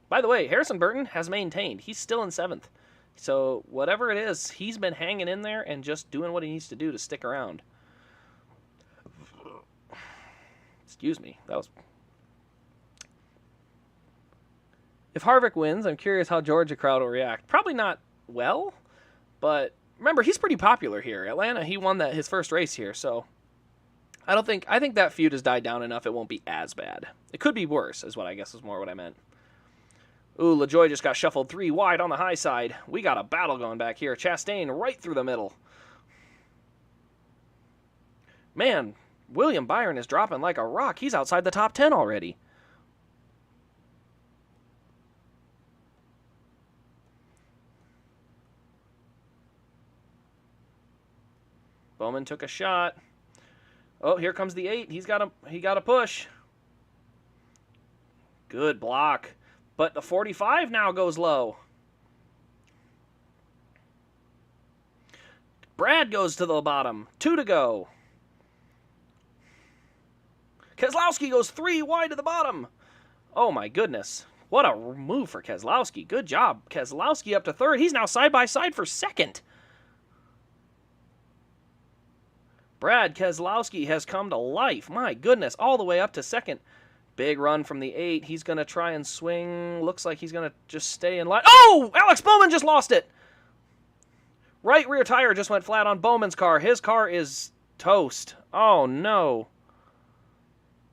By the way, Harrison Burton has maintained. He's still in 7th. So whatever it is, he's been hanging in there and just doing what he needs to do to stick around. Excuse me. That was. If Harvick wins, I'm curious how Georgia crowd will react. Probably not well, but remember, he's pretty popular here. Atlanta, he won his first race here, so I think that feud has died down enough it won't be as bad. It could be worse, is what I guess is more what I meant. Ooh, LaJoie just got shuffled 3 wide on the high side. We got a battle going back here. Chastain right through the middle. Man, William Byron is dropping like a rock. He's outside the top 10 already. Bowman took a shot. Oh, here comes the 8. He got a push. Good block. But the 45 now goes low. Brad goes to the bottom. 2 to go. Keselowski goes 3 wide to the bottom. Oh, my goodness. What a move for Keselowski. Good job. Keselowski up to third. He's now side by side for second. Brad Keselowski has come to life. My goodness. All the way up to second. Big run from the 8. He's going to try and swing. Looks like he's going to just stay in line. Oh! Alex Bowman just lost it. Right rear tire just went flat on Bowman's car. His car is toast. Oh, no.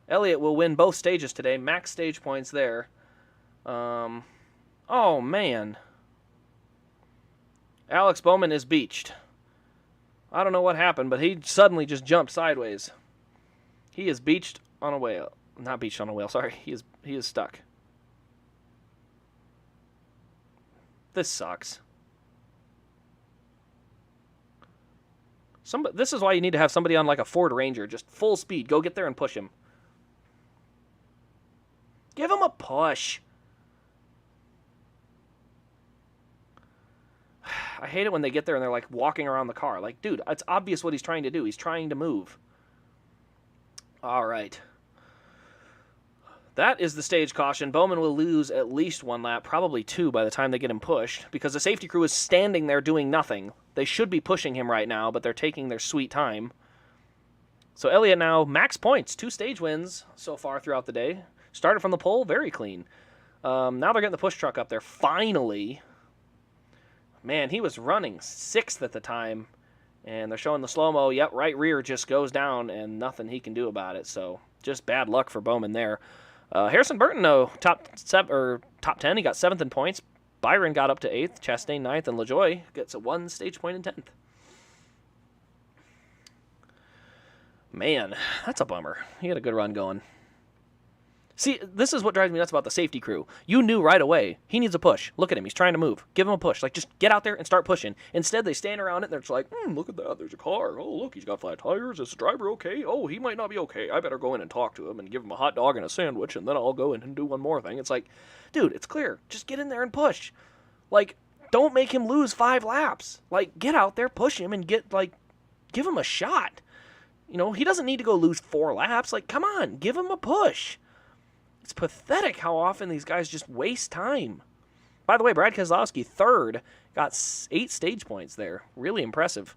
Elliot will win both stages today. Max stage points there. Oh, man. Alex Bowman is beached. I don't know what happened, but he suddenly just jumped sideways. He is beached on a whale. Not beached on a whale, sorry. He is stuck. This sucks. This is why you need to have somebody on like a Ford Ranger. Just full speed. Go get there and push him. Give him a push. I hate it when they get there and they're like walking around the car. Like, dude, it's obvious what he's trying to do. He's trying to move. All right. That is the stage caution. Bowman will lose at least 1 lap, probably 2 by the time they get him pushed, because the safety crew is standing there doing nothing. They should be pushing him right now, but they're taking their sweet time. So Elliot now, max points, 2 stage wins so far throughout the day. Started from the pole, very clean. Now they're getting the push truck up there, finally. Man, he was running 6th at the time, and they're showing the slow-mo. Yep, right rear just goes down, and nothing he can do about it, so just bad luck for Bowman there. Harrison Burton, though, top 10. He got 7th in points. Byron got up to 8th. Chastain 9th. And LaJoie gets a 1 stage point in 10th. Man, that's a bummer. He had a good run going. See, this is what drives me nuts about the safety crew. You knew right away, he needs a push. Look at him. He's trying to move. Give him a push. Like, just get out there and start pushing. Instead, they stand around it, and they're just like, look at that. There's a car. Oh, look, he's got flat tires. Is the driver okay? Oh, he might not be okay. I better go in and talk to him and give him a hot dog and a sandwich, and then I'll go in and do one more thing. It's like, dude, it's clear. Just get in there and push. Like, don't make him lose 5 laps. Like, get out there, push him, and give him a shot. You know, he doesn't need to go lose 4 laps. Like, come on, give him a push. It's pathetic how often these guys just waste time. By the way, Brad Keselowski, 3rd, got 8 stage points there. Really impressive.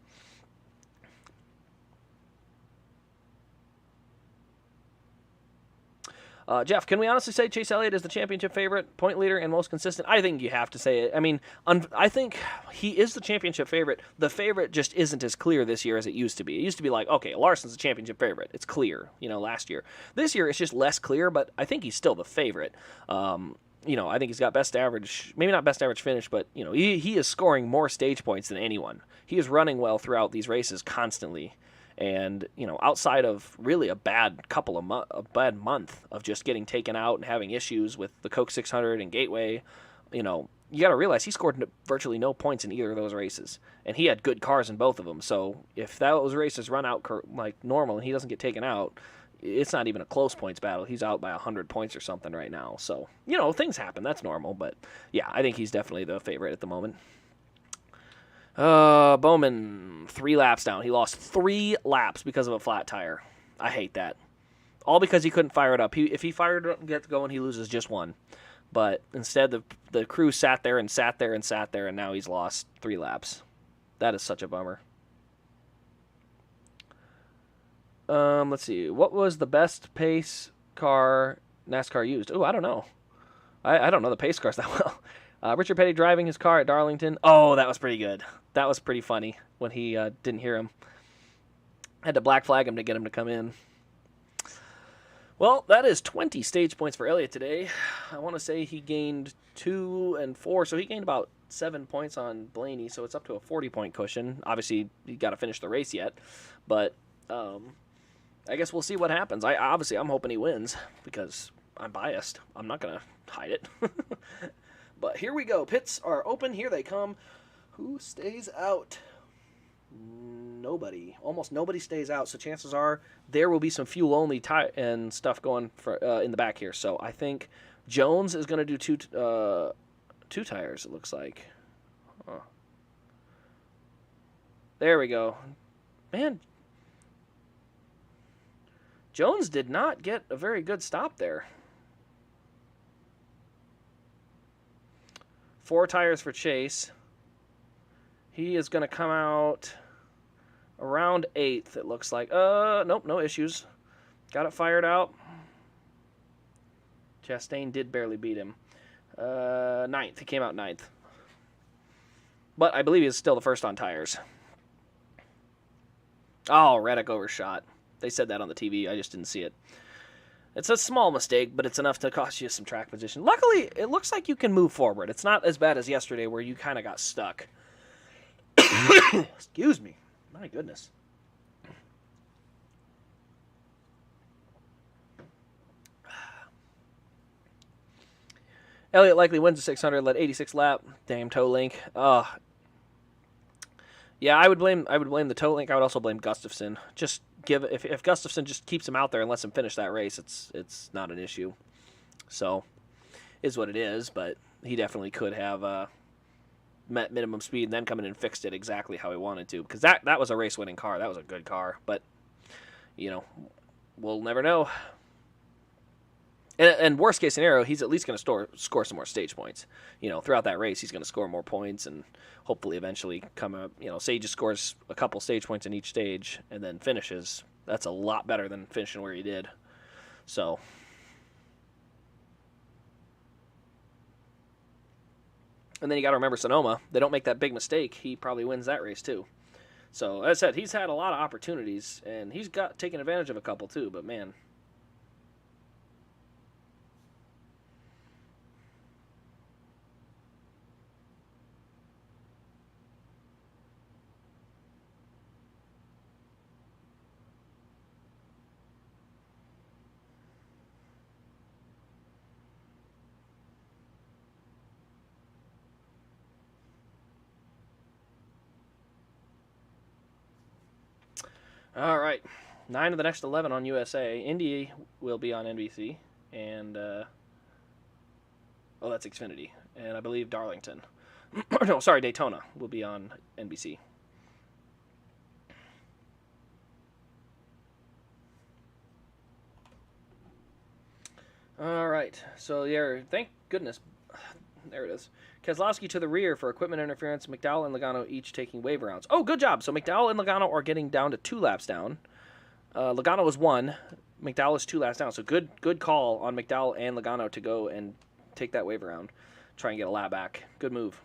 Jeff, can we honestly say Chase Elliott is the championship favorite, point leader, and most consistent? I think you have to say it. I mean, I think he is the championship favorite. The favorite just isn't as clear this year as it used to be. It used to be like, okay, Larson's the championship favorite. It's clear, last year. This year, it's just less clear, but I think he's still the favorite. I think he's got best average, maybe not best average finish, but, he is scoring more stage points than anyone. He is running well throughout these races constantly. And, outside of really a bad month of just getting taken out and having issues with the Coke 600 and Gateway, you got to realize he scored virtually no points in either of those races. And he had good cars in both of them. So if those races run out like normal and he doesn't get taken out, it's not even a close points battle. He's out by 100 points or something right now. So, things happen. That's normal. But, yeah, I think he's definitely the favorite at the moment. Bowman, 3 laps down. He lost 3 laps because of a flat tire. I hate that. All because he couldn't fire it up. If he fired it up and gets going, he loses just 1. But instead, the crew sat there, and now he's lost 3 laps. That is such a bummer. Let's see. What was the best pace car NASCAR used? Oh, I don't know. I don't know the pace cars that well. Richard Petty driving his car at Darlington. Oh, that was pretty good. That was pretty funny when he didn't hear him. Had to black flag him to get him to come in. Well, that is 20 stage points for Elliot today. I want to say he gained 2 and 4, so he gained about 7 points on Blaney, so it's up to a 40-point cushion. Obviously, you got to finish the race yet, but I guess we'll see what happens. I'm hoping he wins because I'm biased. I'm not going to hide it. But here we go. Pits are open. Here they come. Who stays out? Nobody. Almost nobody stays out. So chances are there will be some fuel-only and stuff going for in the back here. So I think Jones is going to do 2 tires, it looks like. Huh. There we go. Man, Jones did not get a very good stop there. 4 tires for Chase. He is going to come out around 8th, it looks like. Nope, no issues. Got it fired out. Chastain did barely beat him. 9th. He came out 9th. But I believe he is still the first on tires. Oh, Reddick overshot. They said that on the TV. I just didn't see it. It's a small mistake, but it's enough to cost you some track position. Luckily, it looks like you can move forward. It's not as bad as yesterday where you kind of got stuck. Excuse me. My goodness. Elliot likely wins the 600, led 86 lap. Damn toe link. Yeah, I would blame the toe link. I would also blame Gustafson. Just if Gustafson just keeps him out there and lets him finish that race, it's not an issue. So, is what it is. But he definitely could have met minimum speed and then come in and fixed it exactly how he wanted to. Because that was a race-winning car. That was a good car. But, you know, we'll never know. And worst case scenario, he's at least going to score some more stage points. You know, throughout that race, he's going to score more points and hopefully eventually come up. You know, say he just scores a couple stage points in each stage and then finishes. That's a lot better than finishing where he did. So, and then you got to remember Sonoma. They don't make that big mistake. He probably wins that race too. So, as I said, he's had a lot of opportunities and he's got taken advantage of a couple too. But man. All right, 9 of the next 11 on USA. Indy will be on NBC, and that's Xfinity, and I believe Darlington. No, sorry, Daytona will be on NBC. All right, so yeah, thank goodness. There it is. Keselowski to the rear for equipment interference. McDowell and Logano each taking wave rounds. Oh, good job. So McDowell and Logano are getting down to 2 laps down. Logano was 1. McDowell is 2 laps down. So good call on McDowell and Logano to go and take that wave around. Try and get a lap back. Good move.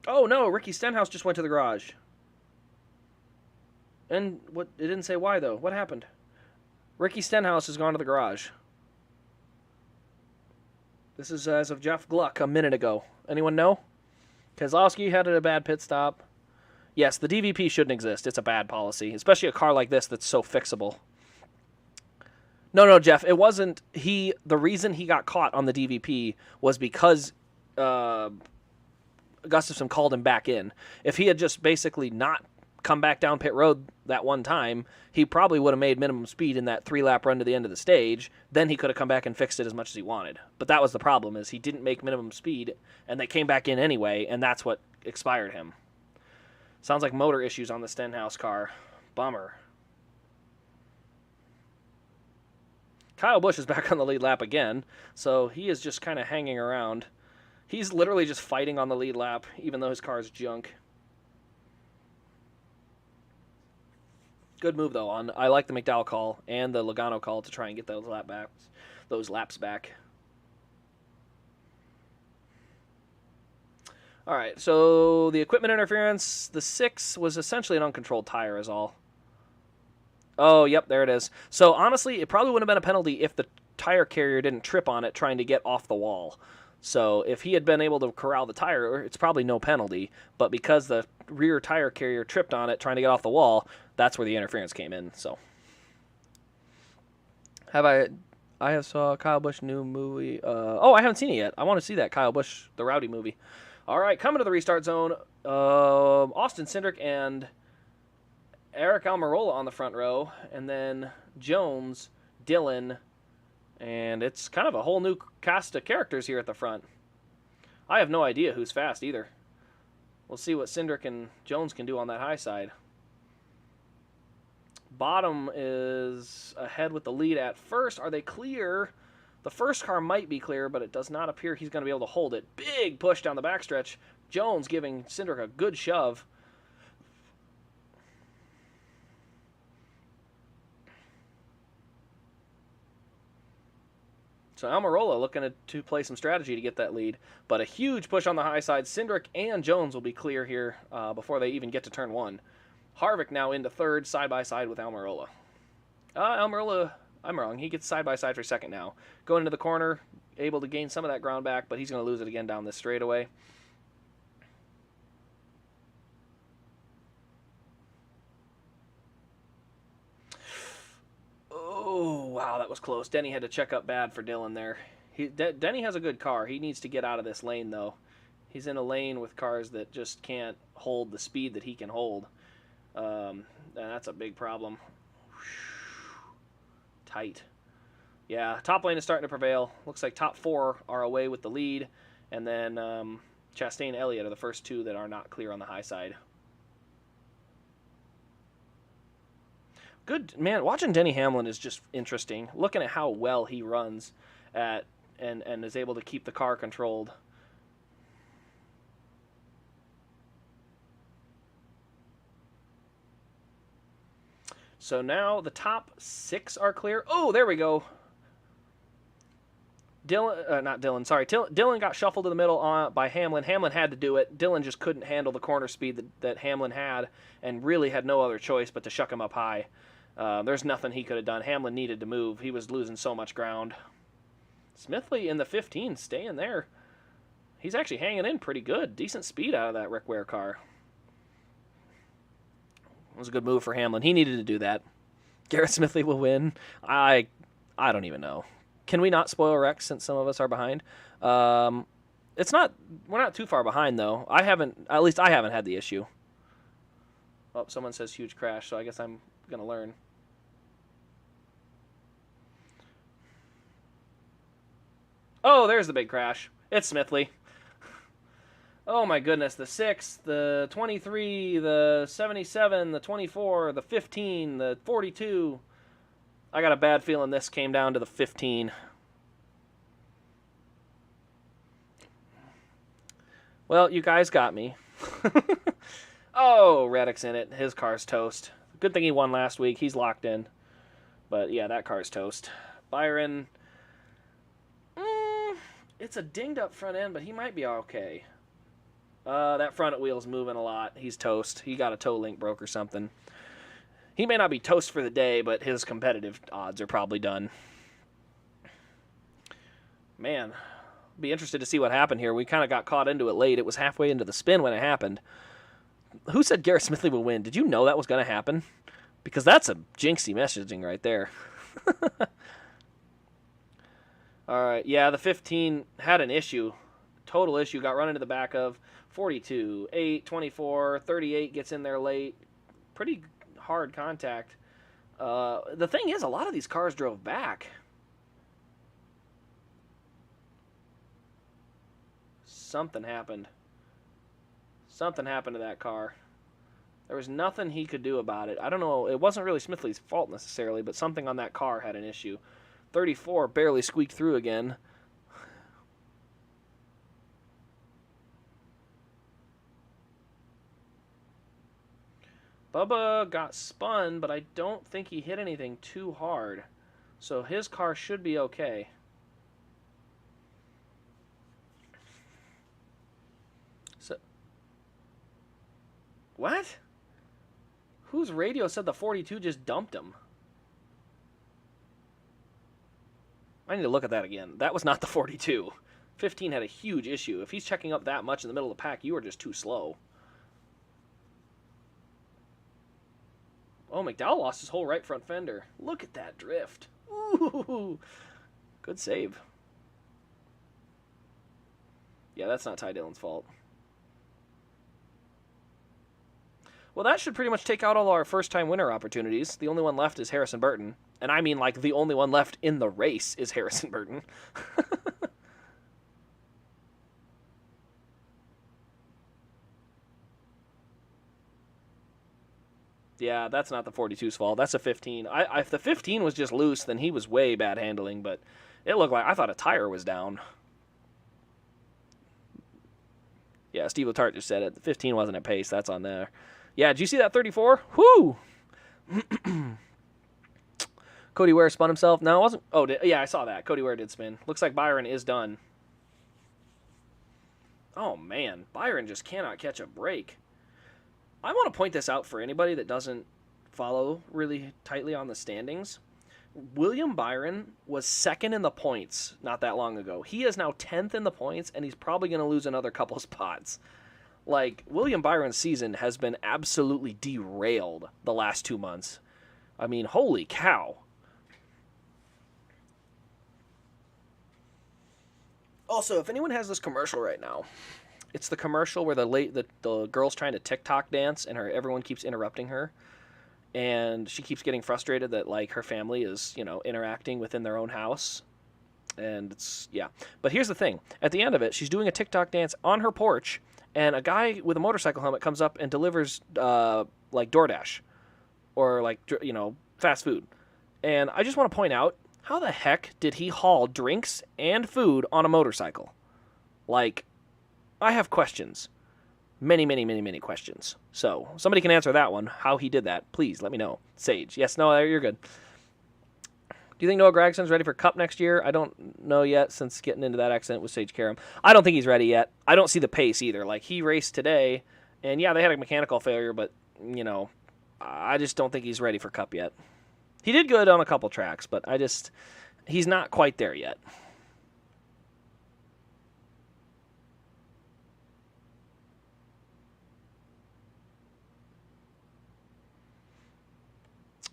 Oh, no. Ricky Stenhouse just went to the garage. And what? It didn't say why, though. What happened? Ricky Stenhouse has gone to the garage. This is as of Jeff Gluck a minute ago. Anyone know? Keselowski had a bad pit stop. Yes, the DVP shouldn't exist. It's a bad policy, especially a car like this that's so fixable. No, Jeff, it wasn't. The reason he got caught on the DVP was because Gustafson called him back in. If he had just basically not come back down pit road that one time, he probably would have made minimum speed in that 3-lap run to the end of the stage. Then he could have come back and fixed it as much as he wanted. But that was the problem, is he didn't make minimum speed, and they came back in anyway, and that's what expired him. Sounds like motor issues on the Stenhouse car. Bummer. Kyle Busch is back on the lead lap again, so he is just kind of hanging around. He's literally just fighting on the lead lap, even though his car is junk. Good move, though. I like the McDowell call and the Logano call to try and get those laps back. All right, so the equipment interference, the 6 was essentially an uncontrolled tire is all. Oh, yep, there it is. So, honestly, it probably wouldn't have been a penalty if the tire carrier didn't trip on it trying to get off the wall. So, if he had been able to corral the tire, it's probably no penalty. But because the rear tire carrier tripped on it trying to get off the wall, that's where the interference came in. So, I have saw Kyle Busch new movie. I haven't seen it yet. I want to see that Kyle Busch, the Rowdy movie. All right, coming to the restart zone, Austin Cindric and Eric Almirola on the front row, and then Jones, Dillon, and it's kind of a whole new cast of characters here at the front. I have no idea who's fast either. We'll see what Cindric and Jones can do on that high side. Bottom is ahead with the lead at first. Are they clear? The first car might be clear, but it does not appear he's going to be able to hold it. Big push down the backstretch. Jones giving Cindric a good shove. So Almirola looking to play some strategy to get that lead. But a huge push on the high side. Cindric and Jones will be clear here before they even get to turn 1. Harvick now into third, side-by-side with Almirola. Almirola, I'm wrong. He gets side-by-side for second now. Going into the corner, able to gain some of that ground back, but he's going to lose it again down this straightaway. Oh, wow, that was close. Denny had to check up bad for Dillon there. Denny has a good car. He needs to get out of this lane, though. He's in a lane with cars that just can't hold the speed that he can hold. And that's a big problem. Tight. Yeah, top lane is starting to prevail. Looks like top 4 are away with the lead. And then Chastain, Elliot are the first two that are not clear on the high side. Good, man, watching Denny Hamlin is just interesting. Looking at how well he runs at and is able to keep the car controlled. So now the top 6 are clear. Oh, there we go. Dylan got shuffled to the middle by Hamlin. Hamlin had to do it. Dylan just couldn't handle the corner speed that Hamlin had and really had no other choice but to shuck him up high. There's nothing he could have done. Hamlin needed to move. He was losing so much ground. Smithley in the 15, staying there. He's actually hanging in pretty good. Decent speed out of that Rick Ware car. It was a good move for Hamlin. He needed to do that. Garrett Smithley will win. I don't even know. Can we not spoil Rex since some of us are behind? It's not. We're not too far behind though. At least I haven't had the issue. Oh, someone says huge crash, so I guess I'm gonna learn. Oh, there's the big crash. It's Smithley. Oh my goodness, the 6, the 23, the 77, the 24, the 15, the 42. I got a bad feeling this came down to the 15. Well, you guys got me. Oh, Reddick's in it. His car's toast. Good thing he won last week. He's locked in. But yeah, that car's toast. Byron, it's a dinged up front end, but he might be okay. That front wheel's moving a lot. He's toast. He got a toe link broke or something. He may not be toast for the day, but his competitive odds are probably done. Man, be interested to see what happened here. We kind of got caught into it late. It was halfway into the spin when it happened. Who said Garrett Smithley would win? Did you know that was going to happen? Because that's a jinxie messaging right there. All right, yeah, the 15 had an issue. Total issue. Got run into the back of 42, 8, 24, 38 gets in there late. Pretty hard contact. The thing is, a lot of these cars drove back. Something happened. Something happened to that car. There was nothing he could do about it. I don't know. It wasn't really Smithley's fault necessarily, but something on that car had an issue. 34 barely squeaked through again. Bubba got spun, but I don't think he hit anything too hard. So his car should be okay. So, what? Whose radio said the 42 just dumped him? I need to look at that again. That was not the 42. 15 had a huge issue. If he's checking up that much in the middle of the pack, you are just too slow. Oh, McDowell lost his whole right front fender. Look at that drift. Ooh, good save. Yeah, that's not Ty Dillon's fault. Well, that should pretty much take out all our first-time winner opportunities. The only one left is Harrison Burton. And I mean, like, the only one left in the race is Harrison Burton. Yeah, that's not the 42's fault. That's a 15. If the 15 was just loose, then he was way bad handling, but it looked like I thought a tire was down. Yeah, Steve Letarte just said it. The 15 wasn't at pace. That's on there. Yeah, did you see that 34? Whoo! Cody Ware spun himself. No, it wasn't. Oh, yeah, I saw that. Cody Ware did spin. Looks like Byron is done. Oh, man. Byron just cannot catch a break. I want to point this out for anybody that doesn't follow really tightly on the standings. William Byron was second in the points not that long ago. He is now 10th in the points, and he's probably going to lose another couple spots. Like, William Byron's season has been absolutely derailed the last 2 months. I mean, holy cow. Also, if anyone has this commercial right now, it's the commercial where the girl's trying to TikTok dance and everyone keeps interrupting her. And she keeps getting frustrated that, like, her family is, interacting within their own house. And it's, yeah. But here's the thing. At the end of it, she's doing a TikTok dance on her porch, and a guy with a motorcycle helmet comes up and delivers, like, DoorDash. Or, like, fast food. And I just want to point out, how the heck did he haul drinks and food on a motorcycle? Like, I have questions. Many, many, many, many questions. So, somebody can answer that one. How he did that, please let me know. Sage. Yes, no, you're good. Do you think Noah Gragson's ready for Cup next year? I don't know yet, since getting into that accident with Sage Karam. I don't think he's ready yet. I don't see the pace either. Like, he raced today, and yeah, they had a mechanical failure, but, I just don't think he's ready for Cup yet. He did good on a couple tracks, but he's not quite there yet.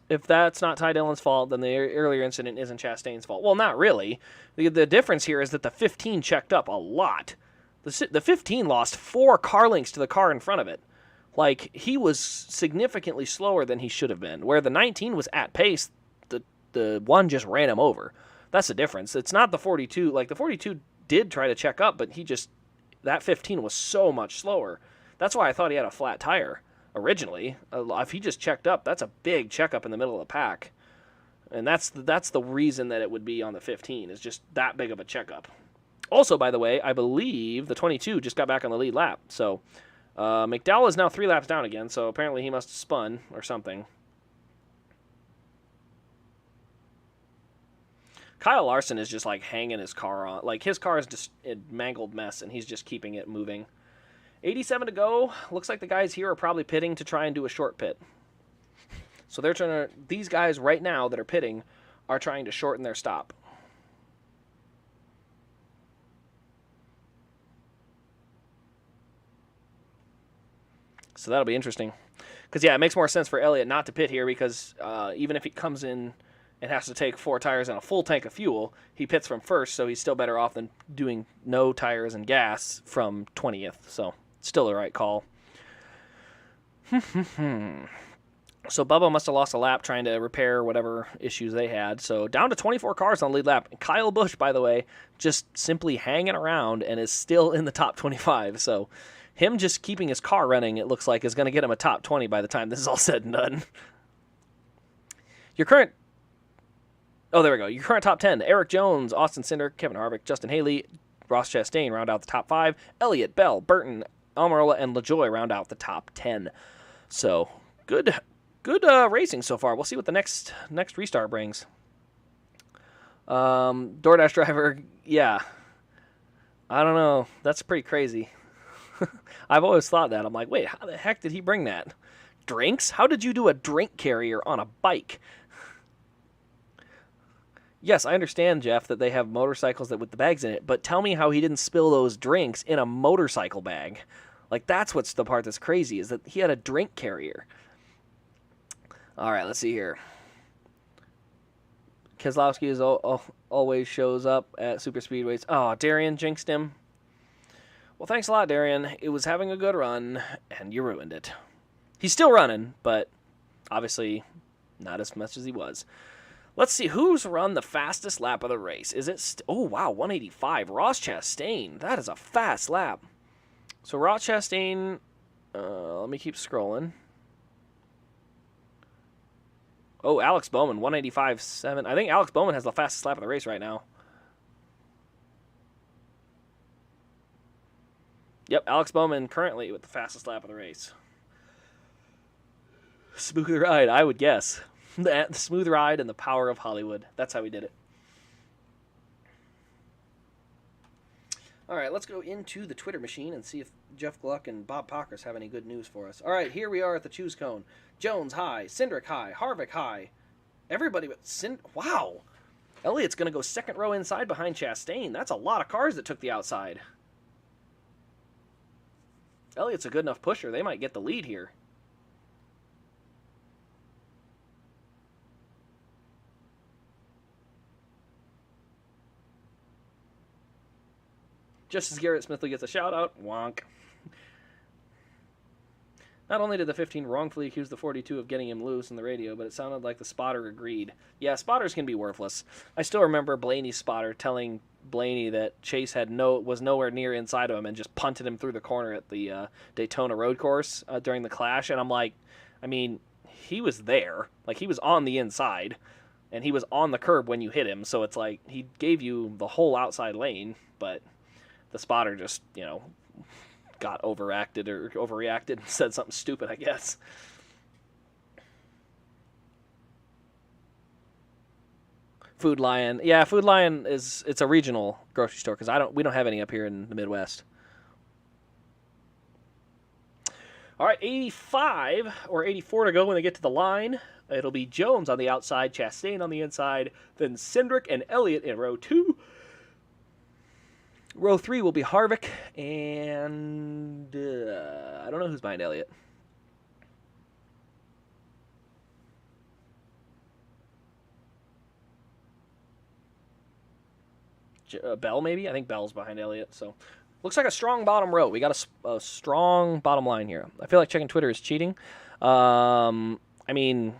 If that's not Ty Dillon's fault, then the earlier incident isn't Chastain's fault. Well, not really. The difference here is that the 15 checked up a lot. The 15 lost 4 car lengths to the car in front of it. Like, he was significantly slower than he should have been. Where the 19 was at pace, the one just ran him over. That's the difference. It's not the 42. Like, the 42 did try to check up, but that 15 was so much slower. That's why I thought he had a flat tire. Originally, if he just checked up, that's a big checkup in the middle of the pack, and that's the reason that it would be on the 15 is just that big of a checkup. Also, by the way, I believe the 22 just got back on the lead lap, so McDowell is now 3 laps down again. So apparently he must have spun or something. Kyle Larson is just like hanging his car on, like his car is just a mangled mess, and he's just keeping it moving. 87 to go. Looks like the guys here are probably pitting to try and do a short pit. So they're trying to... These guys right now that are pitting are trying to shorten their stop. So that'll be interesting. Because, yeah, it makes more sense for Elliot not to pit here because even if he comes in and has to take 4 tires and a full tank of fuel, he pits from first, so he's still better off than doing no tires and gas from 20th. So... Still the right call. So Bubba must have lost a lap trying to repair whatever issues they had. So down to 24 cars on the lead lap. And Kyle Busch, by the way, just simply hanging around and is still in the top 25. So him just keeping his car running, it looks like, is going to get him a top 20 by the time this is all said and done. Your current top 10. Eric Jones, Austin Cindric, Kevin Harvick, Justin Haley, Ross Chastain round out the top 5. Elliott, Bell, Burton, Almirola, and LaJoie round out the top 10. So, good racing so far. We'll see what the next restart brings. DoorDash driver, yeah. I don't know. That's pretty crazy. I've always thought that. I'm like, wait, how the heck did he bring that? Drinks? How did you do a drink carrier on a bike? Yes, I understand, Jeff, that they have motorcycles with the bags in it, but tell me how he didn't spill those drinks in a motorcycle bag. Like, that's what's the part that's crazy, is that he had a drink carrier. All right, let's see here. Keselowski always shows up at super speedways. Oh, Darian jinxed him. Well, thanks a lot, Darian. It was having a good run, and you ruined it. He's still running, but obviously not as much as he was. Let's see, who's run the fastest lap of the race? Is it... oh, wow, 185. Ross Chastain. That is a fast lap. So, Ross Chastain... let me keep scrolling. Oh, Alex Bowman, 185.7. I think Alex Bowman has the fastest lap of the race right now. Yep, Alex Bowman currently with the fastest lap of the race. Smooth ride, I would guess. The smooth ride and the power of Hollywood. That's how we did it. All right, let's go into the Twitter machine and see if Jeff Gluck and Bob Pockers have any good news for us. All right, here we are at the Choose Cone. Jones high, Cindric high, Harvick high. Everybody but wow. Elliott's going to go second row inside behind Chastain. That's a lot of cars that took the outside. Elliott's a good enough pusher. They might get the lead here. Just as Garrett Smithley gets a shout-out, wonk. Not only did the 15 wrongfully accuse the 42 of getting him loose in the radio, but it sounded like the spotter agreed. Yeah, spotters can be worthless. I still remember Blaney's spotter telling Blaney that Chase was nowhere near inside of him and just punted him through the corner at the Daytona road course during the clash. And I'm like, I mean, he was there. Like, he was on the inside, and he was on the curb when you hit him. So it's like he gave you the whole outside lane, but the spotter just, got overreacted and said something stupid, I guess. Food Lion. Yeah, Food Lion it's a regional grocery store because we don't have any up here in the Midwest. All right, 85 or 84 to go when they get to the line. It'll be Jones on the outside, Chastain on the inside, then Cindric and Elliot in row 2. Row 3 will be Harvick, and I don't know who's behind Elliot. Bell, maybe? I think Bell's behind Elliot, so... Looks like a strong bottom row. We got a strong bottom line here. I feel like checking Twitter is cheating. I mean...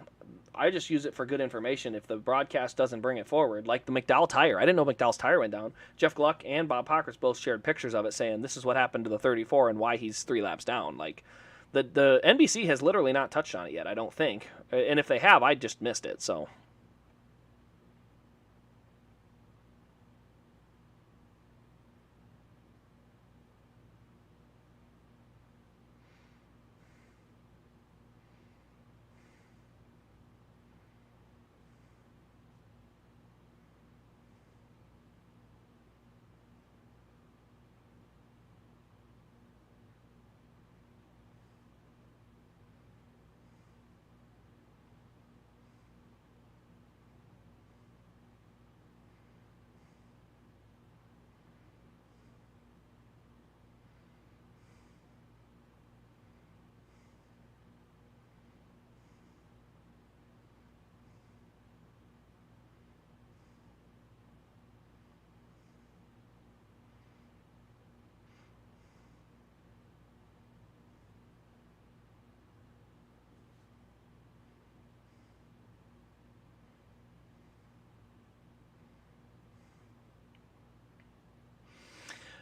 I just use it for good information if the broadcast doesn't bring it forward. Like the McDowell tire. I didn't know McDowell's tire went down. Jeff Gluck and Bob Pockers both shared pictures of it saying this is what happened to the 34 and why he's 3 laps down. Like, the NBC has literally not touched on it yet, I don't think. And if they have, I just missed it, so...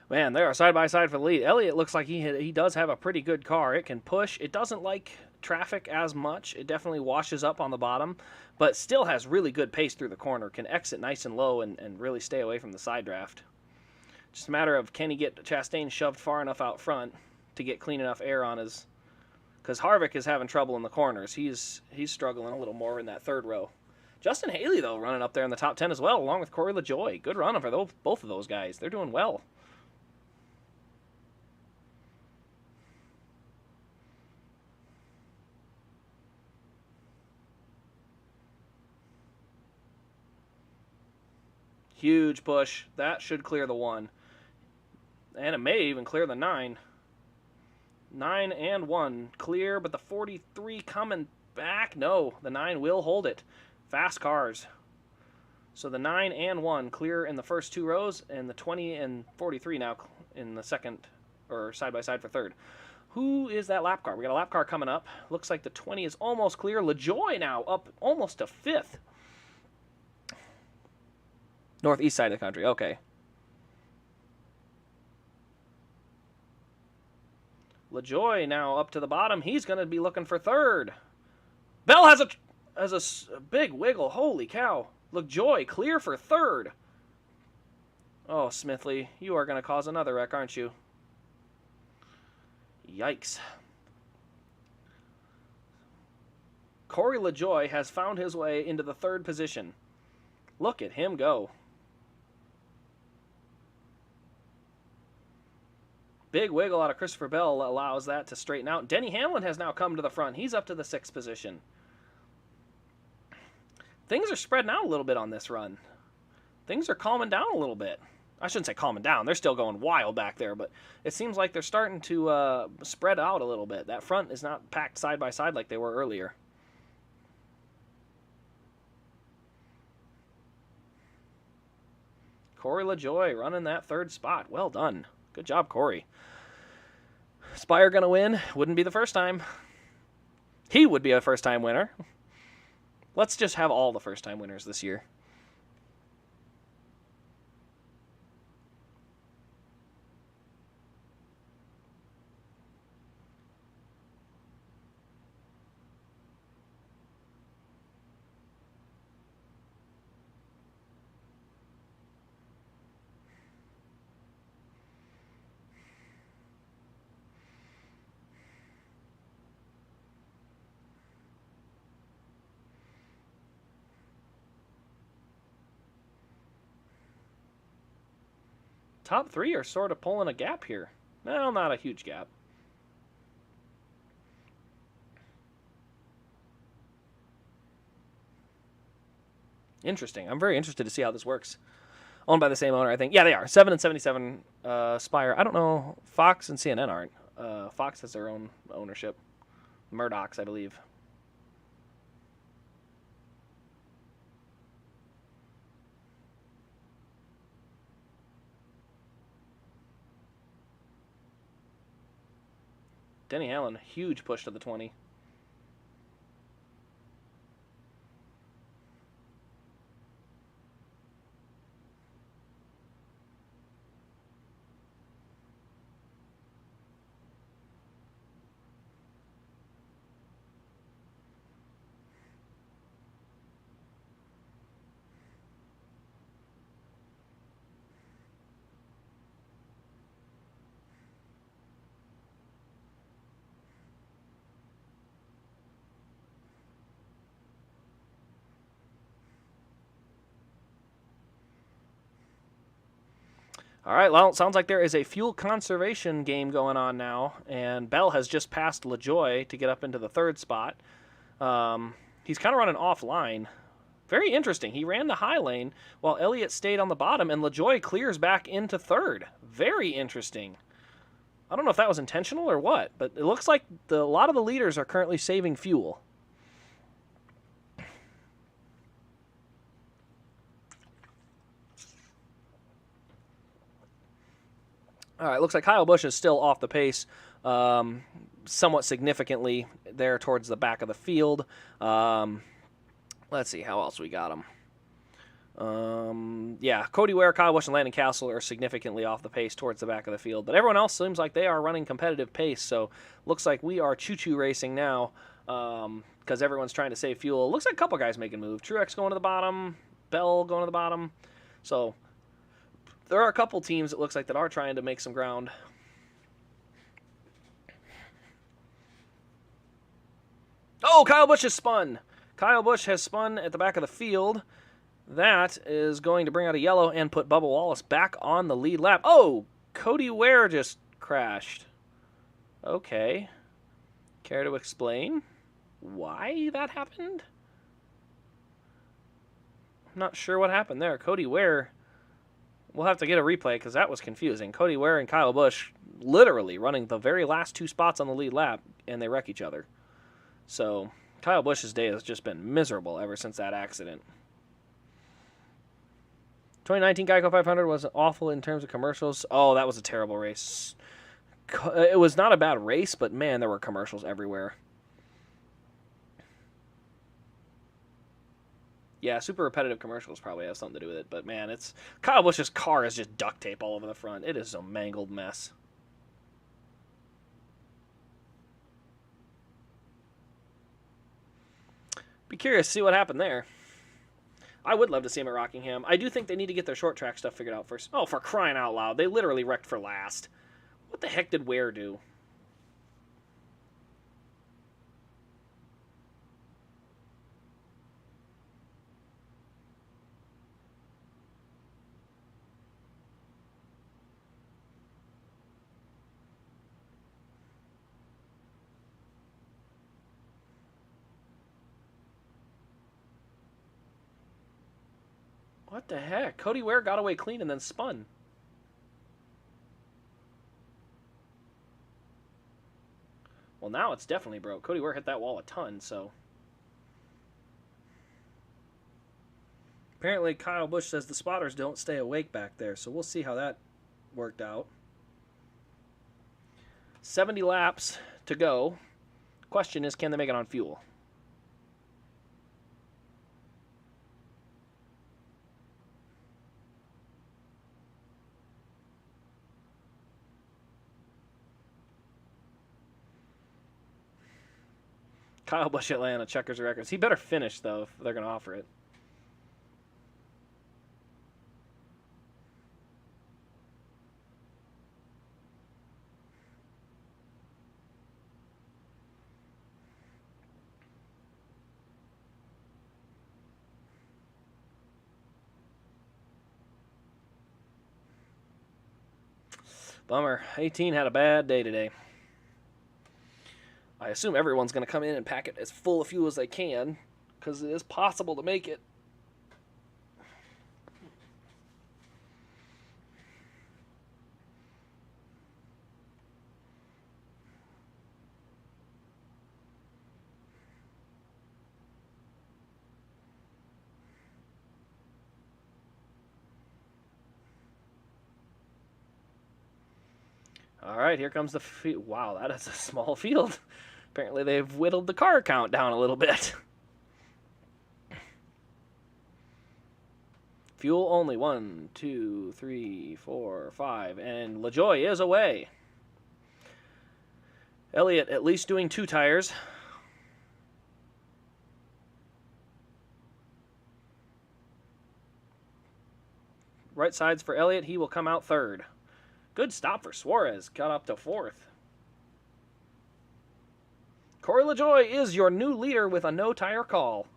Man, they are side by side for the lead. Elliot looks like he does have a pretty good car. It can push. It doesn't like traffic as much. It definitely washes up on the bottom, but still has really good pace through the corner. Can exit nice and low and really stay away from the side draft. Just a matter of can he get Chastain shoved far enough out front to get clean enough air on his... Because Harvick is having trouble in the corners. He's struggling a little more in that third row. Justin Haley, though, running up there in the top 10 as well, along with Corey LaJoie. Good run for both of those guys. They're doing well. Huge push. That should clear the 1. And it may even clear the 9. 9 and 1 clear, but the 43 coming back. No, the 9 will hold it. Fast cars. So the 9 and 1 clear in the first 2 rows, and the 20 and 43 now in the second, or side by side for third. Who is that lap car? We got a lap car coming up. Looks like the 20 is almost clear. LaJoie now up almost to 5th. Northeast side of the country, okay. LaJoie now up to the bottom. He's going to be looking for third. Bell has a big wiggle. Holy cow. LaJoie clear for third. Oh, Smithley, you are going to cause another wreck, aren't you? Yikes. Corey LaJoie has found his way into the third position. Look at him go. Big wiggle out of Christopher Bell allows that to straighten out. Denny Hamlin has now come to the front. He's up to the 6th position. Things are spreading out a little bit on this run. Things are calming down a little bit. I shouldn't say calming down. They're still going wild back there, but it seems like they're starting to spread out a little bit. That front is not packed side by side like they were earlier. Corey LaJoie running that third spot. Well done. Good job, Corey. Spire going to win. Wouldn't be the first time. He would be a first-time winner. Let's just have all the first-time winners this year. Top three are sort of pulling a gap here. Well, not a huge gap. Interesting. I'm very interested to see how this works. Owned by the same owner, I think. Yeah, they are. 7 and 77 Spire. I don't know. Fox and CNN aren't. Fox has their own ownership. Murdoch's, I believe. Denny Hamlin, huge push to the 20. All right, well, it sounds like there is a fuel conservation game going on now, and Bell has just passed LaJoy to get up into the third spot. He's kind of running offline. Very interesting. He ran the high lane while Elliot stayed on the bottom, and LaJoy clears back into third. Very interesting. I don't know if that was intentional or what, but it looks like a lot of the leaders are currently saving fuel. All right, looks like Kyle Busch is still off the pace somewhat significantly there towards the back of the field. Let's see, how else we got him. Yeah, Cody Ware, Kyle Busch, and Landon Castle are significantly off the pace towards the back of the field. But everyone else seems like they are running competitive pace, so looks like we are choo-choo racing now because everyone's trying to save fuel. Looks like a couple guys making moves. Truex going to the bottom, Bell going to the bottom. So there are a couple teams, it looks like, that are trying to make some ground. Oh, Kyle Busch has spun. Kyle Busch has spun at the back of the field. That is going to bring out a yellow and put Bubba Wallace back on the lead lap. Oh, Cody Ware just crashed. Okay. Care to explain why that happened? I'm not sure what happened there. Cody Ware, we'll have to get a replay because that was confusing. Cody Ware and Kyle Busch literally running the very last two spots on the lead lap, and they wreck each other. So Kyle Busch's day has just been miserable ever since that accident. 2019 Geico 500 was awful in terms of commercials. Oh, that was a terrible race. It was not a bad race, but man, there were commercials everywhere. Yeah, super repetitive commercials probably have something to do with it, but man, it's Kyle Busch's car is just duct tape all over the front. It is a mangled mess. Be curious to see what happened there. I would love to see him at Rockingham. I do think they need to get their short track stuff figured out first. Oh, for crying out loud. They literally wrecked for last. What the heck did Ware do? What the heck? Cody Ware got away clean and then spun. Well, now it's definitely broke. Cody Ware hit that wall a ton, so. Apparently, Kyle Busch says the spotters don't stay awake back there, so we'll see how that worked out. 70 laps to go. Question is, can they make it on fuel? Kyle Busch, Atlanta, checkers records. He better finish, though, if they're going to offer it. Bummer. 18 had a bad day today. I assume everyone's going to come in and pack it as full of fuel as they can, because it is possible to make it. All right, here comes the field. Wow, that is a small field. Apparently they've whittled the car count down a little bit. Fuel only. 1, 2, 3, 4, 5. And LaJoy is away. Elliot at least doing 2 tires. Right sides for Elliot. He will come out 3rd. Good stop for Suarez. Got up to 4th. Corey LaJoy is your new leader with a no-tire call.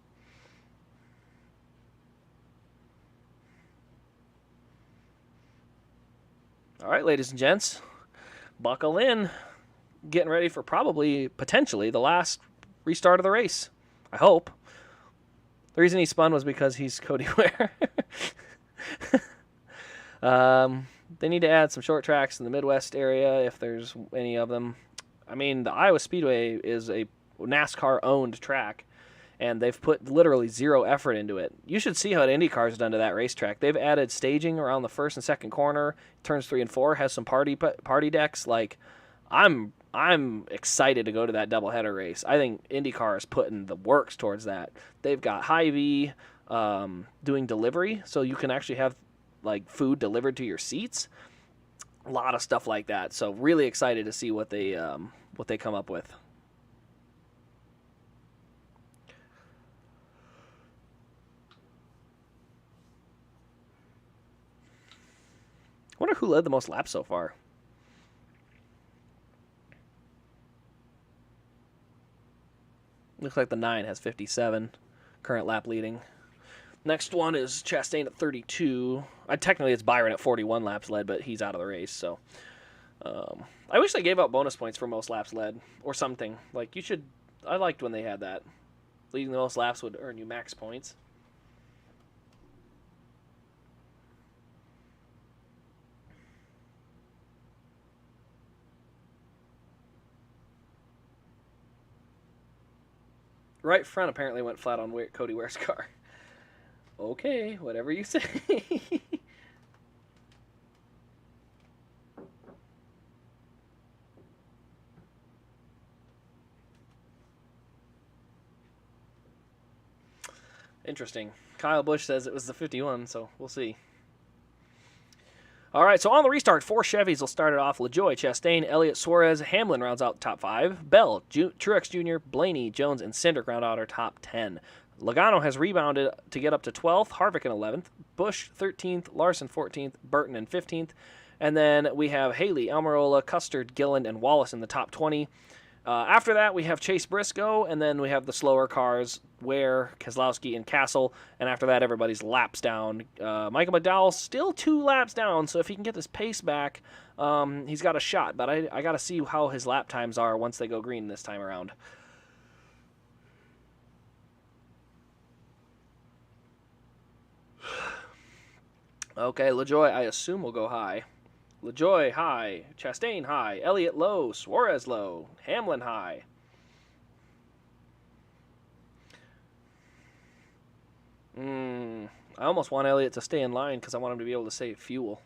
All right, ladies and gents. Buckle in. Getting ready for probably, potentially, the last restart of the race. I hope. The reason he spun was because he's Cody Ware. They need to add some short tracks in the Midwest area if there's any of them. I mean, the Iowa Speedway is a NASCAR-owned track, and they've put literally 0 effort into it. You should see how IndyCar's done to that racetrack. They've added staging around the first and second corner. Turns 3 and 4 has some party decks. Like, I'm excited to go to that doubleheader race. I think IndyCar is putting the works towards that. They've got Hy-Vee doing delivery, so you can actually have like food delivered to your seats. A lot of stuff like that. So really excited to see what they come up with. I wonder who led the most laps so far. Looks like the 9 has 57. Current lap leading. Next one is Chastain at 32. Technically, it's Byron at 41 laps led, but he's out of the race. So, I wish they gave out bonus points for most laps led or something. Like, you should. I liked when they had that. Leading the most laps would earn you max points. Right front apparently went flat on Cody Ware's car. Okay, whatever you say. Interesting. Kyle Busch says it was the 51, so we'll see. All right, so on the restart, 4 Chevys will start it off. LaJoy, Chastain, Elliott, Suarez, Hamlin rounds out the top 5. Bell, Truex Jr., Blaney, Jones, and Cindric round out our top 10. Logano has rebounded to get up to 12th, Harvick in 11th, Busch 13th, Larson 14th, Burton in 15th. And then we have Haley, Almirola, Custard, Gilland, and Wallace in the top 20. After that, we have Chase Briscoe, and then we have the slower cars, Ware, Keselowski, and Castle. And after that, everybody's laps down. Michael McDowell still 2 laps down, so if he can get his pace back, he's got a shot. But I got to see how his lap times are once they go green this time around. Okay, LaJoy, I assume will go high. LaJoy, high. Chastain, high. Elliott, low. Suarez, low. Hamlin, high. I almost want Elliott to stay in line because I want him to be able to save fuel.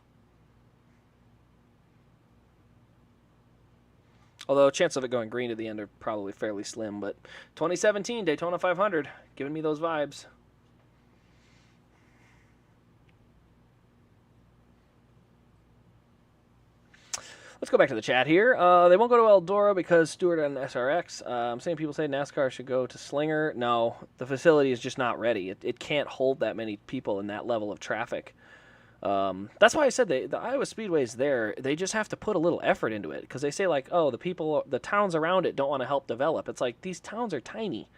Although chance of it going green to the end are probably fairly slim. But 2017 Daytona 500, giving me those vibes. Let's go back to the chat here. They won't go to Eldora because Stewart and SRX. Same people say NASCAR should go to Slinger. No, the facility is just not ready. It can't hold that many people in that level of traffic. That's why I said the Iowa Speedway is there. They just have to put a little effort into it because they say like, oh, the towns around it don't want to help develop. It's like these towns are tiny.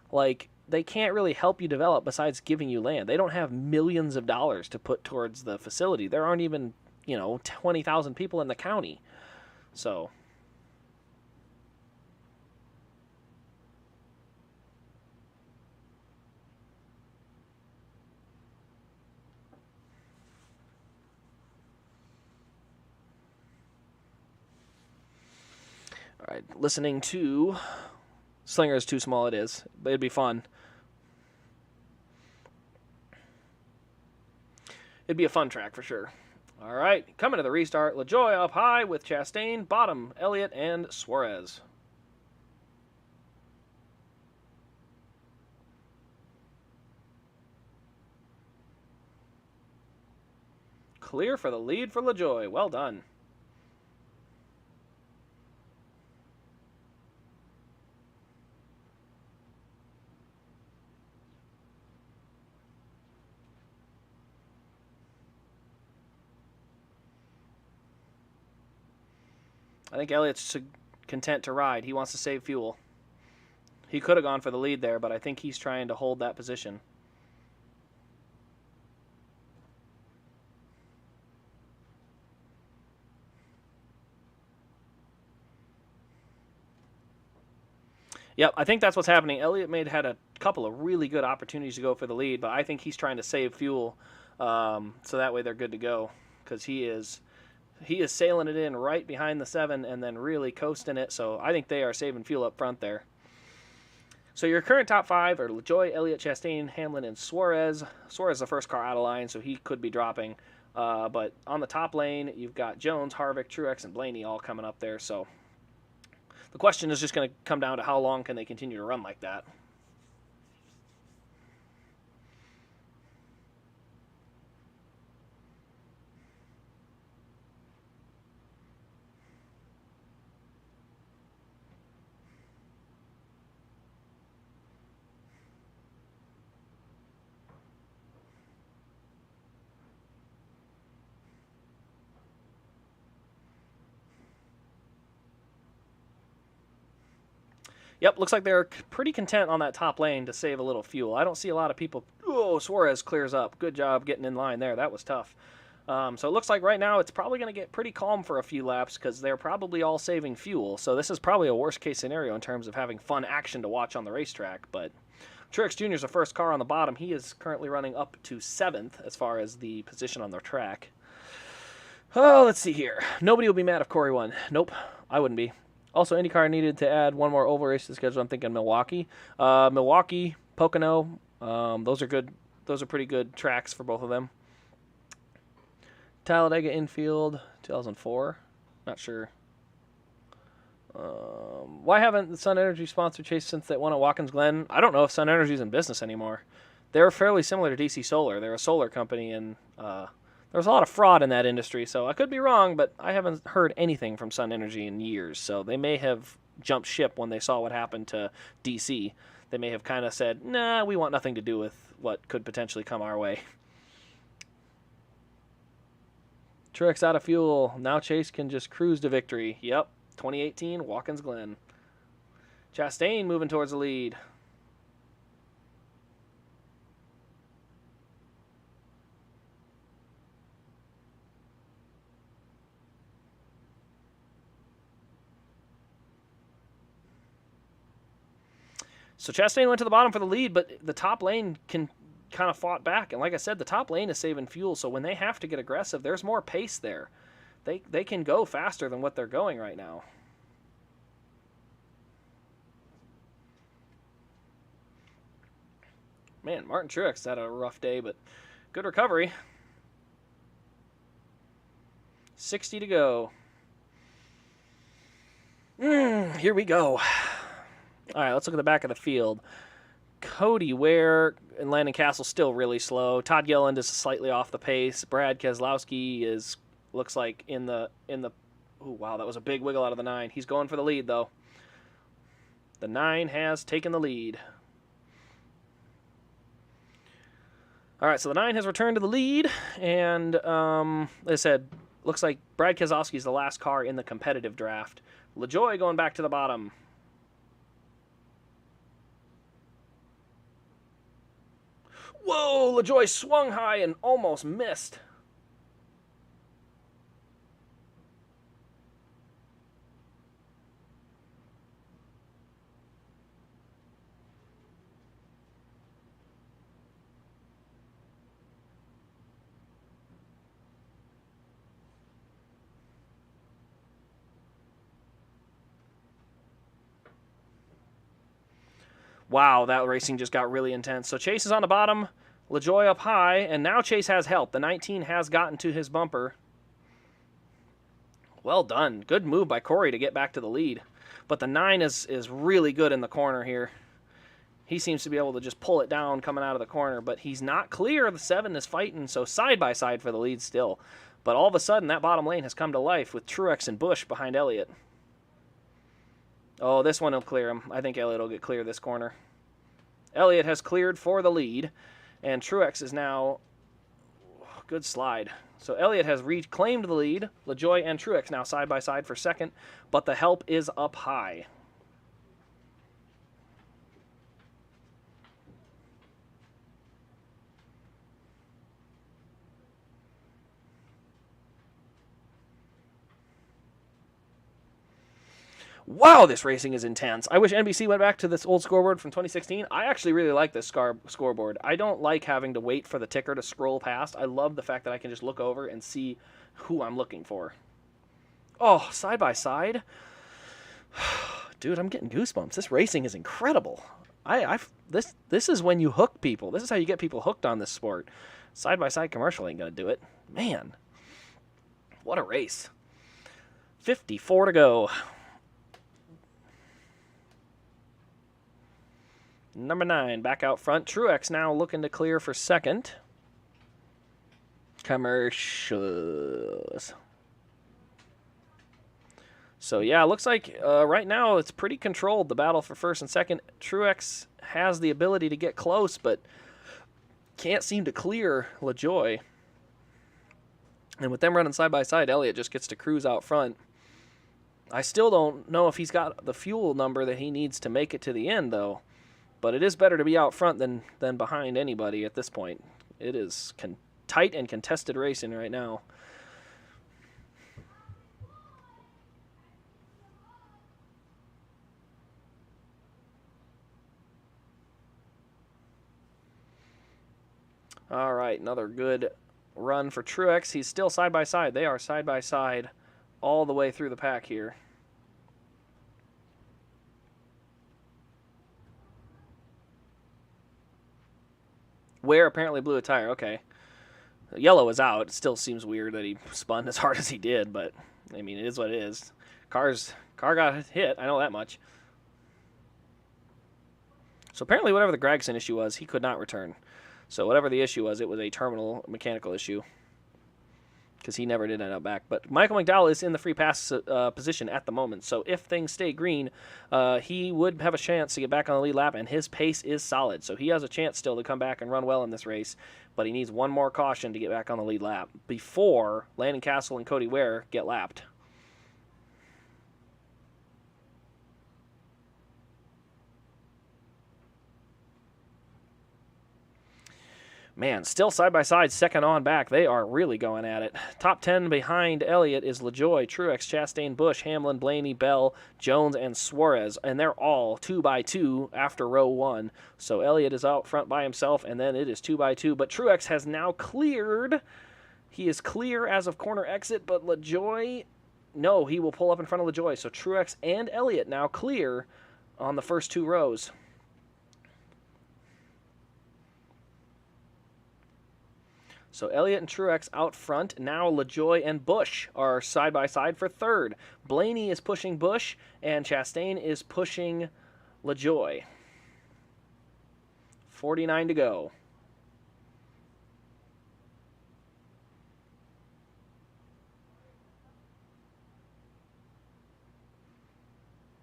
Like they can't really help you develop besides giving you land. They don't have millions of dollars to put towards the facility. There aren't even 20,000 people in the county. So all right, listening to Slinger is too small. It is, but it'd be fun. It'd be a fun track for sure. All right, coming to the restart, LaJoie up high with Chastain, bottom, Elliot, and Suarez. Clear for the lead for LaJoie. Well done. I think Elliot's content to ride. He wants to save fuel. He could have gone for the lead there, but I think he's trying to hold that position. Yep, I think that's what's happening. Elliot had a couple of really good opportunities to go for the lead, but I think he's trying to save fuel so that way they're good to go because he is sailing it in right behind the 7 and then really coasting it. So I think they are saving fuel up front there. So your current top 5 are LaJoie, Elliott, Chastain, Hamlin, and Suarez. Suarez is the first car out of line, so he could be dropping. But on the top lane, you've got Jones, Harvick, Truex, and Blaney all coming up there. So the question is just going to come down to how long can they continue to run like that. Yep, looks like they're pretty content on that top lane to save a little fuel. I don't see a lot of people. Oh, Suarez clears up. Good job getting in line there. That was tough. So it looks like right now it's probably going to get pretty calm for a few laps because they're probably all saving fuel. So this is probably a worst-case scenario in terms of having fun action to watch on the racetrack. But Truex Jr. is the first car on the bottom. He is currently running up to 7th as far as the position on the track. Oh, let's see here. Nobody will be mad if Corey won. Nope, I wouldn't be. Also, IndyCar needed to add one more oval race to the schedule. I'm thinking Milwaukee. Milwaukee, Pocono, those are good. Those are pretty good tracks for both of them. Talladega infield, 2004. Not sure. Why haven't the Sun Energy sponsored Chase since that one at Watkins Glen? I don't know if Sun Energy is in business anymore. They're fairly similar to DC Solar. They're a solar company, and there's a lot of fraud in that industry, so I could be wrong, but I haven't heard anything from Sun Energy in years, so they may have jumped ship when they saw what happened to DC. They may have kind of said, nah, we want nothing to do with what could potentially come our way. Truex out of fuel. Now Chase can just cruise to victory. Yep, 2018 Watkins Glen. Chastain moving towards the lead. So Chastain went to the bottom for the lead, but the top lane kind of fought back. And like I said, the top lane is saving fuel, so when they have to get aggressive, there's more pace there. They can go faster than what they're going right now. Man, Martin Truex had a rough day, but good recovery. 60 to go. Here we go. All right, let's look at the back of the field. Cody Ware and Landon Castle still really slow. Todd Gilliland is slightly off the pace. Brad Keselowski looks like in the. Oh wow, that was a big wiggle out of the 9. He's going for the lead though. The 9 has taken the lead. All right, so the 9 has returned to the lead, and as I said, looks like Brad Keselowski is the last car in the competitive draft. LaJoie going back to the bottom. Whoa, LaJoie swung high and almost missed. Wow, that racing just got really intense. So Chase is on the bottom, LaJoie up high, and now Chase has help. The 19 has gotten to his bumper. Well done. Good move by Corey to get back to the lead. But the 9 is really good in the corner here. He seems to be able to just pull it down coming out of the corner, but he's not clear. The 7 is fighting, so side by side for the lead still. But all of a sudden, that bottom lane has come to life with Truex and Busch behind Elliot. Oh, this one will clear him. I think Elliot will get clear this corner. Elliot has cleared for the lead, and Truex is now... Good slide. So Elliot has reclaimed the lead. LaJoie and Truex now side by side for second, but the help is up high. Wow, this racing is intense. I wish NBC went back to this old scoreboard from 2016. I actually really like this scoreboard. I don't like having to wait for the ticker to scroll past. I love the fact that I can just look over and see who I'm looking for. Oh, side by side. Dude, I'm getting goosebumps. This racing is incredible. This is when you hook people. This is how you get people hooked on this sport. Side by side commercial ain't gonna do it. Man, what a race. 54 to go. Number 9, back out front. Truex now looking to clear for second. Commercials. So, yeah, looks like right now it's pretty controlled, the battle for first and second. Truex has the ability to get close, but can't seem to clear LaJoie. And with them running side by side, Elliot just gets to cruise out front. I still don't know if he's got the fuel number that he needs to make it to the end, though. But it is better to be out front than behind anybody at this point. It is tight and contested racing right now. All right, another good run for Truex. He's still side by side. They are side by side all the way through the pack here. Ware apparently blew a tire. Okay. Yellow is out. It still seems weird that he spun as hard as he did, but, I mean, it is what it is. Car got hit. I know that much. So apparently whatever the Gregson issue was, he could not return. So whatever the issue was, it was a terminal mechanical issue. Because he never did end up back. But Michael McDowell is in the free pass position at the moment. So if things stay green, he would have a chance to get back on the lead lap, and his pace is solid. So he has a chance still to come back and run well in this race. But he needs one more caution to get back on the lead lap before Landon Castle and Cody Ware get lapped. Man, still side by side, second on back. They are really going at it. Top 10 behind Elliott is LaJoie, Truex, Chastain, Busch, Hamlin, Blaney, Bell, Jones, and Suarez. And they're all 2x2 after row 1. So Elliott is out front by himself, and then it is 2x2. But Truex has now cleared. He is clear as of corner exit, but LaJoie, no, he will pull up in front of LaJoie. So Truex and Elliott now clear on the first 2 rows. So Elliot and Truex out front. Now LaJoy and Busch are side by side for third. Blaney is pushing Busch, and Chastain is pushing LaJoy. 49 to go.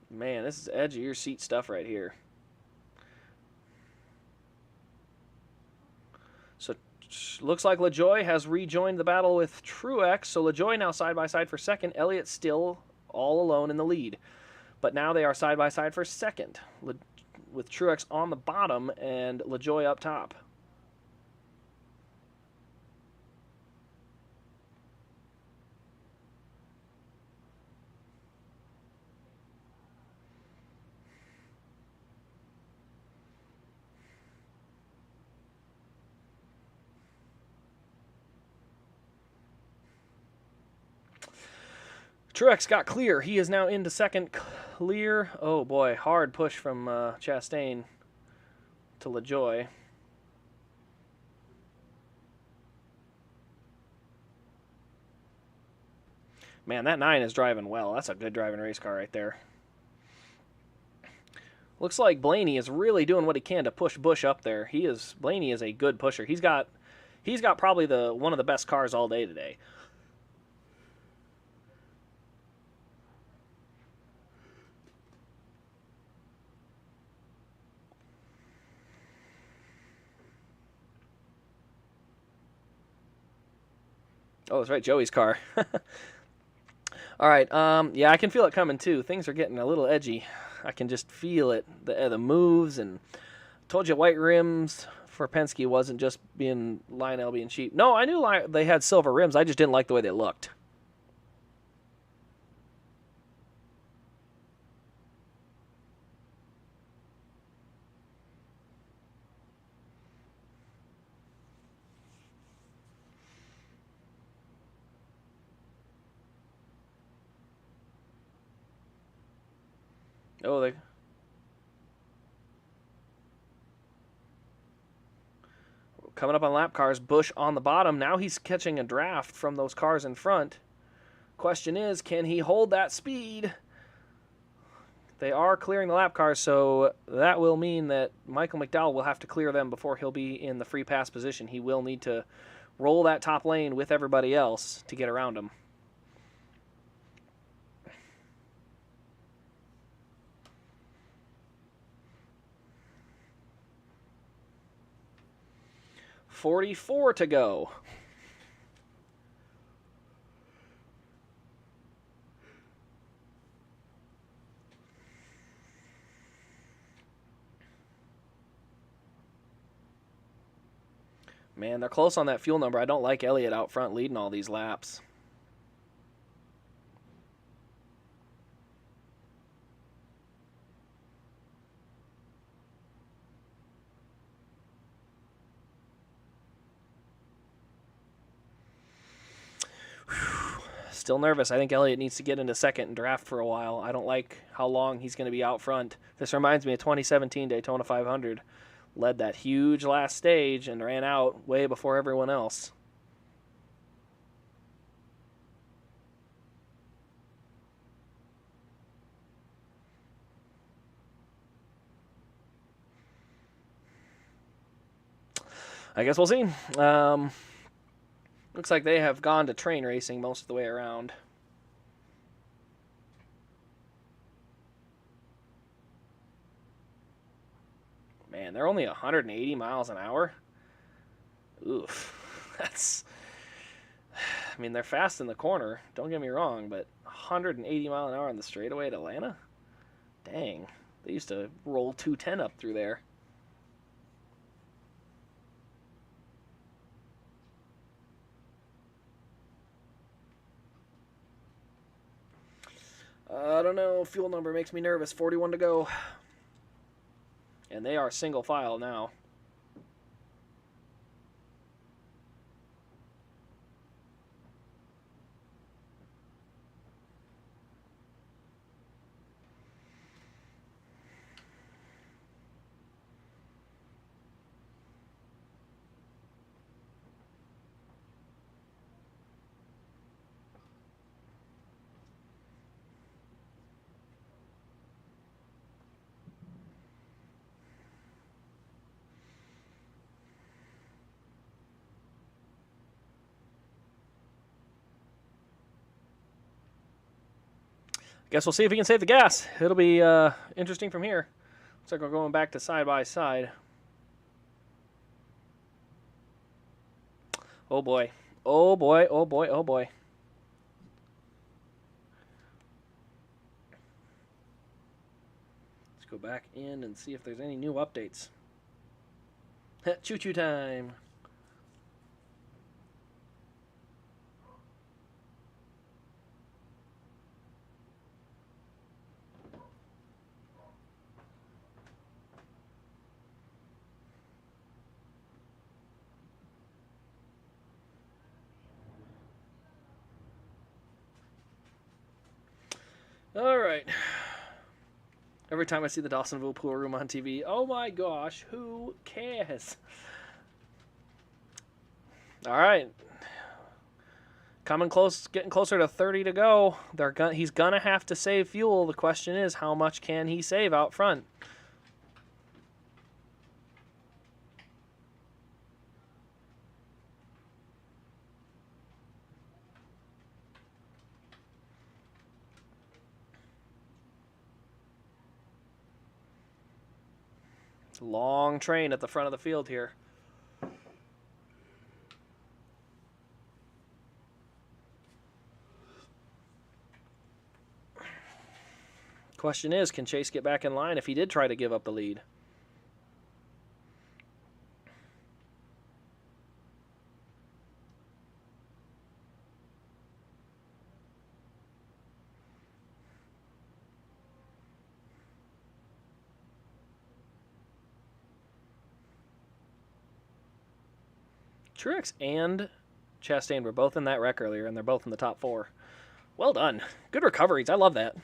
Man, this is edge of your seat stuff right here. So looks like LaJoy has rejoined the battle with Truex. So LaJoy now side by side for second. Elliot still all alone in the lead. But now they are side by side for second, with Truex on the bottom and LaJoy up top. Truex got clear. He is now into second clear. Oh boy, hard push from Chastain to LaJoy. Man, that 9 is driving well. That's a good driving race car right there. Looks like Blaney is really doing what he can to push Busch up there. Blaney is a good pusher. He's got probably one of the best cars all day today. Oh, that's right, Joey's car. All right, yeah, I can feel it coming too. Things are getting a little edgy. I can just feel it, the moves, and told you white rims for Penske wasn't just being Lionel being cheap. No, I knew they had silver rims. I just didn't like the way they looked. Oh, coming up on lap cars. Busch on the bottom. Now he's catching a draft from those cars in front. Question is, can he hold that speed? They are clearing the lap cars, so that will mean that Michael McDowell will have to clear them before he'll be in the free pass position. He will need to roll that top lane with everybody else to get around him. .44 to go. Man, they're close on that fuel number. I don't like Elliot out front leading all these laps. Still nervous. I think Elliot needs to get into second and draft for a while. I don't like how long he's going to be out front. This reminds me of 2017 Daytona 500. Led that huge last stage and ran out way before everyone else. I guess we'll see. Looks like they have gone to train racing most of the way around. Man, they're only 180 miles an hour. Oof. That's... I mean, they're fast in the corner. Don't get me wrong, but 180 mile an hour on the straightaway at Atlanta? Dang. They used to roll 210 up through there. I don't know. Fuel number makes me nervous. 41 to go. And they are single file now. Guess we'll see if he can save the gas. It'll be interesting from here. Looks like we're going back to side by side. Oh boy. Oh boy, oh boy, oh boy. Let's go back in and see if there's any new updates. Choo-choo time. All right. Every time I see the Dawsonville pool room on TV, oh my gosh, who cares? All right. Coming close, getting closer to 30 to go. He's gonna have to save fuel. The question is, how much can he save out front? Long train at the front of the field here. Question is, can Chase get back in line if he did try to give up the lead? Truex and Chastain were both in that wreck earlier, and they're both in the top 4. Well done. Good recoveries. I love that.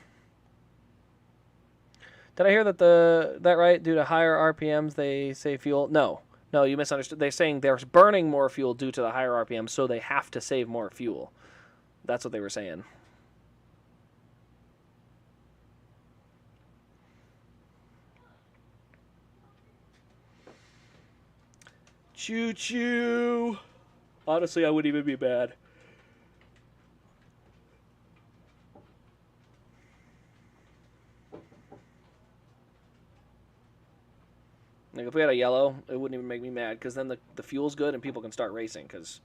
Did I hear that right? Due to higher RPMs, they save fuel? No, you misunderstood. They're saying they're burning more fuel due to the higher RPMs, so they have to save more fuel. That's what they were saying. Choo-choo. Honestly, I wouldn't even be mad. Like, if we had a yellow, it wouldn't even make me mad, because then the fuel's good and people can start racing, because...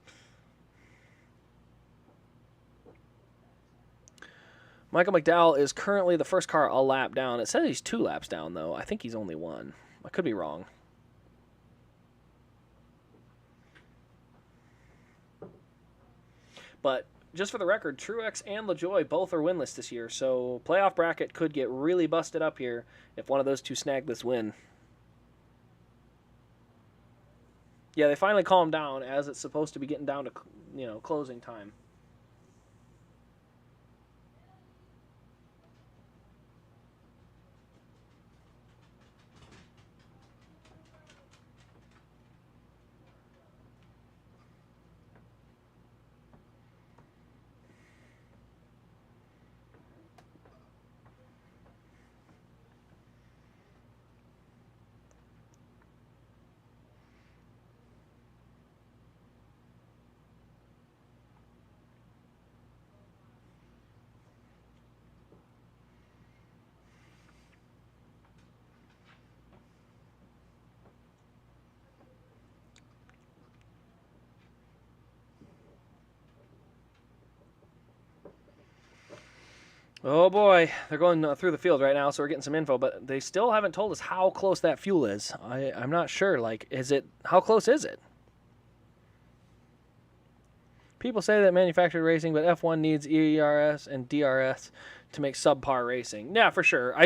Michael McDowell is currently the first car a lap down. It says he's 2 laps down, though. I think he's only 1. I could be wrong. But just for the record, Truex and LaJoie both are winless this year, so playoff bracket could get really busted up here if one of those two snag this win. Yeah, they finally calmed down as it's supposed to be getting down to, closing time. Oh boy, they're going through the field right now, so we're getting some info, but they still haven't told us how close that fuel is. I'm not sure. How close is it? People say that manufactured racing, but F1 needs ERS and DRS to make subpar racing. Yeah, for sure.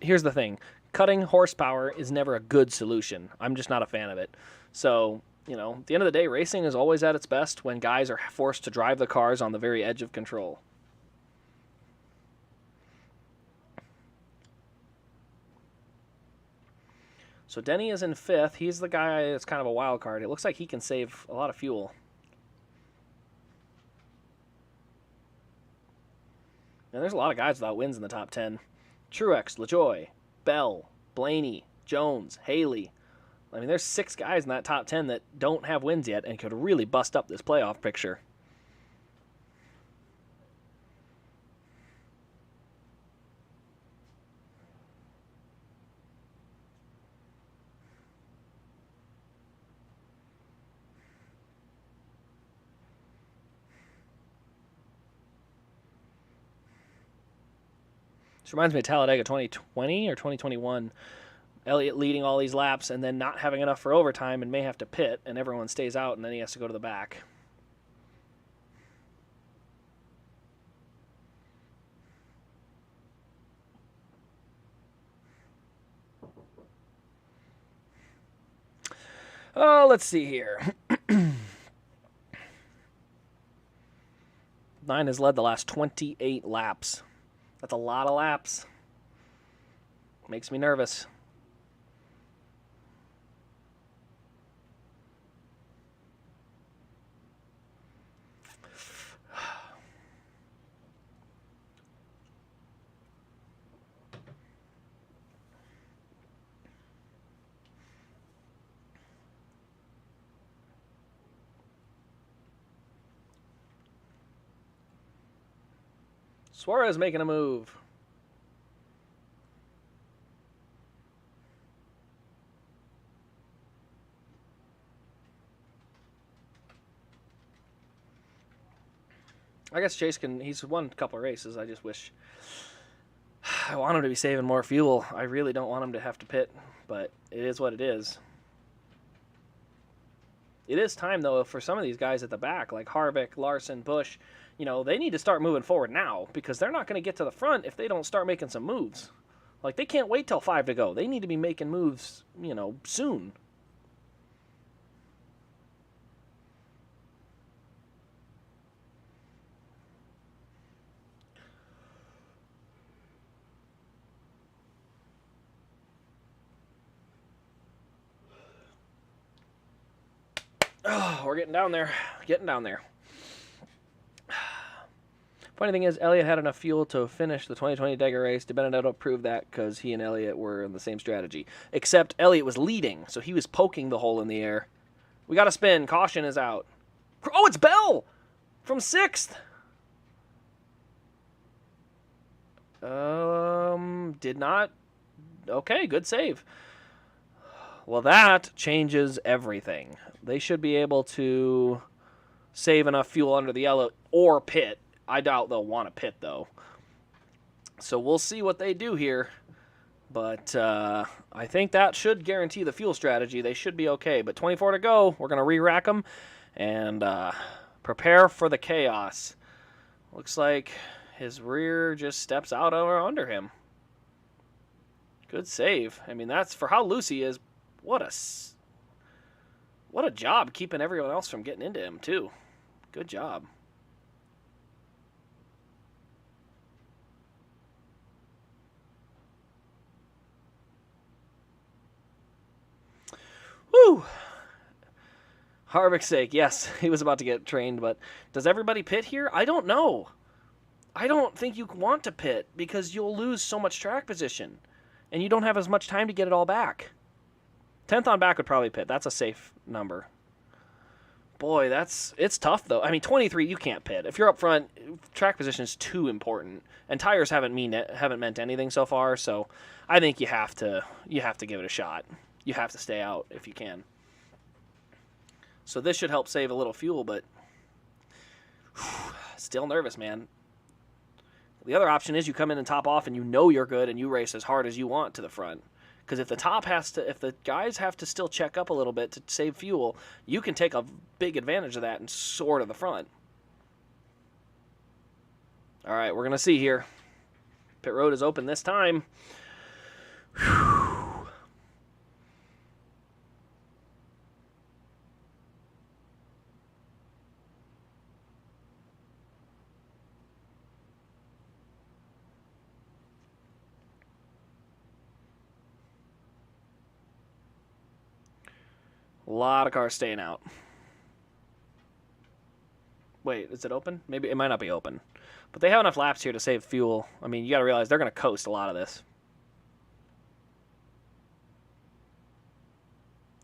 Here's the thing. Cutting horsepower is never a good solution. I'm just not a fan of it. So, at the end of the day, racing is always at its best when guys are forced to drive the cars on the very edge of control. So Denny is in 5th. He's the guy that's kind of a wild card. It looks like he can save a lot of fuel. And there's a lot of guys without wins in the top 10. Truex, LaJoie, Bell, Blaney, Jones, Haley. I mean, there's 6 guys in that top 10 that don't have wins yet and could really bust up this playoff picture. This reminds me of Talladega 2020 or 2021. Elliot leading all these laps and then not having enough for overtime and may have to pit, and everyone stays out, and then he has to go to the back. Oh, let's see here. 9 has led the last 28 laps. That's a lot of laps. Makes me nervous. Suarez making a move. I guess Chase he's won a couple of races. I just wish, I want him to be saving more fuel. I really don't want him to have to pit, but it is what it is. It is time, though, for some of these guys at the back, like Harvick, Larson, Busch, they need to start moving forward now, because they're not going to get to the front if they don't start making some moves. Like, they can't wait till 5 to go. They need to be making moves, soon. Oh, we're getting down there. Funny thing is, Elliot had enough fuel to finish the 2020 Dega race. DiBenedetto proved that because he and Elliot were in the same strategy. Except Elliot was leading, so he was poking the hole in the air. We got to spin. Caution is out. Oh, it's Bell from 6th. Did not. Okay, good save. Well, that changes everything. They should be able to save enough fuel under the yellow or pit. I doubt they'll want to pit, though. So we'll see what they do here. But I think that should guarantee the fuel strategy. They should be okay. But 24 to go. We're going to re-rack them and prepare for the chaos. Looks like his rear just steps out over under him. Good save. I mean, that's for how loose he is. What a job keeping everyone else from getting into him, too. Good job. Woo! Harvick's sake, yes, he was about to get trained, but does everybody pit here? I don't know. I don't think you want to pit because you'll lose so much track position, and you don't have as much time to get it all back. 10th on back would probably pit. That's a safe number. Boy, it's tough, though. I mean, 23, you can't pit. If you're up front, track position is too important, and tires haven't meant anything so far, so I think you have to give it a shot. You have to stay out if you can. So this should help save a little fuel, but still nervous, man. The other option is you come in and top off and you're good and you race as hard as you want to the front. Because if the guys have to still check up a little bit to save fuel, you can take a big advantage of that and soar to the front. All right, we're going to see here. Pit road is open this time. Whew. A lot of cars staying out. Wait, is it open? Maybe it might not be open. But they have enough laps here to save fuel. I mean, you got to realize they're going to coast a lot of this.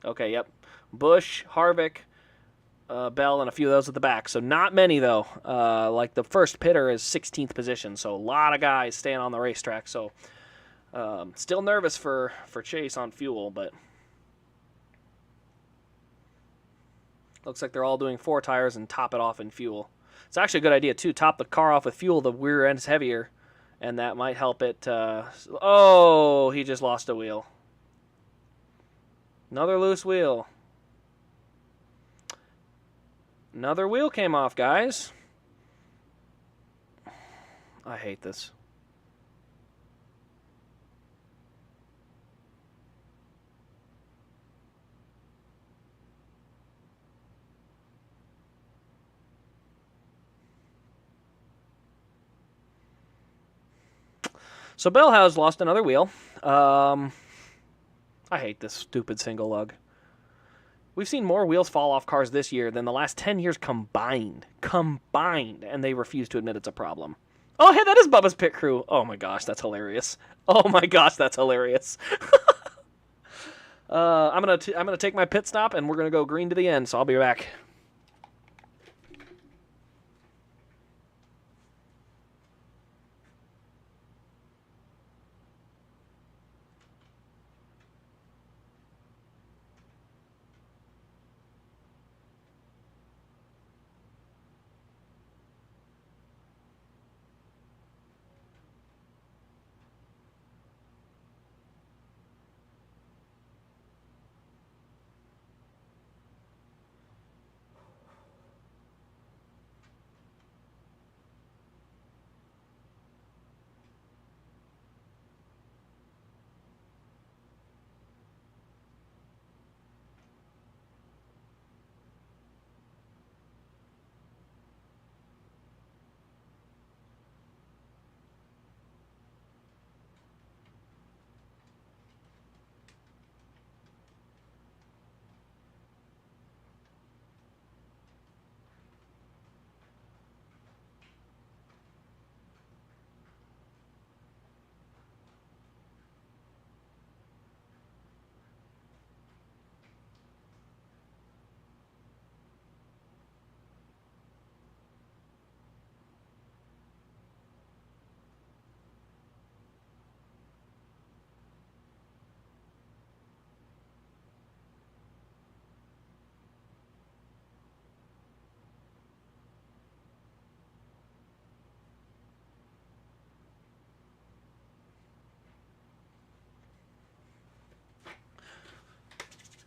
Okay, yep. Busch, Harvick, Bell, and a few of those at the back. So not many, though. Like the first pitter is 16th position. So a lot of guys staying on the racetrack. So still nervous for Chase on fuel, but looks like they're all doing 4 tires and top it off in fuel. It's actually a good idea, too. Top the car off with fuel. The rear end is heavier, and that might help it. Oh, he just lost a wheel. Another loose wheel. Another wheel came off, guys. I hate this. So Bellhouse lost another wheel. I hate this stupid single lug. We've seen more wheels fall off cars this year than the last 10 years combined. Combined. And they refuse to admit it's a problem. Oh, hey, that is Bubba's Pit Crew. Oh my gosh, that's hilarious. Oh my gosh, that's hilarious. I'm gonna take my pit stop, and we're gonna go green to the end, so I'll be back.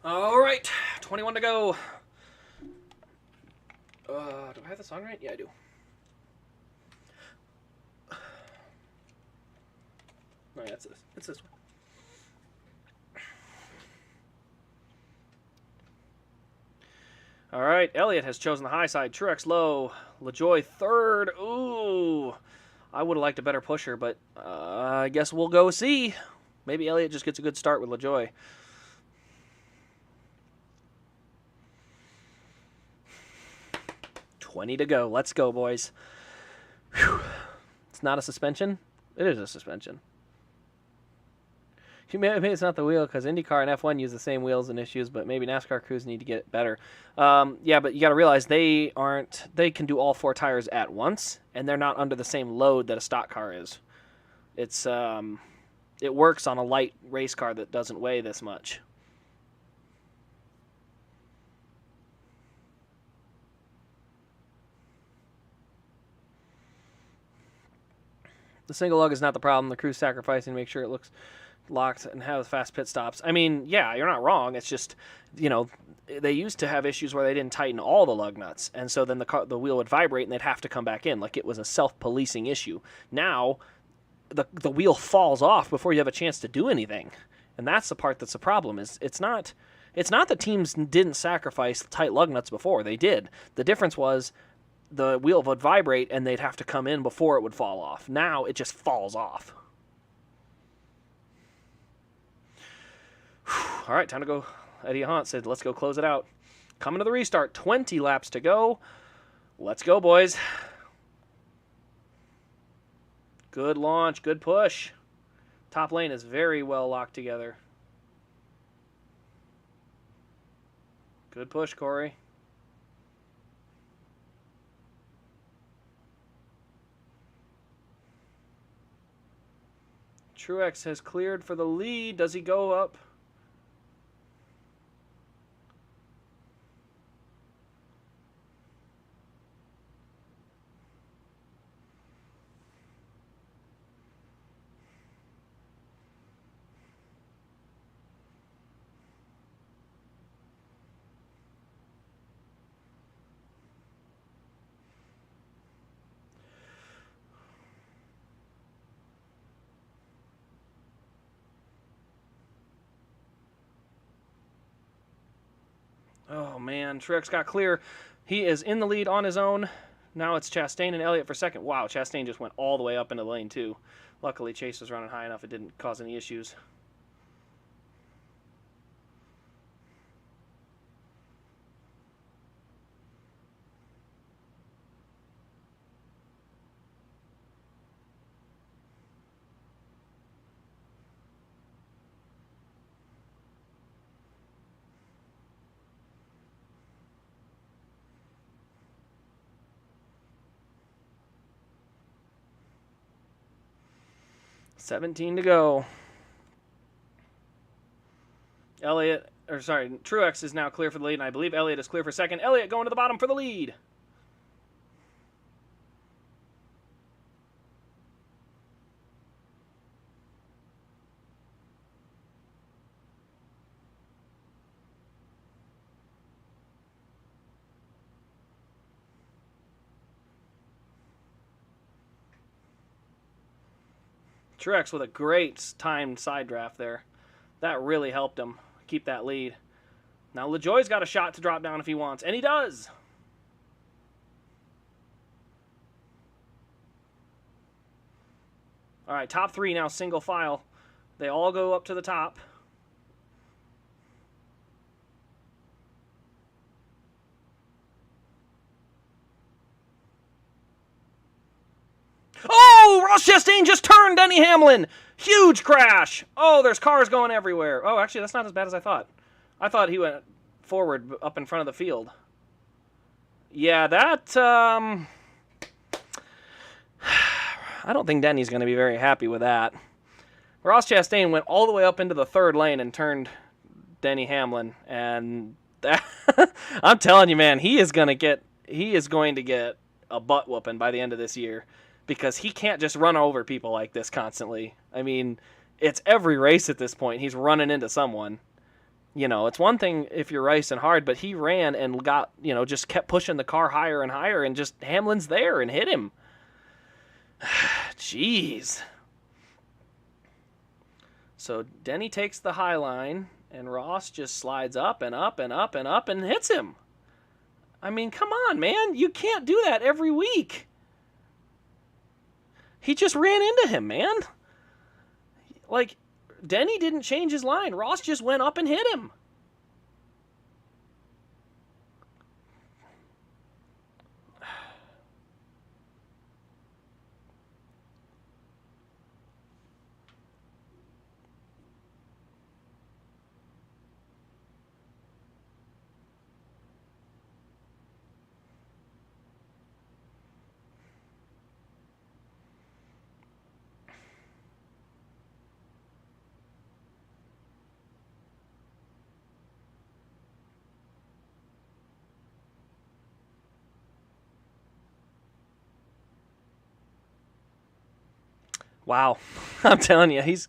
All right, 21 to go. Do I have the song right? Yeah, I do. No, yeah, it's this. It's this one. All right, Elliot has chosen the high side. Truex low. LaJoy third. Ooh, I would have liked a better pusher, but I guess we'll go see. Maybe Elliot just gets a good start with LaJoy. $20 to go. Let's go, boys. Whew. It's not a suspension. It is a suspension. Maybe it's not the wheel because IndyCar and F1 use the same wheels and issues, but maybe NASCAR crews need to get better. Yeah, but you got to realize they can do all 4 tires at once, and they're not under the same load that a stock car is. It works on a light race car that doesn't weigh this much. The single lug is not the problem. The crew's sacrificing to make sure it looks locked and have fast pit stops. I mean, yeah, you're not wrong. It's just, they used to have issues where they didn't tighten all the lug nuts, and so then the wheel would vibrate and they'd have to come back in. Like it was a self-policing issue. Now, the wheel falls off before you have a chance to do anything, and that's the part that's the problem. It's not that teams didn't sacrifice tight lug nuts before. They did. The difference was the wheel would vibrate and they'd have to come in before it would fall off. Now it just falls off. All right, time to go. Eddie Hunt said, let's go close it out. Coming to the restart. 20 laps to go. Let's go, boys. Good launch. Good push. Top lane is very well locked together. Good push, Corey. Truex has cleared for the lead. Does he go up? Oh, man. Truex got clear. He is in the lead on his own. Now it's Chastain and Elliot for second. Wow, Chastain just went all the way up into the lane, too. Luckily, Chase was running high enough it didn't cause any issues. $17 to go. Truex is now clear for the lead, and I believe Elliot is clear for second. Elliot going to the bottom for the lead. Truex with a great timed side draft there. That really helped him keep that lead. Now LaJoie's got a shot to drop down if he wants, and he does. All right, top three now, single file. They all go up to the top. Oh, Ross Chastain just turned Denny Hamlin. Huge crash. Oh, there's cars going everywhere. Oh, actually, that's not as bad as I thought. I thought he went forward up in front of the field. Yeah, that... I don't think Denny's going to be very happy with that. Ross Chastain went all the way up into the third lane and turned Denny Hamlin. And that, I'm telling you, man, he is going to get a butt whooping by the end of this year. Because he can't just run over people like this constantly. I mean, it's every race at this point. He's running into someone. You know, it's one thing if you're racing hard, but he ran and got, just kept pushing the car higher and higher, and just Hamlin's there and hit him. Jeez. So Denny takes the high line, and Ross just slides up and up and up and up and hits him. I mean, come on, man. You can't do that every week. He just ran into him, man. Like, Denny didn't change his line. Ross just went up and hit him. Wow. I'm telling you, he's...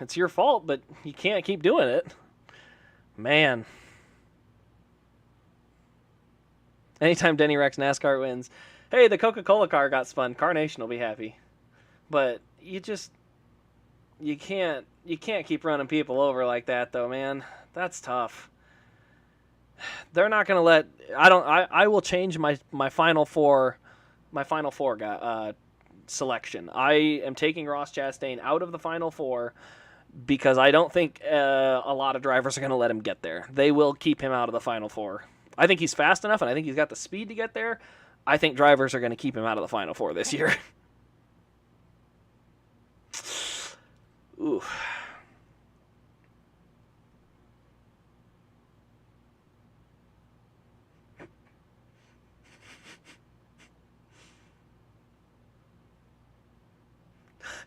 It's your fault, but you can't keep doing it. Man. Anytime Denny Rex NASCAR wins, hey, the Coca-Cola car got spun. Carnation will be happy. But you can't keep running people over like that, though, man. That's tough. They're not going to let... I will change my final four selection. I am taking Ross Chastain out of the final four because I don't think a lot of drivers are going to let him get there. They will keep him out of the final four. I think he's fast enough, and I think he's got the speed to get there. I think drivers are going to keep him out of the final four this year. Ooh.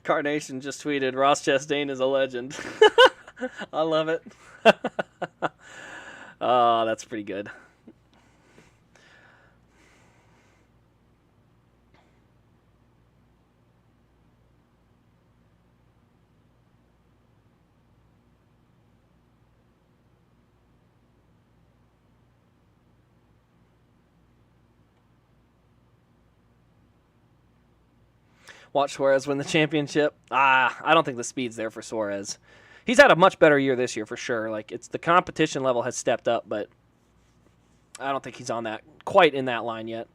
Carnation just tweeted, Ross Chastain is a legend. I love it. Oh, that's pretty good. Watch Suarez win the championship. I don't think the speed's there for Suarez. He's had a much better year this year for sure. Like, it's the competition level has stepped up, but I don't think he's on that quite in that line yet.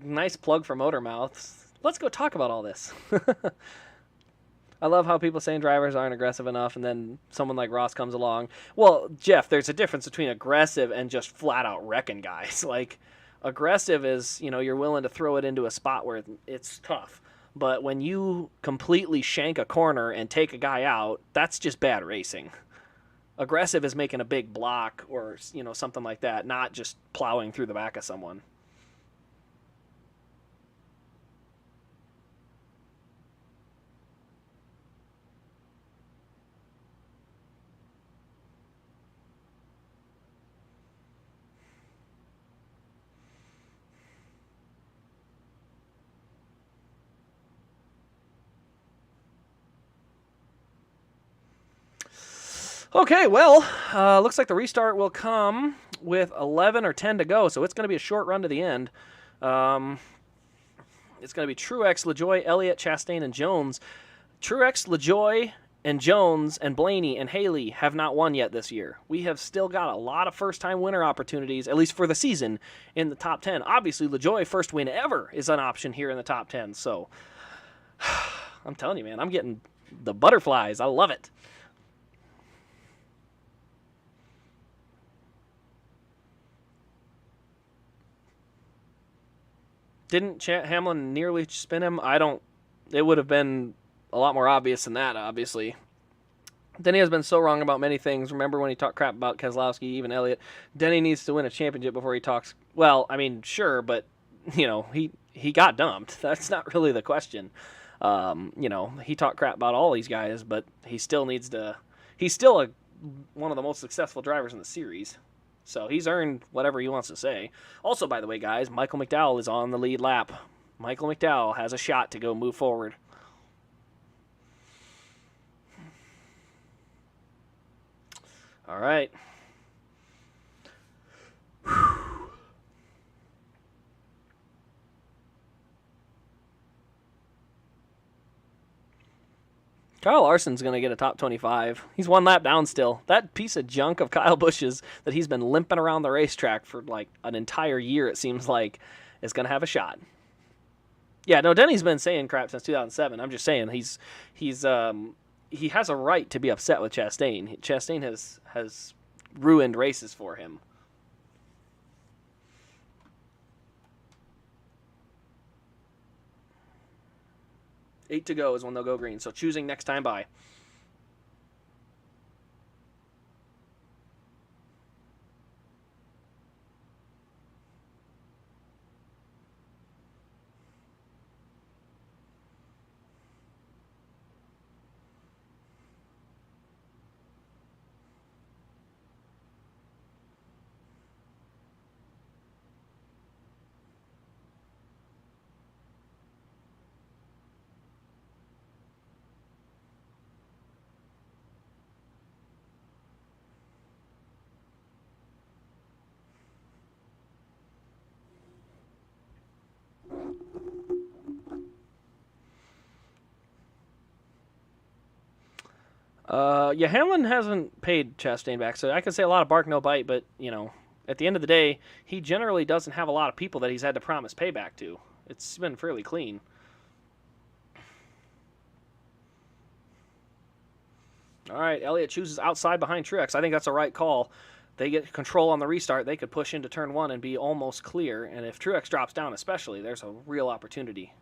Nice plug for Motor Mouth. Let's go talk about all this. I love how people saying drivers aren't aggressive enough, and then someone like Ross comes along. Well, Jeff, there's a difference between aggressive and just flat out wrecking guys. Like, aggressive is, you're willing to throw it into a spot where it's tough. But when you completely shank a corner and take a guy out, that's just bad racing. Aggressive is making a big block or, something like that, not just plowing through the back of someone. Okay, well, looks like the restart will come with 11 or 10 to go, so it's going to be a short run to the end. It's going to be Truex, LaJoie, Elliott, Chastain, and Jones. Truex, LaJoie, and Jones, and Blaney, and Haley have not won yet this year. We have still got a lot of first-time winner opportunities, at least for the season, in the top 10. Obviously, LaJoie, first win ever, is an option here in the top 10, so I'm telling you, man, I'm getting the butterflies. I love it. Didn't Hamlin nearly spin him? It would have been a lot more obvious than that, obviously. Denny has been so wrong about many things. Remember when he talked crap about Keselowski, even Elliot? Denny needs to win a championship before he talks. Well, I mean, sure, but, he got dumped. That's not really the question. He talked crap about all these guys, but he still needs to. He's still one of the most successful drivers in the series. So he's earned whatever he wants to say. Also, by the way, guys, Michael McDowell is on the lead lap. Michael McDowell has a shot to go move forward. All right. Kyle Larson's going to get a top 25. He's one lap down still. That piece of junk of Kyle Busch's that he's been limping around the racetrack for like an entire year, it seems like, is going to have a shot. Yeah, no, Denny's been saying crap since 2007. I'm just saying he has a right to be upset with Chastain. Chastain has ruined races for him. 8 to go is when they'll go green. So choosing next time by. Yeah, Hamlin hasn't paid Chastain back, so I can say a lot of bark, no bite, but, at the end of the day, he generally doesn't have a lot of people that he's had to promise payback to. It's been fairly clean. All right, Elliott chooses outside behind Truex. I think that's a right call. They get control on the restart. They could push into turn one and be almost clear, and if Truex drops down especially, there's a real opportunity.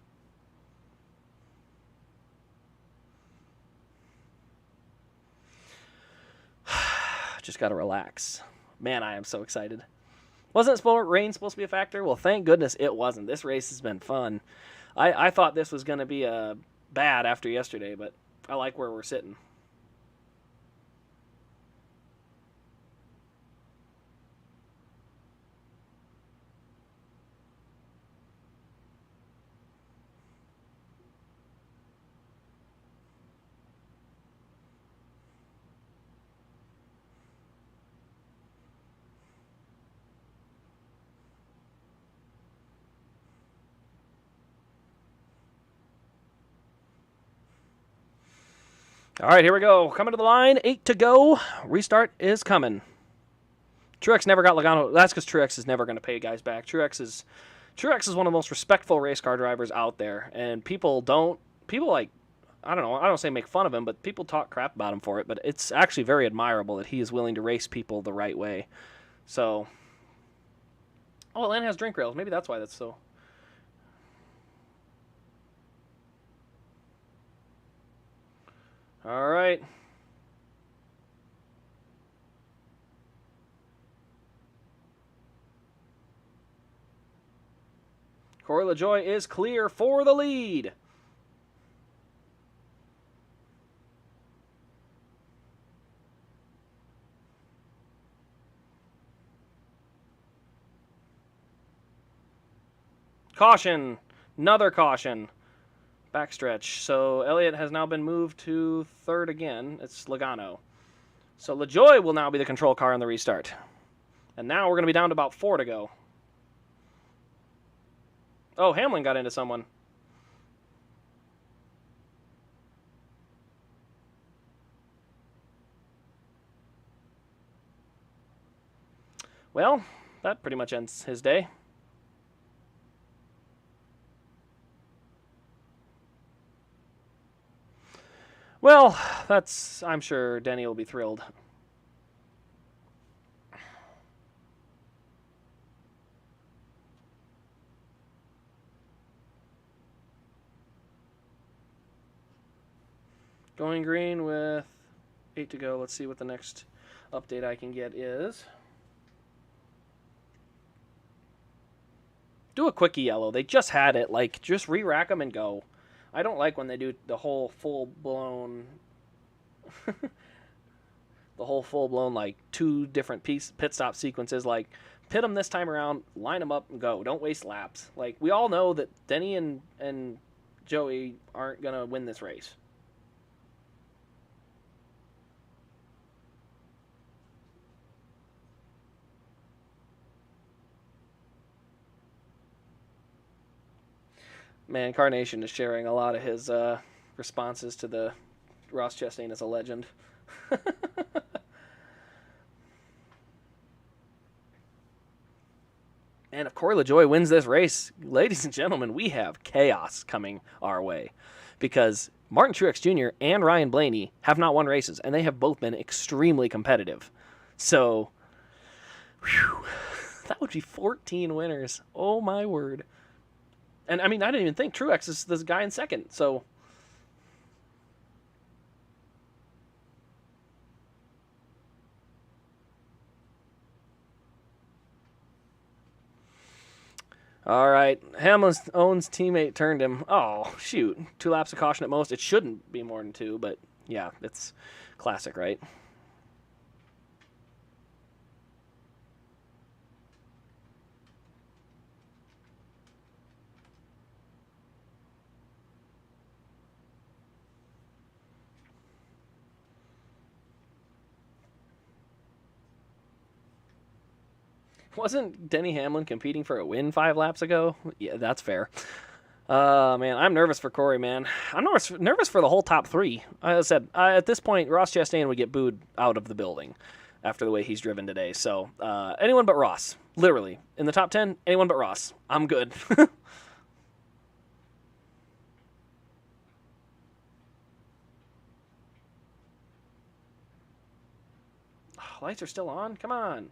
Just got to relax. Man, I am so excited. Wasn't rain supposed to be a factor? Well, thank goodness it wasn't. This race has been fun. I thought this was going to be bad after yesterday, but I like where we're sitting. All right, here we go. Coming to the line, 8 to go. Restart is coming. Truex never got Logano. That's because Truex is never going to pay guys back. Truex is one of the most respectful race car drivers out there, and people like, I don't know, I don't say make fun of him, but people talk crap about him for it. But it's actually very admirable that he is willing to race people the right way. So, oh, Atlanta has drink rails. Maybe that's why that's so. All right. Corey LaJoie is clear for the lead. Caution. Another caution. Backstretch. So Elliot has now been moved to third again. It's Logano. So LaJoie will now be the control car on the restart. And now we're going to be down to about 4 to go. Oh, Hamlin got into someone. Well, that pretty much ends his day. Well, I'm sure Denny will be thrilled. Going green with 8 to go. Let's see what the next update I can get is. Do a quickie yellow. They just had it. Like, just re-rack them and go. I don't like when they do the whole full-blown... the whole full-blown, like, 2 different pit stop sequences. Like, pit them this time around, line them up, and go. Don't waste laps. Like, we all know that Denny and Joey aren't going to win this race. Man, Carnation is sharing a lot of his responses to the Ross Chastain as a legend. And if Corey LaJoie wins this race, ladies and gentlemen, we have chaos coming our way. Because Martin Truex Jr. and Ryan Blaney have not won races, and they have both been extremely competitive. So, whew, that would be 14 winners. Oh, my word. And, I mean, I didn't even think Truex is this guy in second, so... All right, Hamlin's own teammate turned him. Oh, shoot. 2 laps of caution at most. It shouldn't be more than 2, but yeah, it's classic, right? Wasn't Denny Hamlin competing for a win 5 laps ago? Yeah, that's fair. Man, I'm nervous for Corey, man. I'm nervous for the whole top 3. As I said, at this point, Ross Chastain would get booed out of the building after the way he's driven today. So, anyone but Ross. Literally. In the top 10, anyone but Ross. I'm good. Lights are still on? Come on.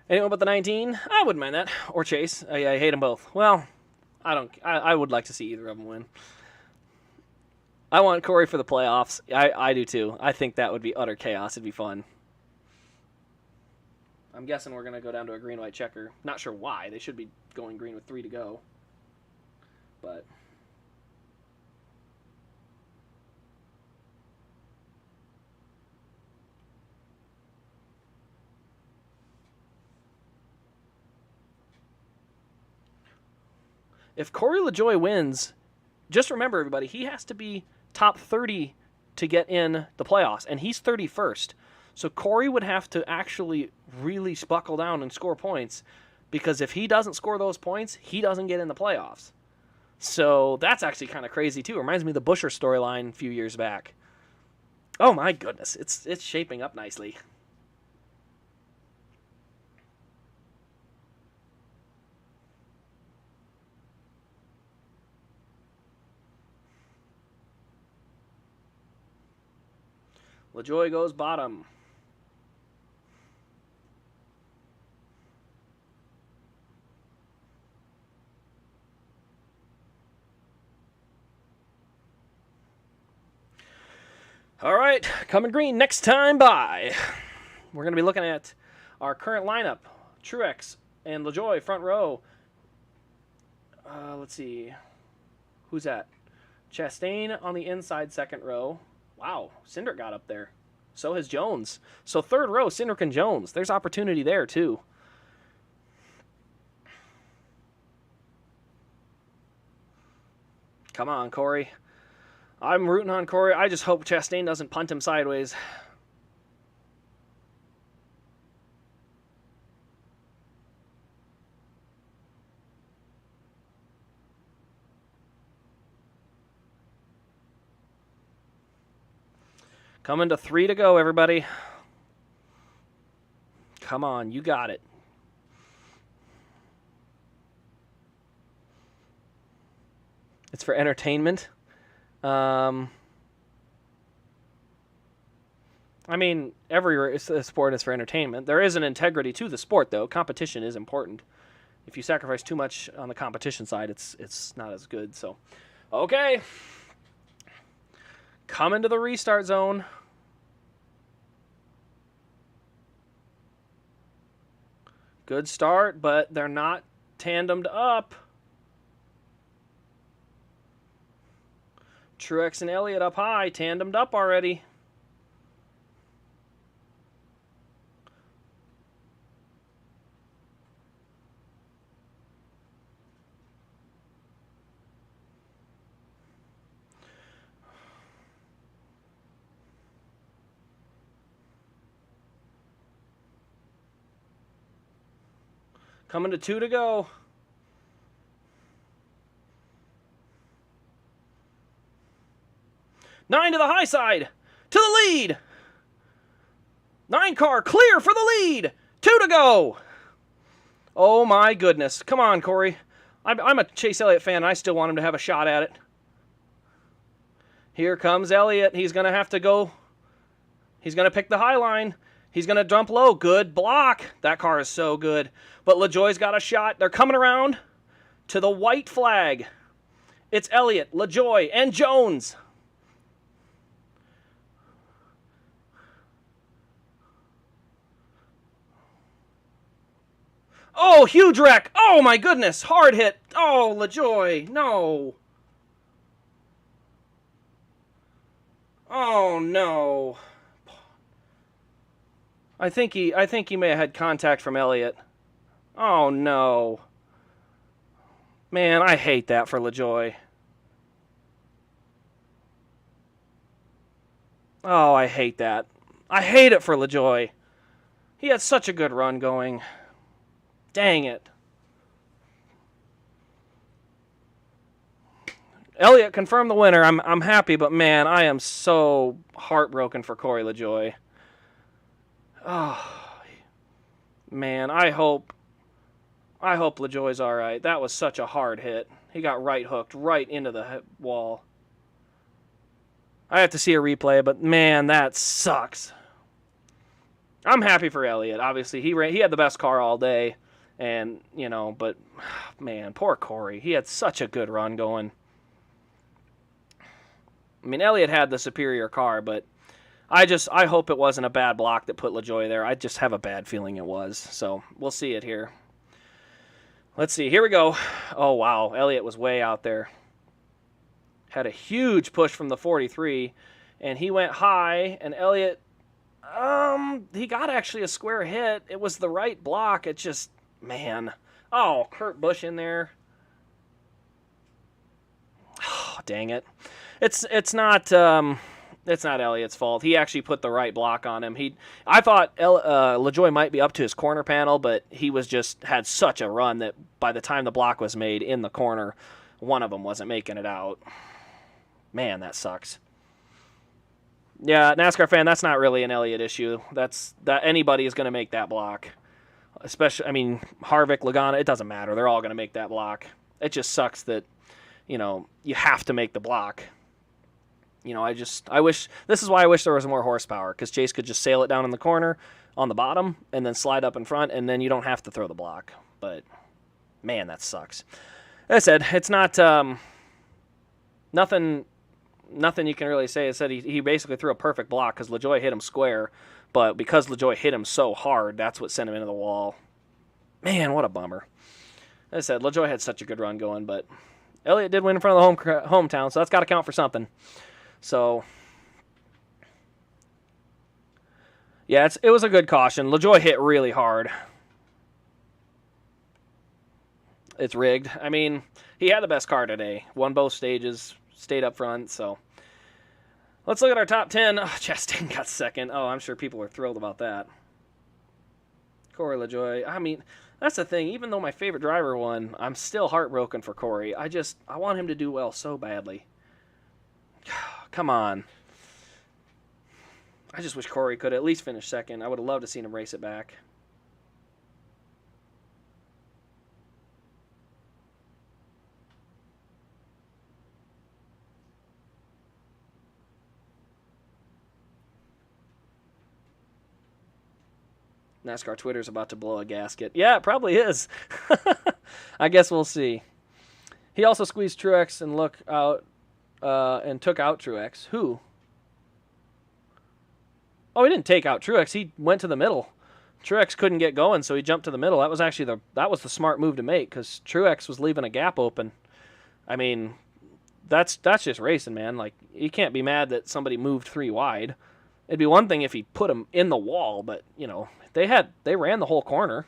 Anyone but the 19? I wouldn't mind that. Or Chase. I hate them both. Well, I would like to see either of them win. I want Corey for the playoffs. I do too. I think that would be utter chaos. It'd be fun. I'm guessing we're going to go down to a green-white checker. Not sure why. They should be going green with 3 to go. But... If Corey LaJoie wins, just remember, everybody, he has to be top 30 to get in the playoffs, and he's 31st. So Corey would have to actually really buckle down and score points, because if he doesn't score those points, he doesn't get in the playoffs. So that's actually kind of crazy, too. It reminds me of the Busher storyline a few years back. Oh, my goodness. It's shaping up nicely. LaJoie goes bottom. All right, coming green next time by. We're going to be looking at our current lineup. Truex and LaJoie front row. Let's see. Who's that? Chastain on the inside second row. Wow, Cindric got up there. So has Jones. So third row, Cindric and Jones. There's opportunity there, too. Come on, Corey. I'm rooting on Corey. I just hope Chastain doesn't punt him sideways. Coming to 3 to go, everybody. Come on, you got it. It's for entertainment. I mean, every sport is for entertainment. There is an integrity to the sport, though. Competition is important. If you sacrifice too much on the competition side, it's not as good. So, okay. Coming to the restart zone. Good start, but they're not tandemed up. Truex and Elliot up high, tandemed up already. Coming to 2 to go. Nine to the high side. To the lead. 9 car clear for the lead. 2 to go. Oh my goodness. Come on, Corey. I'm a Chase Elliott fan, and I still want him to have a shot at it. Here comes Elliott. He's going to have to go. He's going to pick the high line. He's going to dump low. Good block. That car is so good. But LaJoie's got a shot. They're coming around to the white flag. It's Elliott, LaJoie, and Jones. Oh, huge wreck. Oh, my goodness. Hard hit. Oh, LaJoie. No. Oh, no. I think he may have had contact from Elliott. Oh, no. Man, I hate that for LaJoie. Oh, I hate that. I hate it for LaJoie. He had such a good run going. Dang it. Elliott confirmed the winner. I'm happy, but man, I am so heartbroken for Corey LaJoie. Oh, man, I hope LaJoie's all right. That was such a hard hit. He got right hooked right into the wall. I have to see a replay, but man, that sucks. I'm happy for Elliott. Obviously, he had the best car all day, and but man, poor Corey. He had such a good run going. I mean, Elliott had the superior car, but I hope it wasn't a bad block that put LaJoie there. I just have a bad feeling it was. So we'll see it here. Let's see. Here we go. Oh, wow. Elliott was way out there. Had a huge push from the 43, and he went high, and Elliott, he got actually a square hit. It was the right block. It just, man. Oh, Kurt Busch in there. dang it. It's not Elliot's fault. He actually put the right block on him. I thought LaJoie might be up to his corner panel, but he was just had such a run that by the time the block was made in the corner, one of them wasn't making it out. Man, that sucks. Yeah, NASCAR fan, that's not really an Elliot issue. That anybody is going to make that block. Especially, I mean, Harvick, Logano, it doesn't matter. They're all going to make that block. It just sucks that, you have to make the block. I wish, this is why I wish there was more horsepower, because Chase could just sail it down in the corner on the bottom and then slide up in front, and then you don't have to throw the block. But, man, that sucks. As I said, it's not, nothing you can really say. It said he basically threw a perfect block because LaJoie hit him square, but because LaJoie hit him so hard, that's what sent him into the wall. Man, what a bummer. As I said, LaJoie had such a good run going, but Elliot did win in front of the hometown, so that's got to count for something. So, yeah, it was a good caution. LaJoie hit really hard. It's rigged. I mean, he had the best car today. Won both stages, stayed up front, so. Let's look at our top 10. Oh, Chastain got second. Oh, I'm sure people are thrilled about that. Corey LaJoie. I mean, that's the thing. Even though my favorite driver won, I'm still heartbroken for Corey. I want him to do well so badly. Come on. I just wish Corey could at least finish second. I would have loved to seen him race it back. NASCAR Twitter's about to blow a gasket. Yeah, it probably is. I guess we'll see. He also squeezed Truex and took out Truex. Who? Oh, he didn't take out Truex. He went to the middle. Truex couldn't get going, so he jumped to the middle. That was actually the smart move to make because Truex was leaving a gap open. I mean, that's just racing, man. Like, you can't be mad that somebody moved 3 wide. It'd be one thing if he put him in the wall, but they ran the whole corner.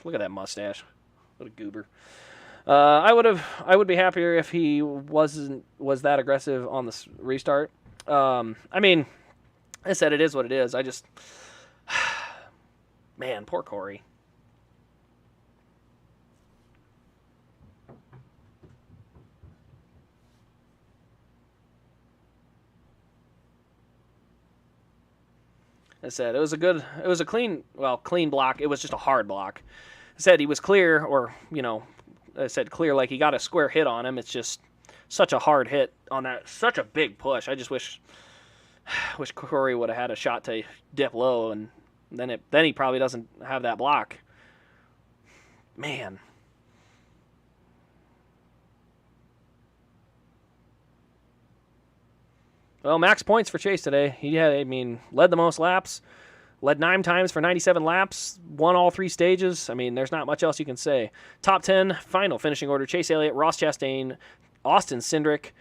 Look at that mustache. What a goober. I would be happier if he was that aggressive on the restart. I mean, I said it is what it is. I just, man, poor Corey. I said it was a clean block. It was just a hard block. I said he was clear, or I said clear like he got a square hit on him. It's just such a hard hit on that, such a big push. I just wish Corey would have had a shot to dip low, and then he probably doesn't have that block. Man. Well, max points for Chase today. He led the most laps, led 9 times for 97 laps, won all 3 stages. I mean, there's not much else you can say. Top 10, final finishing order: Chase Elliott, Ross Chastain, Austin Cindric,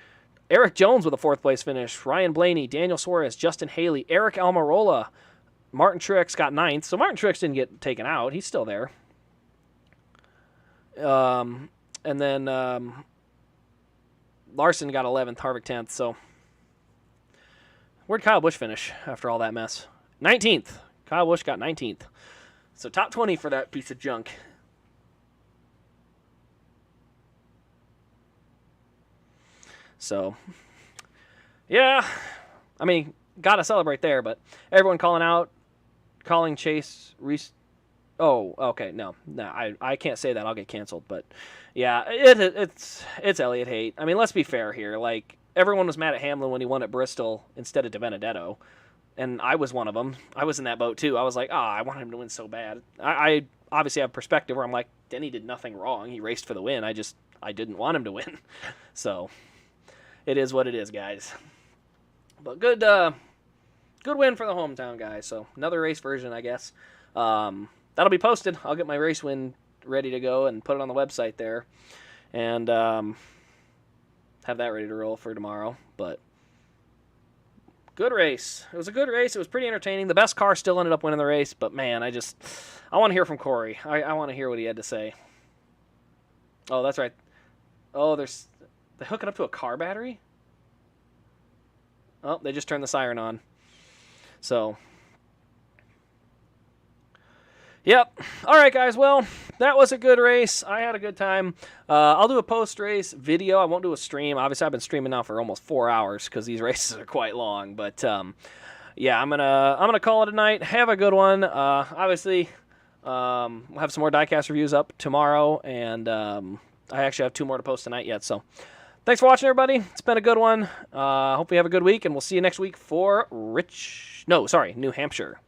Eric Jones with a 4th place finish, Ryan Blaney, Daniel Suarez, Justin Haley, Eric Almirola, Martin Truex got 9th. So Martin Truex didn't get taken out. He's still there. And then Larson got 11th, Harvick 10th. So where'd Kyle Busch finish after all that mess? 19th. Kyle Busch got 19th. So top 20 for that piece of junk. So, yeah. I mean, gotta celebrate there, but everyone calling Chase Oh, okay, no, I can't say that. I'll get canceled. But yeah, it's Elliott hate. I mean, let's be fair here. Like, everyone was mad at Hamlin when he won at Bristol instead of DiBenedetto, and I was one of them. I was in that boat too. I was like, I want him to win so bad. I obviously have perspective where I'm like, Denny did nothing wrong. He raced for the win. I didn't want him to win. So it is what it is, guys. But good win for the hometown guys. So another race version, I guess. That'll be posted. I'll get my race win ready to go and put it on the website there, and have that ready to roll for tomorrow. But good race. It was a good race. It was pretty entertaining. The best car still ended up winning the race, but man, I want to hear from Corey. I want to hear what he had to say. Oh, that's right. Oh, they're hooking up to a car battery? Oh, they just turned the siren on. So, yep. All right, guys. Well, that was a good race. I had a good time. I'll do a post-race video. I won't do a stream. Obviously, I've been streaming now for almost 4 hours because these races are quite long. But yeah, I'm gonna call it a night. Have a good one. Obviously, we'll have some more diecast reviews up tomorrow, and I actually have 2 more to post tonight yet. So, thanks for watching, everybody. It's been a good one. Hope you have a good week, and we'll see you next week for New Hampshire.